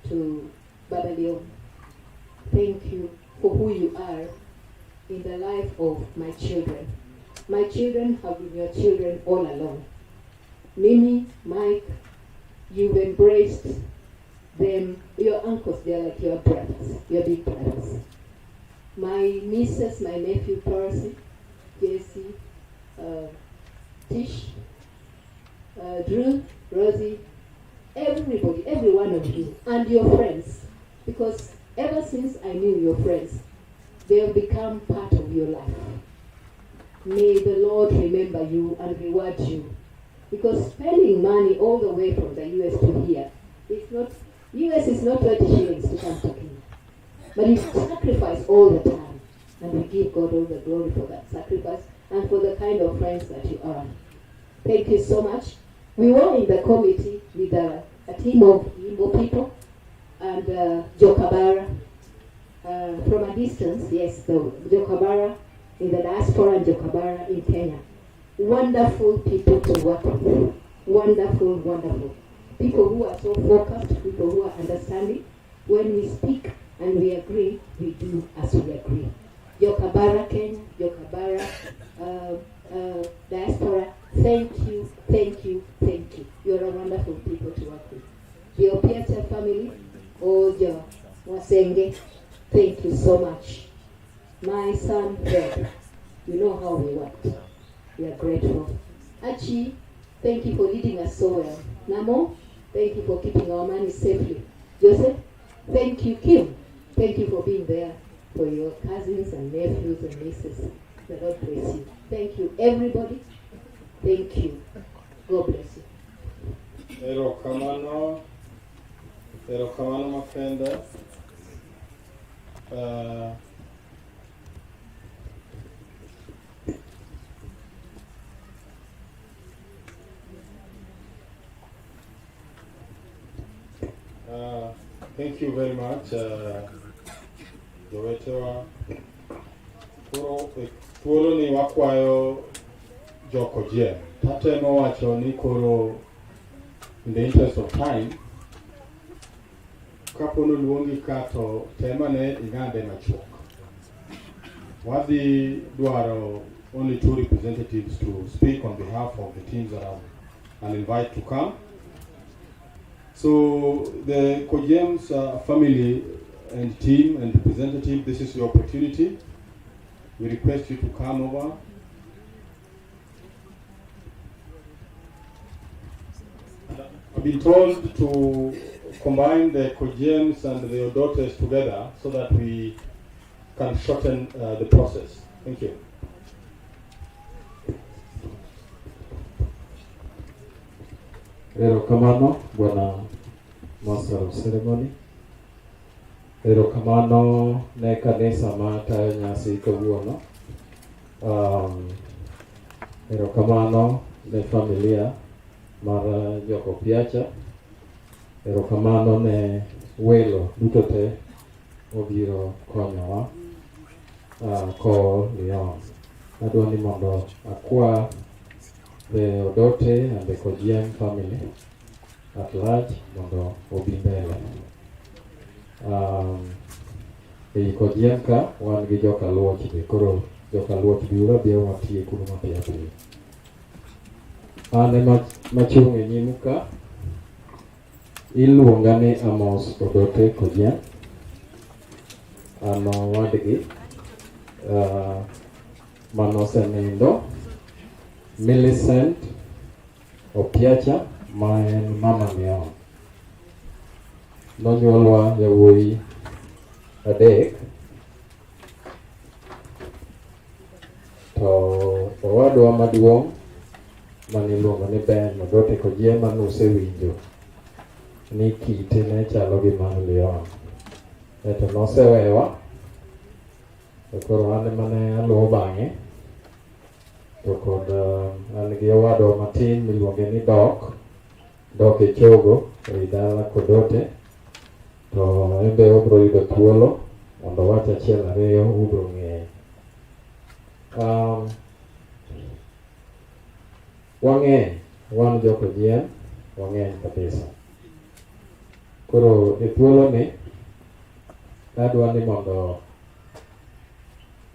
Speaker 15: to Baba Leon. Thank you for who you are in the life of my children. My children have been your children all along. Mimi, Mike, you've embraced them. Your uncles, they're like your brothers, your big brothers. My nieces, my nephew, Percy, Jesse, Tish, Drew, Rosie, everybody, every one of you, and your friends. Because ever since I knew your friends, they'll become part of your life. May the Lord remember you and reward you. Because spending money all the way from the US to here, it's not, US is not 20 shillings to come to Kenya. But you sacrifice all the time. And we give God all the glory for that sacrifice and for the kind of friends that you are. Thank you so much. We were in the committee with a team of Igbo people and Jokabara. From a distance, yes, the Jokabara in the diaspora and Jokabara in Kenya. Wonderful people to work with. Wonderful, wonderful. People who are so focused, people who are understanding. When we speak and we agree, we do as we agree. Jokabara Kenya, Jokabara diaspora, thank you, thank you, thank you. You're a wonderful people to work with. The Opiacha family, Ojo, Wasenge, thank you so much. My son, Fred, you know how we work. We are grateful. Achi, thank you for leading us so well. Namo, thank you for keeping our money safely. Joseph, thank you. Kim, thank you for being there for your cousins and nephews and nieces. The Lord bless you. Thank you, everybody. Thank you. God bless you.
Speaker 13: Erokamano makenda. Thank you very much, Jowetewa. Koro ni wakwayo Joko Jen. Tatemo wacho ni koro, in the interest of time, kapono luongi kato tema ne ingande machuok. Wadi duaro only 2 representatives to speak on behalf of the teams that I'll invite to come. So the Kojems family and team and representative, this is your opportunity. We request you to come over. I've been told to combine the Kojems and the daughters together so that we can shorten the process. Thank you.
Speaker 8: Erokamano, Bwana Master of Ceremony. Erokamano ne kanisa ma tayo nyasi kawuono. Erokamano ne familia mar Joko Opiacha. Erokamano ne welo duto te obiro konyowa ko Leon. Adwa ni mondo akwa the Odote and the Kojian family at large mondo obi mbele. E Kojian ka wan gi joka luoch be, koro joka luoch biura bia watie kuno mapiyo piyo. Ane machung' e nyimu ka iluonga ni Amos Odote Kojian. Ano wadgi manosenindo Millicent Opiacha, ma en mama miyo. Nonyuolwa yawuoyi adek. To owadwa maduong' maniluongo ni Ben Odote Kojian manusewinjo ni kite ne chalo gi mar Leon. Eto nosewewa. To koro ane mane aluwo bang'e. To kod an gi owadwa matin miluonge ni Dok e chogo e dala Kodote. To embe obro yudo thuolo mondo wach achiel ariyo ubro ng'eyo. Wang'eny, wan Joko Jien, wang'eny kabisa. Koro e thuolo ni adwa ni mondo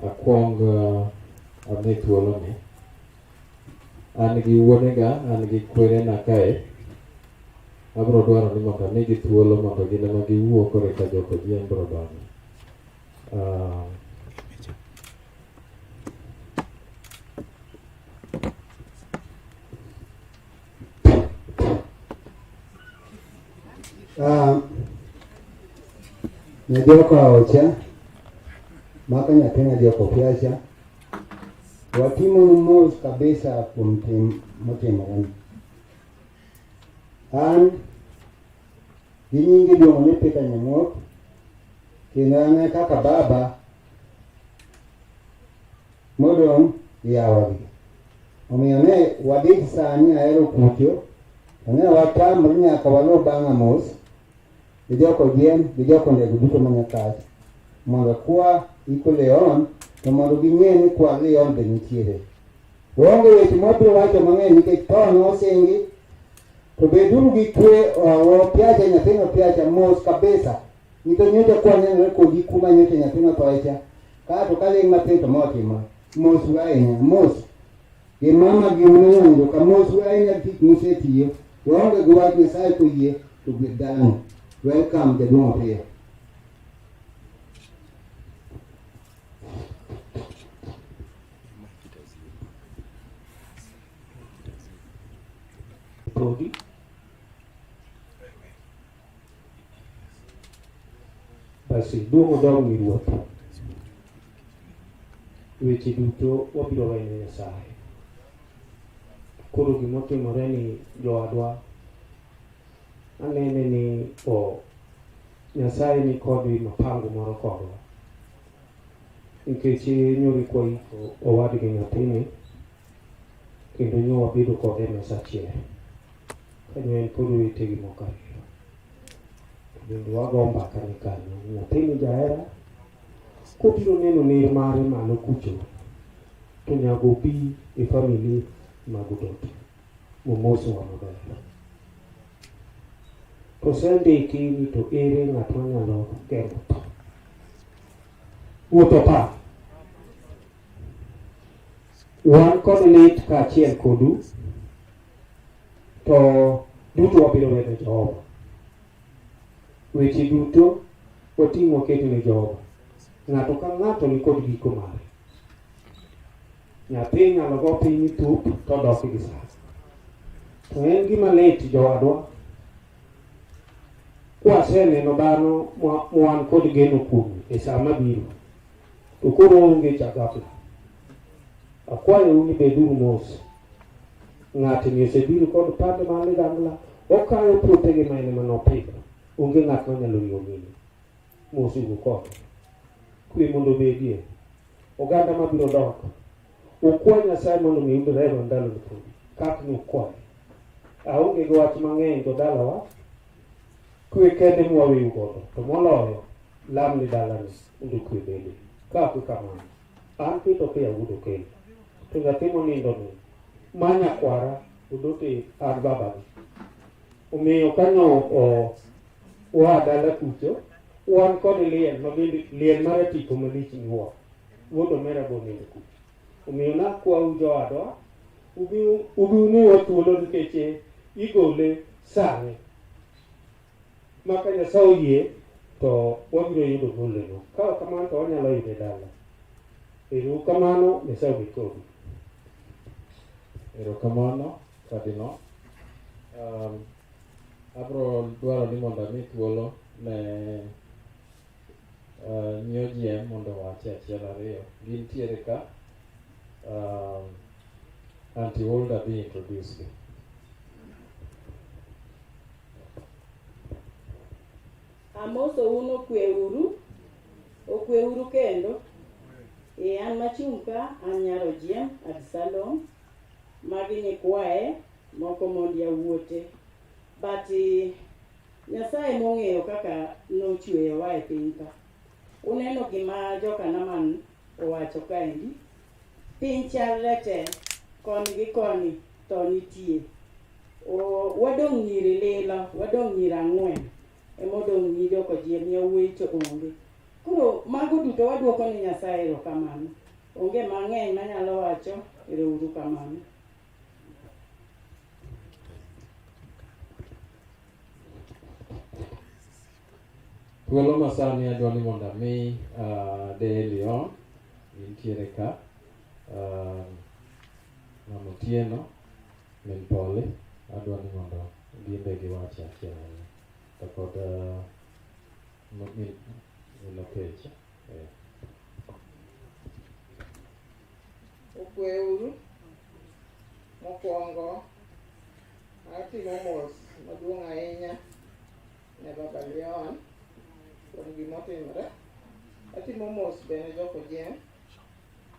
Speaker 8: akwong ami thuolo ni. An gi wuonega, an gi kwerena kae. Abro dwaro ni mondo amigi thuolo mondo gin ema giwuo koro eka Joko Jien bro donjo.
Speaker 16: Najoka Ocha, maka nyathina jo Opiacha, watimo mos kabisa kuom tim motimore. An gi nyingi duong' ni Peter Nyamuok, kendo an kaka baba modong' yawagi. Omiyo ne wadhi sani ahero kucho, to ne watamre nyaka walu bang'a mos gi joko gien gi joko ndego duto manyakach, mondo kwa iko Leon, to mondo ging'e ni kwa Leon be nitiere. Waonge weche mabiro wacho mang'eny nikech thon osingi, to beduru gi kwe. Opiacha, nyathino Opiacha mos kabisa, nikech nyocha kwa nenore kodi kuma nyocha nyathino thoecha, kato kaling' matin to motima mos ahinya, mos gi mama gi mwanyo ka mos ahinya tich musetiyo. Waonge gi wach Nyasaye koyie to gweth dalano. Welcome jaduong' Opiyo.
Speaker 17: Prodi basi duogo dong' ni ruoth, weche duto wabiro wene Nyasaye. Koro gimotimore ni jowadwa, anene ni Nyasaye ni kodgi mapango moro kodwa, nikech nyori kwa iko owadgi nyathini, kendo nyo wabedo kode mesa achiel, kanyo en pod wetegi moko ariyo. Bende wago mbaka ni kanyo, nyathini jahera kobiro neno ner mare malo kucho, to nyago bi e famili mag Udot momoso wa maber. To sendiki ni to ere ng'at manyalo geng'o tho, wuotho pa. Wan kod lit kaachiel kodu, to duto wabiro wene Jehova. Weche duto wating'o waketo ne Jehova. Ng'ato ka ng'ato ni kod giko mare. Nyathi nyalo go piny thup to dok gi sa. To en gima lit jowadwa, kwaseneno dhano mwan kod geno kuom e sama biro, to koro onge chagafla. Akwayo ni beduru mos. Ng'atni osebiro kod pande mar ligangla, okayo puothegi ma en manopidho. Onge ng'at manyalo riyo ng'ini. Mos ugo kode. Kwe mondo bedie. Oganda mabiro dok. Ukwa Nyasaye mondo mi uyud rero ndalo ni podi. Kak ni ukwaye. Aonge gi wach mang'eny to dalawa. Kwe kende mwaweyo godo. To moloyo, lam ni dalani mondo kwe bede. Kak kamano. An Peter Opiyo awuodo kendo. To nyathi monindo ni manya kwara Udote an babagi. Omiyo kanyo oa dala kucho, wan kod liel mabende liel mar tipo malich nyuo. Wuodo mera bonindo kucho. Omiyo nakwau jowadwa, ubi umiwa thuolo nikech igole sani. Maka Nyasaye oyie to wabiro yudo goleno. Ka kamano to wanyalo yude dala. Ero kamano, Nyasaye obed kodu.
Speaker 13: Erokamano Kadino. Abro dwaro ni mondo ami thuolo ne nyo GM mondo wache achiel ariyo. Gintiere ka. Anti Holder be introduced.
Speaker 18: Amoso uno okwe uru kendo. An machung' ka, an nyaro GM Absalom. Magi nyikwaye moko mondi awuote. But Nyasaye mong'eyo kaka nochweyowa e piny ka. Uneno gima joka Naman owacho kaendi. Piny chalre te, koni gi koni to nitie. Wadong' nyiri lilo, wadong' nyiri 4. Emodong' nyi joko GM yawuoyi to onge. Koro mago duto waduoko ni Nyasaye erokamano. Onge mang'eny manyalo wacho, erouru kamano.
Speaker 13: Thuolo masani adwa ni mondo ami de Leon gintiere ka, Mama Otieno, min Pole, adwa ni mondo gimbe giwache achiel ariyo. To kod min Opiacha.
Speaker 5: kweuru mokwongo atimo mos maduong' ahinya ne Baba Leon kuom gimotimore. Atimo mos bende Joko Jiem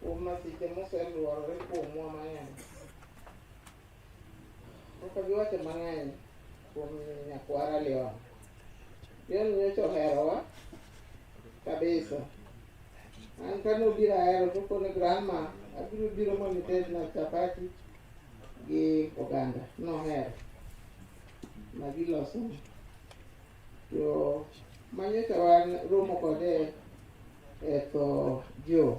Speaker 5: kuom masiche moseluorore kuomwa mang'eny. Ok giwacho mang'eny kuom nyakwara Leon. Leon nyocha oherowa kabisa. An kane obiro ahero to kone grandma abiro biro mondo itedna chapati gi oganda. Nohero magiloso. To manyocha wan romo kode e tho Joe.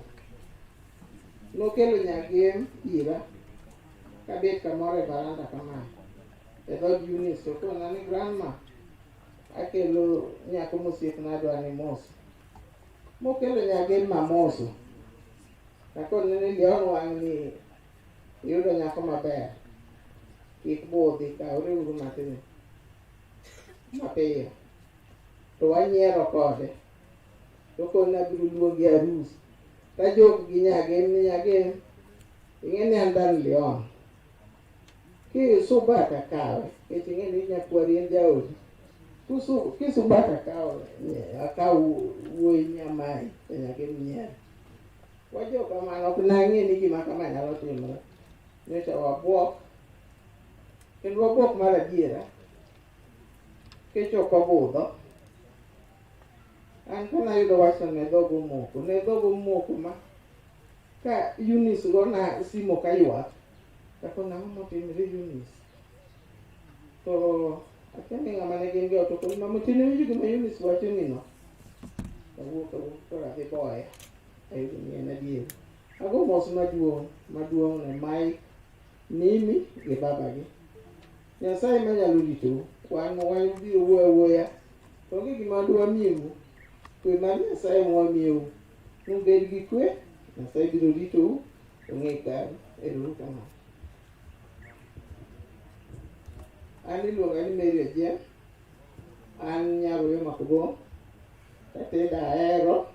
Speaker 5: Nokelo nyagiem ira kabet kamoro e baranda kama e dhod Eunice to kona ni grandma akelo nyako mosiepna adwa ni moso. Mokelo nyagiem mamoso. Takone ni Leon wang' ni iyudo nyako maber. Kik budhi kaure uru matin mapiyo. To wanyiero kode. To kona biro luongi arus. Tajok gi nyagiem ni nyagiem. Ing'e ni an dan Leon. Kisubaka kawe. Kech ing'e ni nyakwari en jaodi. Kisubaka kawe. Akaw wuoyi nyamai. To nyagiem nyiero. Wajo kamano ok nang'e ni gima kama nyalo timore. Nyocha wabuok. Kendo wabuok mar adiera. Kech ok obudho. An kana yudo wachno ne dhogo moko. Ne dhogo moko ma ka Eunice gona simo kaywak. Tako nang'o motimre Eunice. To akia ng'ama ne gin go to koni mamotine winjo gima Eunice wacho ni no. Kawuok to adhi boya. Ayudo ni en adier. Ago mos maduong' ne Mike, Mimi gi babagi. Nyasaye manyalo ritou. Wan biro wuoyo awuoya. To onge gima dwa miyou. Kwe mar Nyasaye mwamiyou. Nubed gi kwe. Nyasaye biro ritou. Ong'e karu. Ero kamano. An iluonga ni Mary Ojiem. An nyaroyo Makgo. Kateda ahero.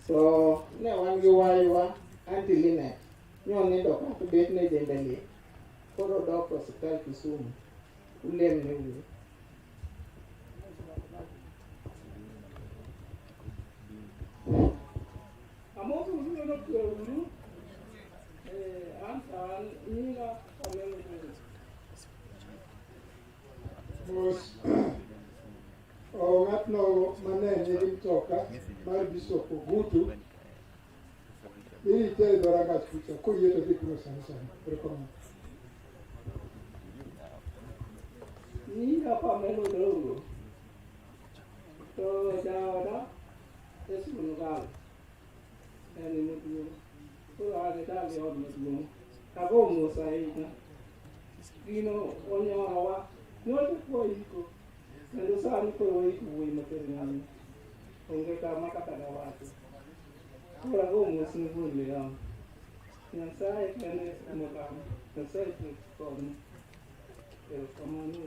Speaker 5: So ne wan gi waywa Aunty Linet. Nyonindo ka to bet ne dende lie. Koro dok osiptal Kisumu. Ulem ne uru.
Speaker 14: Amoto uru no kweuru. An nyinga omeno uru.
Speaker 1: Mos ng'atno mane nigi mtoka mar Bishop Ogutu irite e dhorangach kucha koyie to dhi kuro sani. Rekomend.
Speaker 5: Nyinga Pamela Odongo. To jaoda Yesu Mugal. Eni maduong'. Koro an dal e od maduong'. Ago mos ahinya. Gino onyorowa. Nyocha kwaiko. Kendo sani koro waiko wuoyi mater ng'ani. Onge kama kata dawacho. Koro ago mos ne wuon Leon. Nyasaye kende emokamo. Nyasaye koni. Erokamano.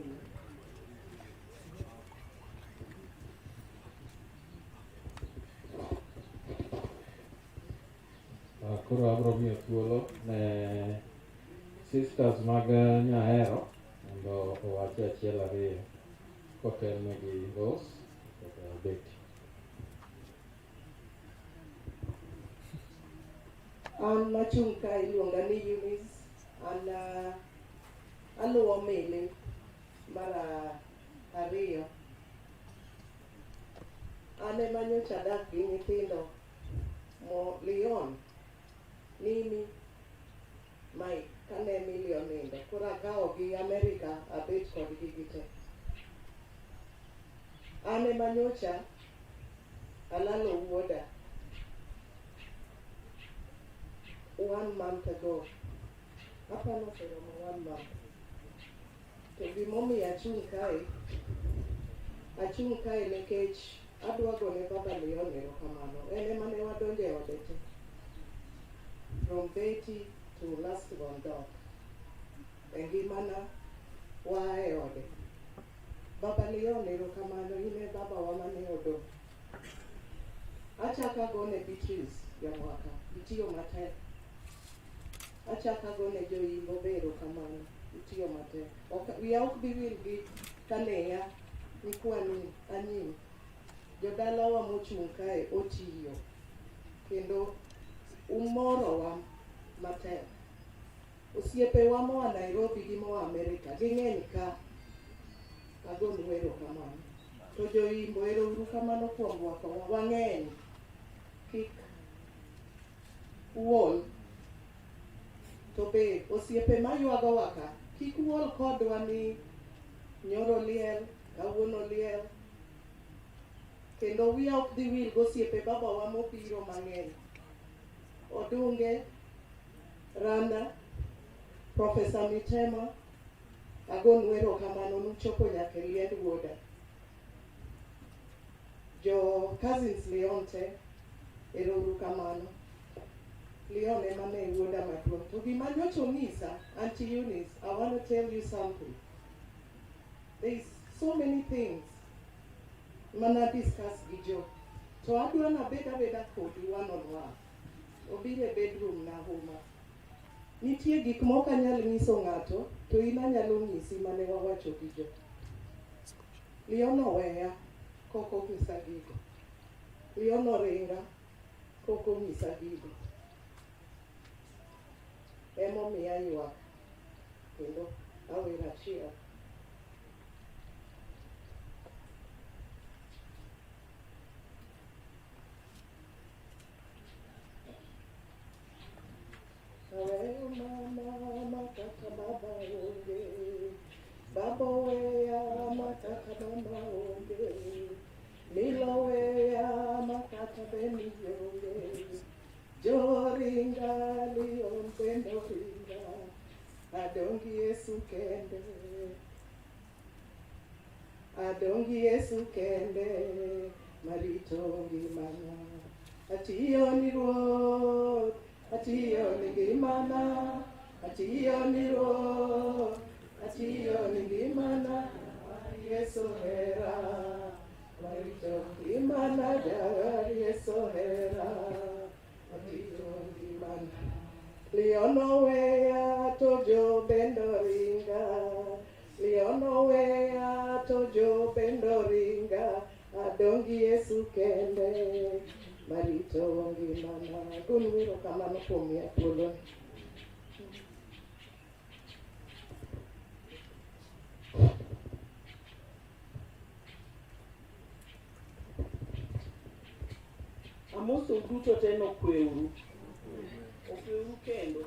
Speaker 13: Koro abro miyo thuolo ne sisters mag nyahero mondo owachi achiel ariyo kotelnegi Rose kata Betty.
Speaker 18: An machung' ka iluonga ni Eunice. An aluwo mili mar ariyo. An ema nyocha adak gi nyithindo Leon, Mimi, Mike, kane Emilio nindo. Koro akawo gi Amerika abet kodgi gite. An ema nyocha alalo wuoda 1 month ago. Apano seromo 1 month. To gimomiyo achung' kae nikech adwa gone Baba Leon erokamano. En ema ne wadonjo e ode te. From Betty to last born dog. E ngimana waa e ode. Baba Leon erokamano, in e baba wa mane odong'. Achaka gone Beatrice Jamwaka. Itiyo matek. achaka gone joimbo bero kamano, itiyo matek. Wiya ok bi wil gi kaneya ni kwani anyim. Jodalawa mochung' kae otiyo, kendo umorowa matek. Osiepewa moa Nairobi gi moa Amerika, ging'eny ka, agonu erokamano. To joimbo ero uru kamano kuom rwakowa, wang'eny. Kik uol. To be osiepe maywagowa ka, kik uol kodwa ni nyoro liel, kawuono liel. Kendo wiya ok dhi wil gosiepe babawa mobiro mang'eny. Odunge, Randa, Professor Mitema, agonu erokamano nuchopo nyaka e liend wuoda. Jo cousins Leon te, ero uru kamano. Leon ema ne wuoda maduong'. To gima nyocha onyisa, Auntie Eunice, I want to tell you something. There is so many things mana discuss gi jo. To adwa nabed abeda kodi one on one. Obiro e bedroom na huma. Nitie gik moko anyal nyiso ng'ato, to in anyalo nyisi mane wawacho gi jo. Leon oweya, koko nyisa gigo. Leon oringa, koko nyisa gigo. Emomiyo aywak, kendo awera achiel. Aweyo mama kaka baba onge, baba weya makaka mama onge, Lilo weya makaka beni onge, Joringa Leon bendo ringa, adongi Yesu kende, adongi Yesu kende, marito ngimana, atiyo ni Ruoth, atiyo ni ngimana, atiyo ni Ruoth, atiyo ni ngimana, Yesu hera, marito ngimana, Yesu hera, atiyo ngimana. Leon oweya to jo bendo ringa, Leon oweya to jo bendo ringa, adongi Yesu kende, marito ngimana. Agonu erokamano kuom miya thuoloni. Amoso duto te nokweuru. Okweuru kendo.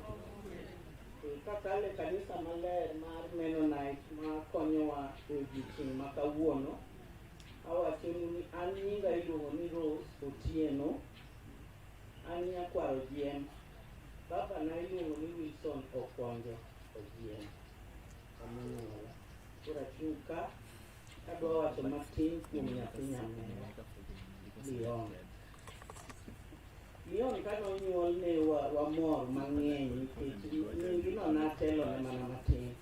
Speaker 18: Kakale kanisa maler mar Mennonite ma konyowa e odiochieng' ma kawuono. Awachonu ni an nyinga iluongo ni Rose Otieno. An nyakwaro Jiem. Baba na iluongo ni Wilson Okonjo Ojiem. Amunyuola. Koro achung' ka adwa wacho matin kuom nyathi nyamera Leon. Leon kanonyuol ne wamor mang'eny nikech nyingino natelone mana matin.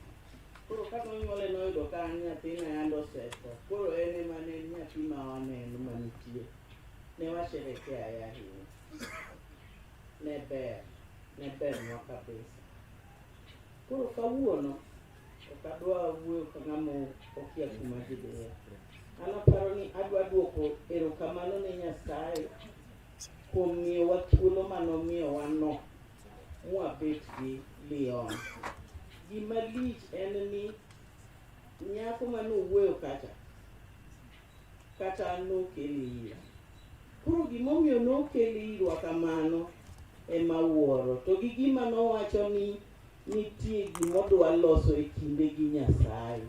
Speaker 18: Koro kanonyuole noyudo ka an nyathina yande osetho. Koro en ema ne en nyathi ma waneno manitie. Ne washerekea ahinya. Ne bernwa kabisa. Koro kawuono ok adwa wuoyo ka ng'ama okia kuma ji dhiye. An aparo ni adwa duoko erokamano ne Nyasaye kuom miyowa thuolo manomiyowa no mwabet gi Leon. Gima lich en ni nyako manowuoyo kacha kata nokele ira. Koro gimomiyo nokele irwa kamano ema wuoro. To gi gima nowacho ni nitie gimodwa loso e kinde gi Nyasaye.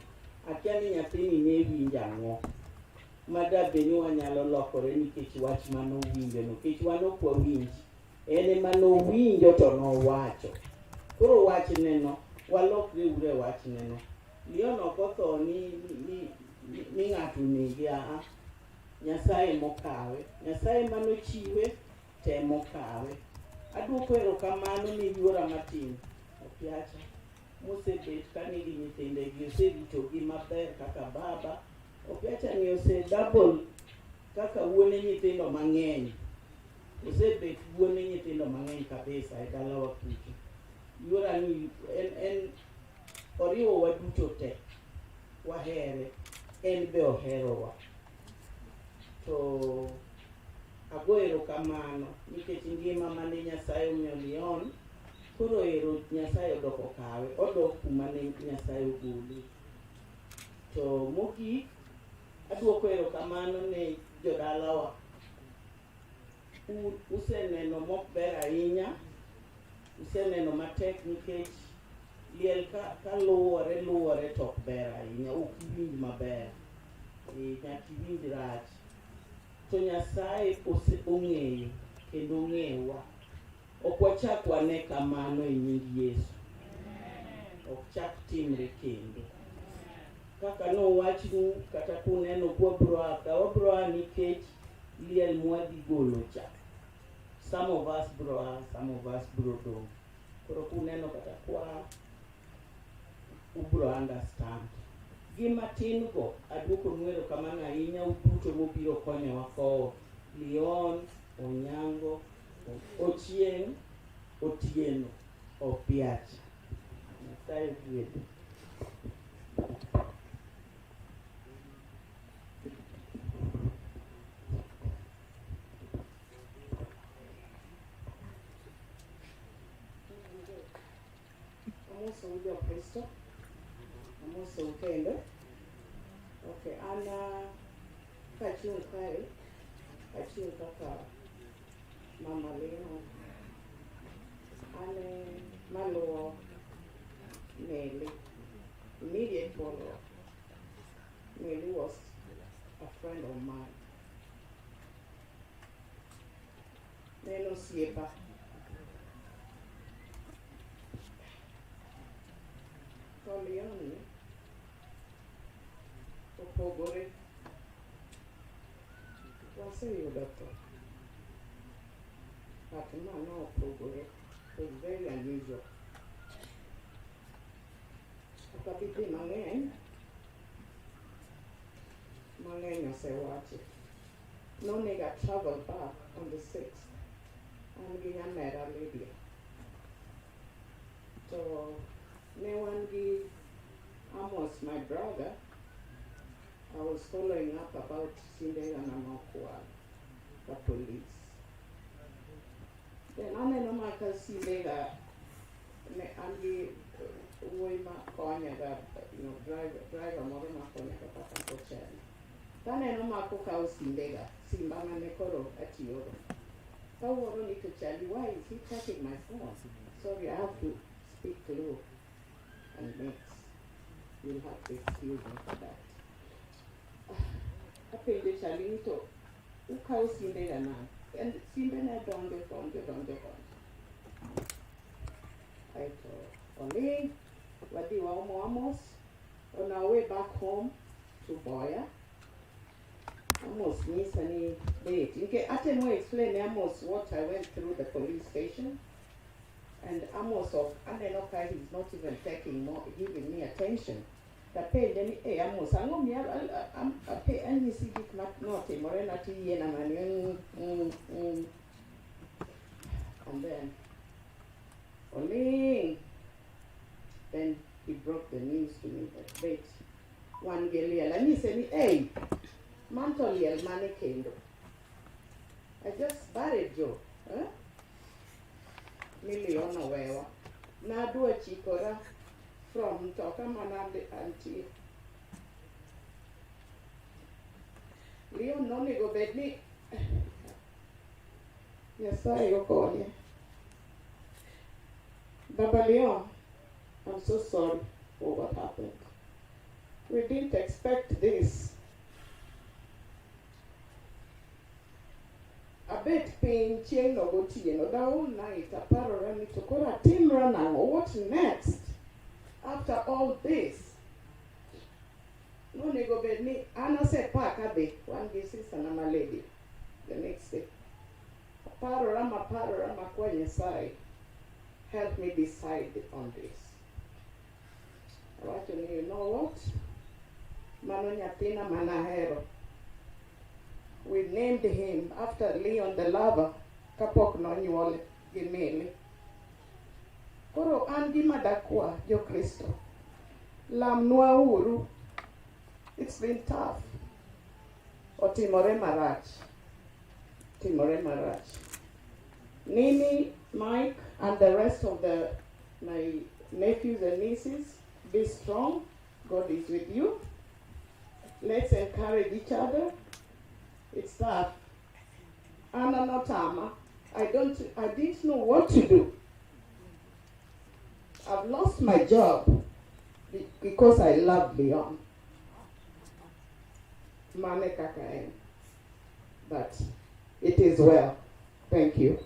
Speaker 18: Akia ni nyathini ne winjo ang'o. Madabe ni wanyalo lokore nikech wach manowinjo nikech wan ok wawinj. En ema nowinjo to nowacho. Koro wachneno walokre ure wachneno. Leon ok otho ni ng'ato nege. Nyasaye mokawe. Nyasaye manochiwe temo kawe. Aduoko erokamano ni yuora matin. Opiacha mosebet ka nigi nyithindegi oseritogi maber kaka baba. Opiacha ni double kaka wuone nyithindo mang'eny. Osebet wuone nyithindo mang'eny kabisa e dalawa kucho. yura ni en oriwo wa duto te wahere en be oherowa to agoero kamano nikech ngima mane Nyasaye omiyo Leon koro ero Nyasaye odoko kawe odok kuma ne Nyasaye ogole to mogik aduoko erokamano ne jodalawa useneno mok ber ahinya useneno matek nikech liel ka luwore to ok ber ahinya ok iwinj maber nyaka iwinj rach to Nyasaye ong'eyo kendo ong'ewa ok wachak wane kamano e nying Yesu ok chak timre kendo kaka nowachnu kata kuneno wabroa nikech liel mwadhi golo cha some of us bro dong koro kuneno kata kwa ubro understand gima tin go aduoko nwero kamano ahinya uduto mobiro konyowa kowo Leon Onyango Ochieng Otieno Opiacha Nyasaye gwedhu. Amoso ujo Kristo amoso ukende okay ana kachung kae achung kaka mama Leon ane maluwo Meli immediate follow Meli was a friend of mine neno siepa Leon opogore waseyudo to but mano opogore was very unusual kapiti mang'eny osewachi nonego travel back on the 6th an gi nyamera Lydia to ne wan gi Amos, my brother. I was following up about Sindega Namakwal, the police. Then I know my Sindega Andy Woima Konya, driver Morona Konya Papa Cochelle. Then I know my cookhouse Sindega, Simbanga Nekoro at Yoro. So I need to tell you why is he taking my phone? Sorry, I have to speak to you. And next, you'll have to excuse me for that. I paid the Chalinito, who calls Sindega now? And Sindega don't get on. I told Oli, what do you want, on our way back home to Boya? Amos needs any date. I can explain Amos what I went through the police station. And Amos of Anenokai is not even giving me attention. The pay then Amos, I'm a pay any civic not a morena tea and then only then he broke the news to me that wait, one gelial and he said, hey, Mantoliel money came. I just buried Joe. Huh? Million away. Now do a chikora from Tokamanande until Leon no go bed me. Yes, I call you. Baba Leon, I'm so sorry for what happened. We didn't expect this. A bit pain chain or go to the whole night, a panoramic to call a team runner. What next? After all this, no nego bed me. Anna said, Park Abbey, one basis and I'm a lady. The next day, panorama, when you side, help me decide on this. I want to know, you know what? Manonyatina Manahero. We named him after Leon the Lover, Kapok Nonyuole Gimeli.
Speaker 11: Koro an gima dakwa jo Kristo. Lamnwa uru. It's been tough. Otimore marach. Timore marach. Nini, Mike, and the rest of my nephews and nieces, be strong. God is with you. Let's encourage each other. It's tough. Anna Notama, I didn't know what to do. I've lost my job because I love Leon. Mame Kakaen. But it is well. Thank you.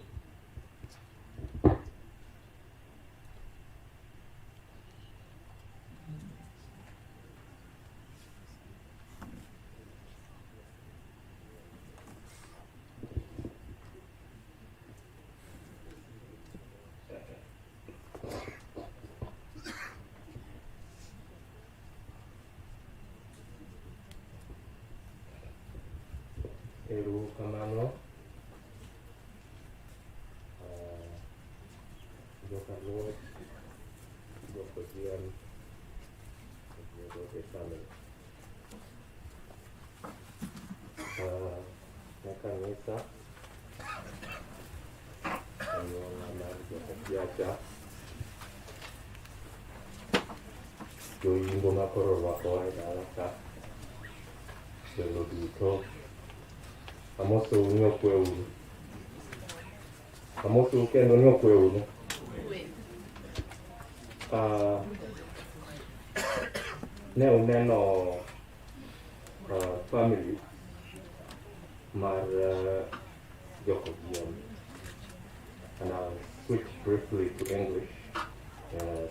Speaker 13: Eru kamano. Joka Lord, Joka Jian, Joka family. Nakanisa. Ayona mari Joka Opiacha. Joingo makoro wako dalaka. Jelo dito. Amoso unyo kwe unu. Amoso ukendo unyo kwe unu. Ne uneno family mar Joko Jian. And I'll switch briefly to English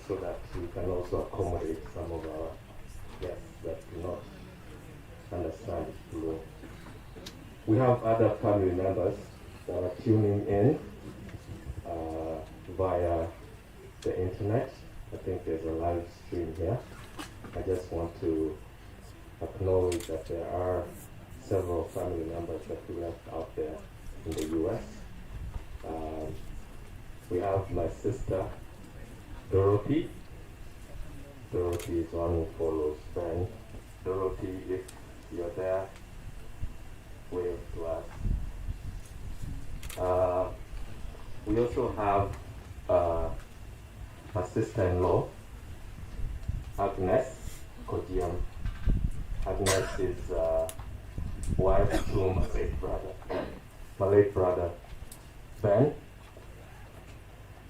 Speaker 13: so that we can also accommodate some of our guests that do not understand it fluently. We have other family members that are tuning in via the internet. I think there's a live stream here. I just want to acknowledge that there are several family members that we left out there in the US. We have my sister, Dorothy. Dorothy is one who follows friend. Dorothy, if you're there, wave to us. We also have a sister-in-law, Agnes Kojiam. Agnes is wife to my late brother, Ben.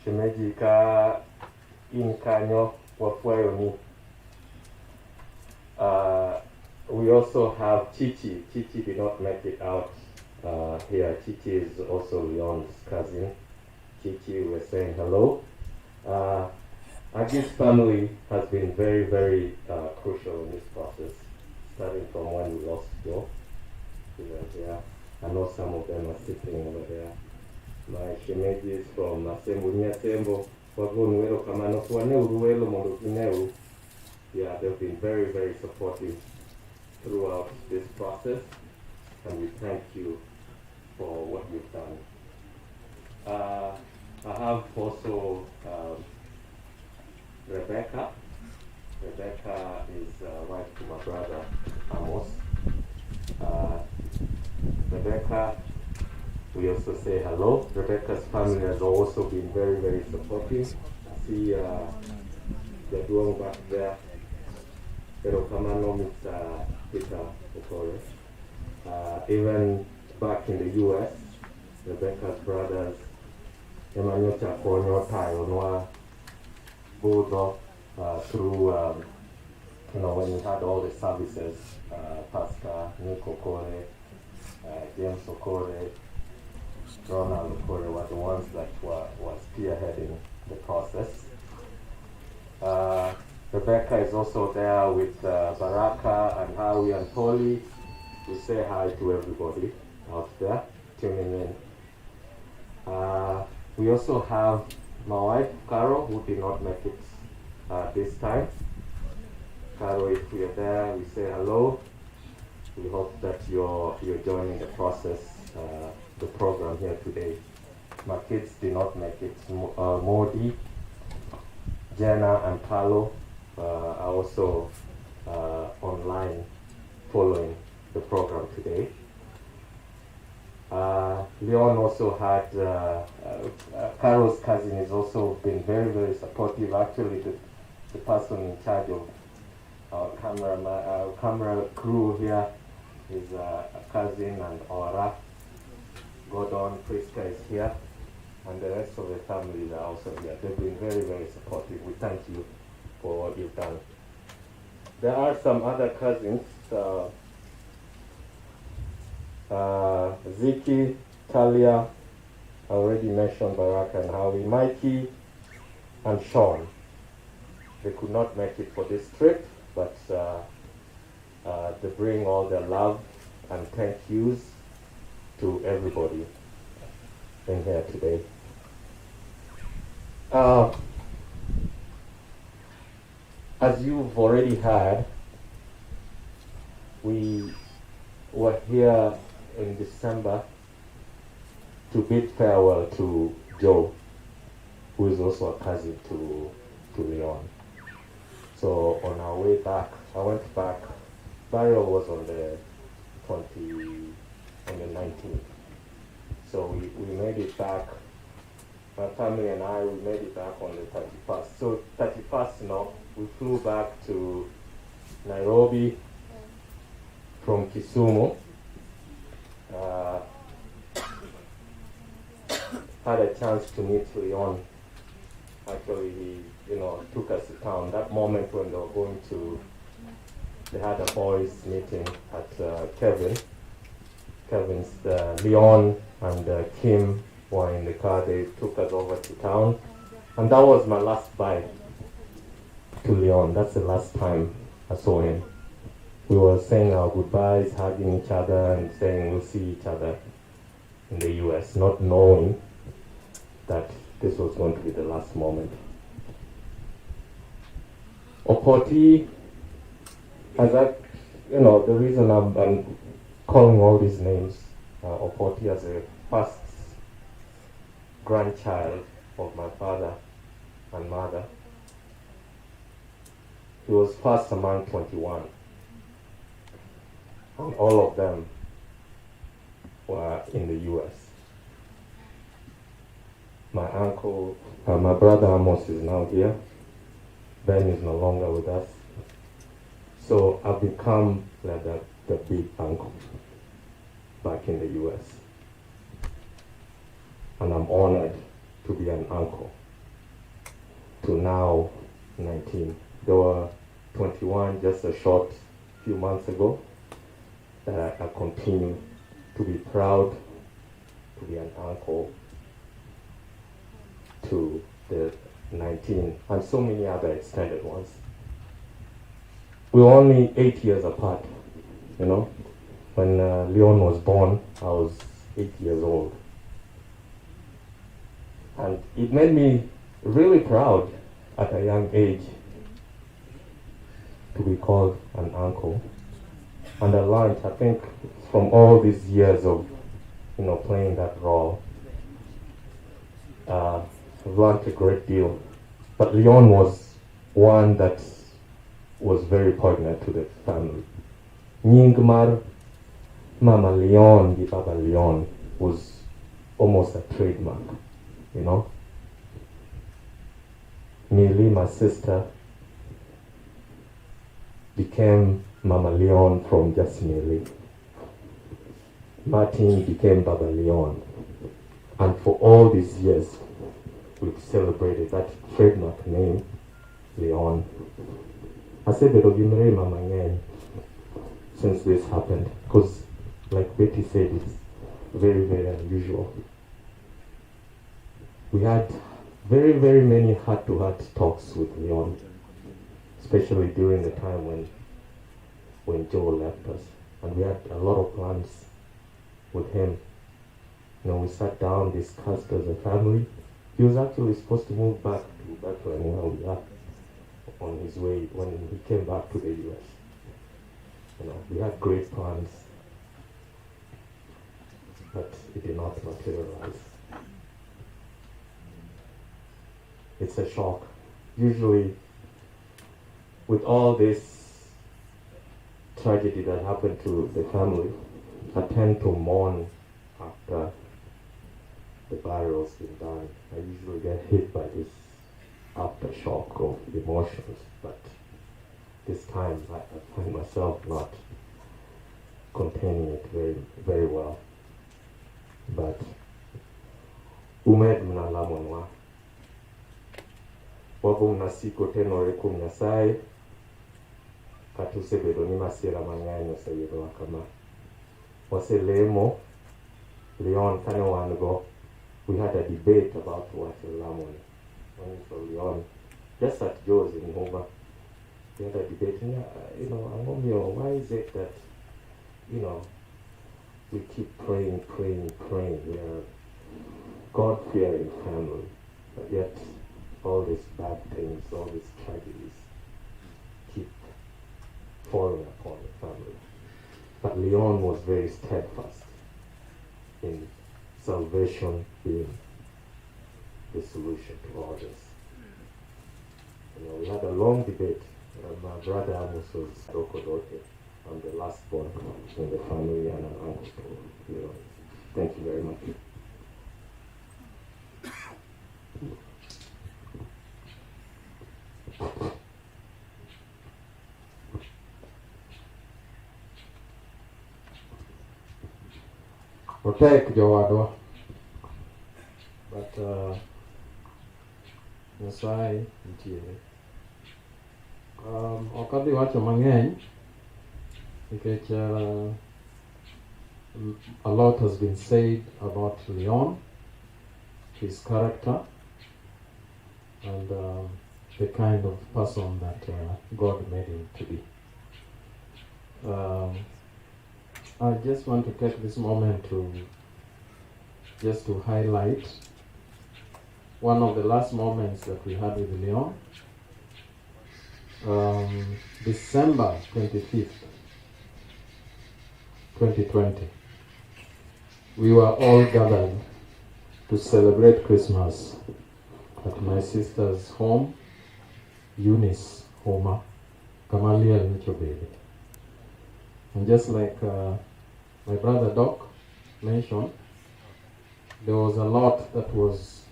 Speaker 13: Shemeji ka inkanyo wafuayo ni. We also have Chichi. Chichi did not make it out here. Chichi is also Leon's cousin. Chichi, we're saying hello. Agnes family has been very, very crucial in this process, starting from when we lost Joe. I know some of them are sitting over there. My shemeji is from Sembunya Sembo. Yeah, they've been very, very supportive throughout this process, and we thank you for what you've done. I have also Rebecca. Rebecca is wife to my brother Amos. Rebecca, we also say hello. Rebecca's family has also been very, very supportive. See the doing back there. Pero kama no Mr. Peter Okore. Even back in the US, Rebecca's brothers, Emmanuel Chakonyo, Tayo, Bulldog, through, when you had all the services, Pastor Nick Okore, James Okore, Ronald Okore were the ones that were spearheading the process. Rebecca is also there with Baraka and Howie and Polly. We say hi to everybody out there tuning in. We also have my wife, Carol, who did not make it this time. Carol, if you're there, we say hello. We hope that you're joining the process, the program here today. My kids did not make it. Modi,
Speaker 19: Jenna and Paolo are also online following the program today. Leon also had, Carol's cousin has also been very, very supportive. Actually, the person in charge of our camera crew here is a cousin, and Ora, Gordon, Priska is here, and the rest of the families are also here. They've been very, very supportive. We thank you for what you've done. There are some other cousins, Ziki, Talia, I already mentioned Baraka and Howie, Mikey, and Sean. They could not make it for this trip, but they bring all their love and thank yous to everybody in here today. As you've already heard, we were here in December to bid farewell to Joe, who is also a cousin to Leon. So on our way back, I went back. Burial was on the 19th. So we made it back. My family and I, we made it back on the 31st. So 31st, we flew back to Nairobi from Kisumu. Had a chance to meet Leon. Actually, he took us to town. That moment when they had a boys meeting at Kevin's. Leon and Kim were in the car. They took us over to town, and that was my last bye to Leon. That's the last time I saw him. We were saying our goodbyes, hugging each other, and saying we'll see each other in the US, not knowing that this was going to be the last moment. Opoti, the reason I'm calling all these names, Opoti as a first grandchild of my father and mother. He was first among 21. And all of them were in the US. My uncle, my brother Amos is now here. Ben is no longer with us. So I've become like the big uncle back in the US. And I'm honored to be an uncle to now 19. There were 21 just a short few months ago. That I continue to be proud to be an uncle to the 19 and so many other extended ones. We were only 8 years apart, When Leon was born, I was 8 years old. And it made me really proud at a young age to be called an uncle. And I learned, I think, from all these years of, playing that role, I've learned a great deal. But Leon was one that was very poignant to the family. Nyingmar Mama Leon, the Baba Leon, was almost a trademark, Mili, my sister, became Mama Leon from just Mili. Martin became Baba Leon. And for all these years, we've celebrated that trademark name, Leon. I said that Ogimre Mama Ngen since this happened, because like Betty said, it's very, very unusual. We had very, very many heart-to-heart talks with Leon, especially during the time when Joe left us. And we had a lot of plans with him. We sat down, discussed as a family. He was actually supposed to move back to Bethlehem where we are on his way when he came back to the US. We had great plans, but it did not materialize. It's a shock usually with all this tragedy that happened to the family, I tend to mourn after the burial's been done. I usually get hit by this aftershock of emotions, but this time I find myself not containing it very well. But umed mnalamonwa wapo mnasiko tenore kum Nyasaye katusebedo ni masira mang'eny oseyudowa kama waselemo Leon kane wan go, we had a debate about what lamon when for Leon just at Joe's in Homa. We had a debate, Angomio, why is it that we keep praying. We are God-fearing family, but yet all these bad things, all these tragedies keep falling upon the family. But Leon was very steadfast in salvation being the solution to all this. We had a long debate. My brother Amos was Dokodoke. I'm the last born in the family and an uncle to Leon. Thank you very much.
Speaker 13: Protect jowadwa, but Nyasaye nitiere. Ok adhi wacho mang'eny nikech a lot has been said about Leon, his character, and the kind of person that God made him to be. I just want to take this moment to highlight one of the last moments that we had with Leon. December 25th, 2020, we were all gathered to celebrate Christmas at my sister's home, Eunice Homa, Gamaliel Michobebe. And just like my brother Doc mentioned, there was a lot that was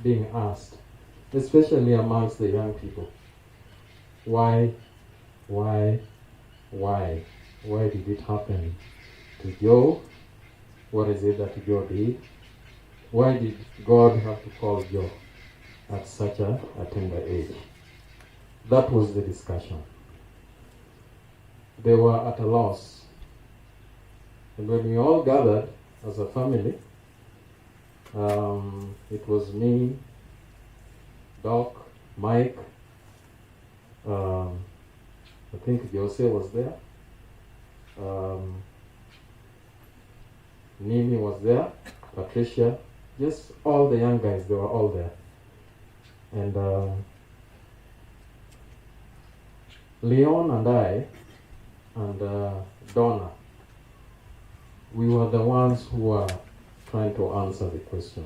Speaker 13: being asked, especially amongst the young people. Why did it happen to Joe? What is it that Joe did? Why did God have to call Joe at such a tender age? That was the discussion. They were at a loss. And when we all gathered as a family, it was me, Doc, Mike, I think Jose was there, Nimi was there, Patricia, just all the young guys, they were all there. And Leon and I and Donna, we were the ones who were trying to answer the question.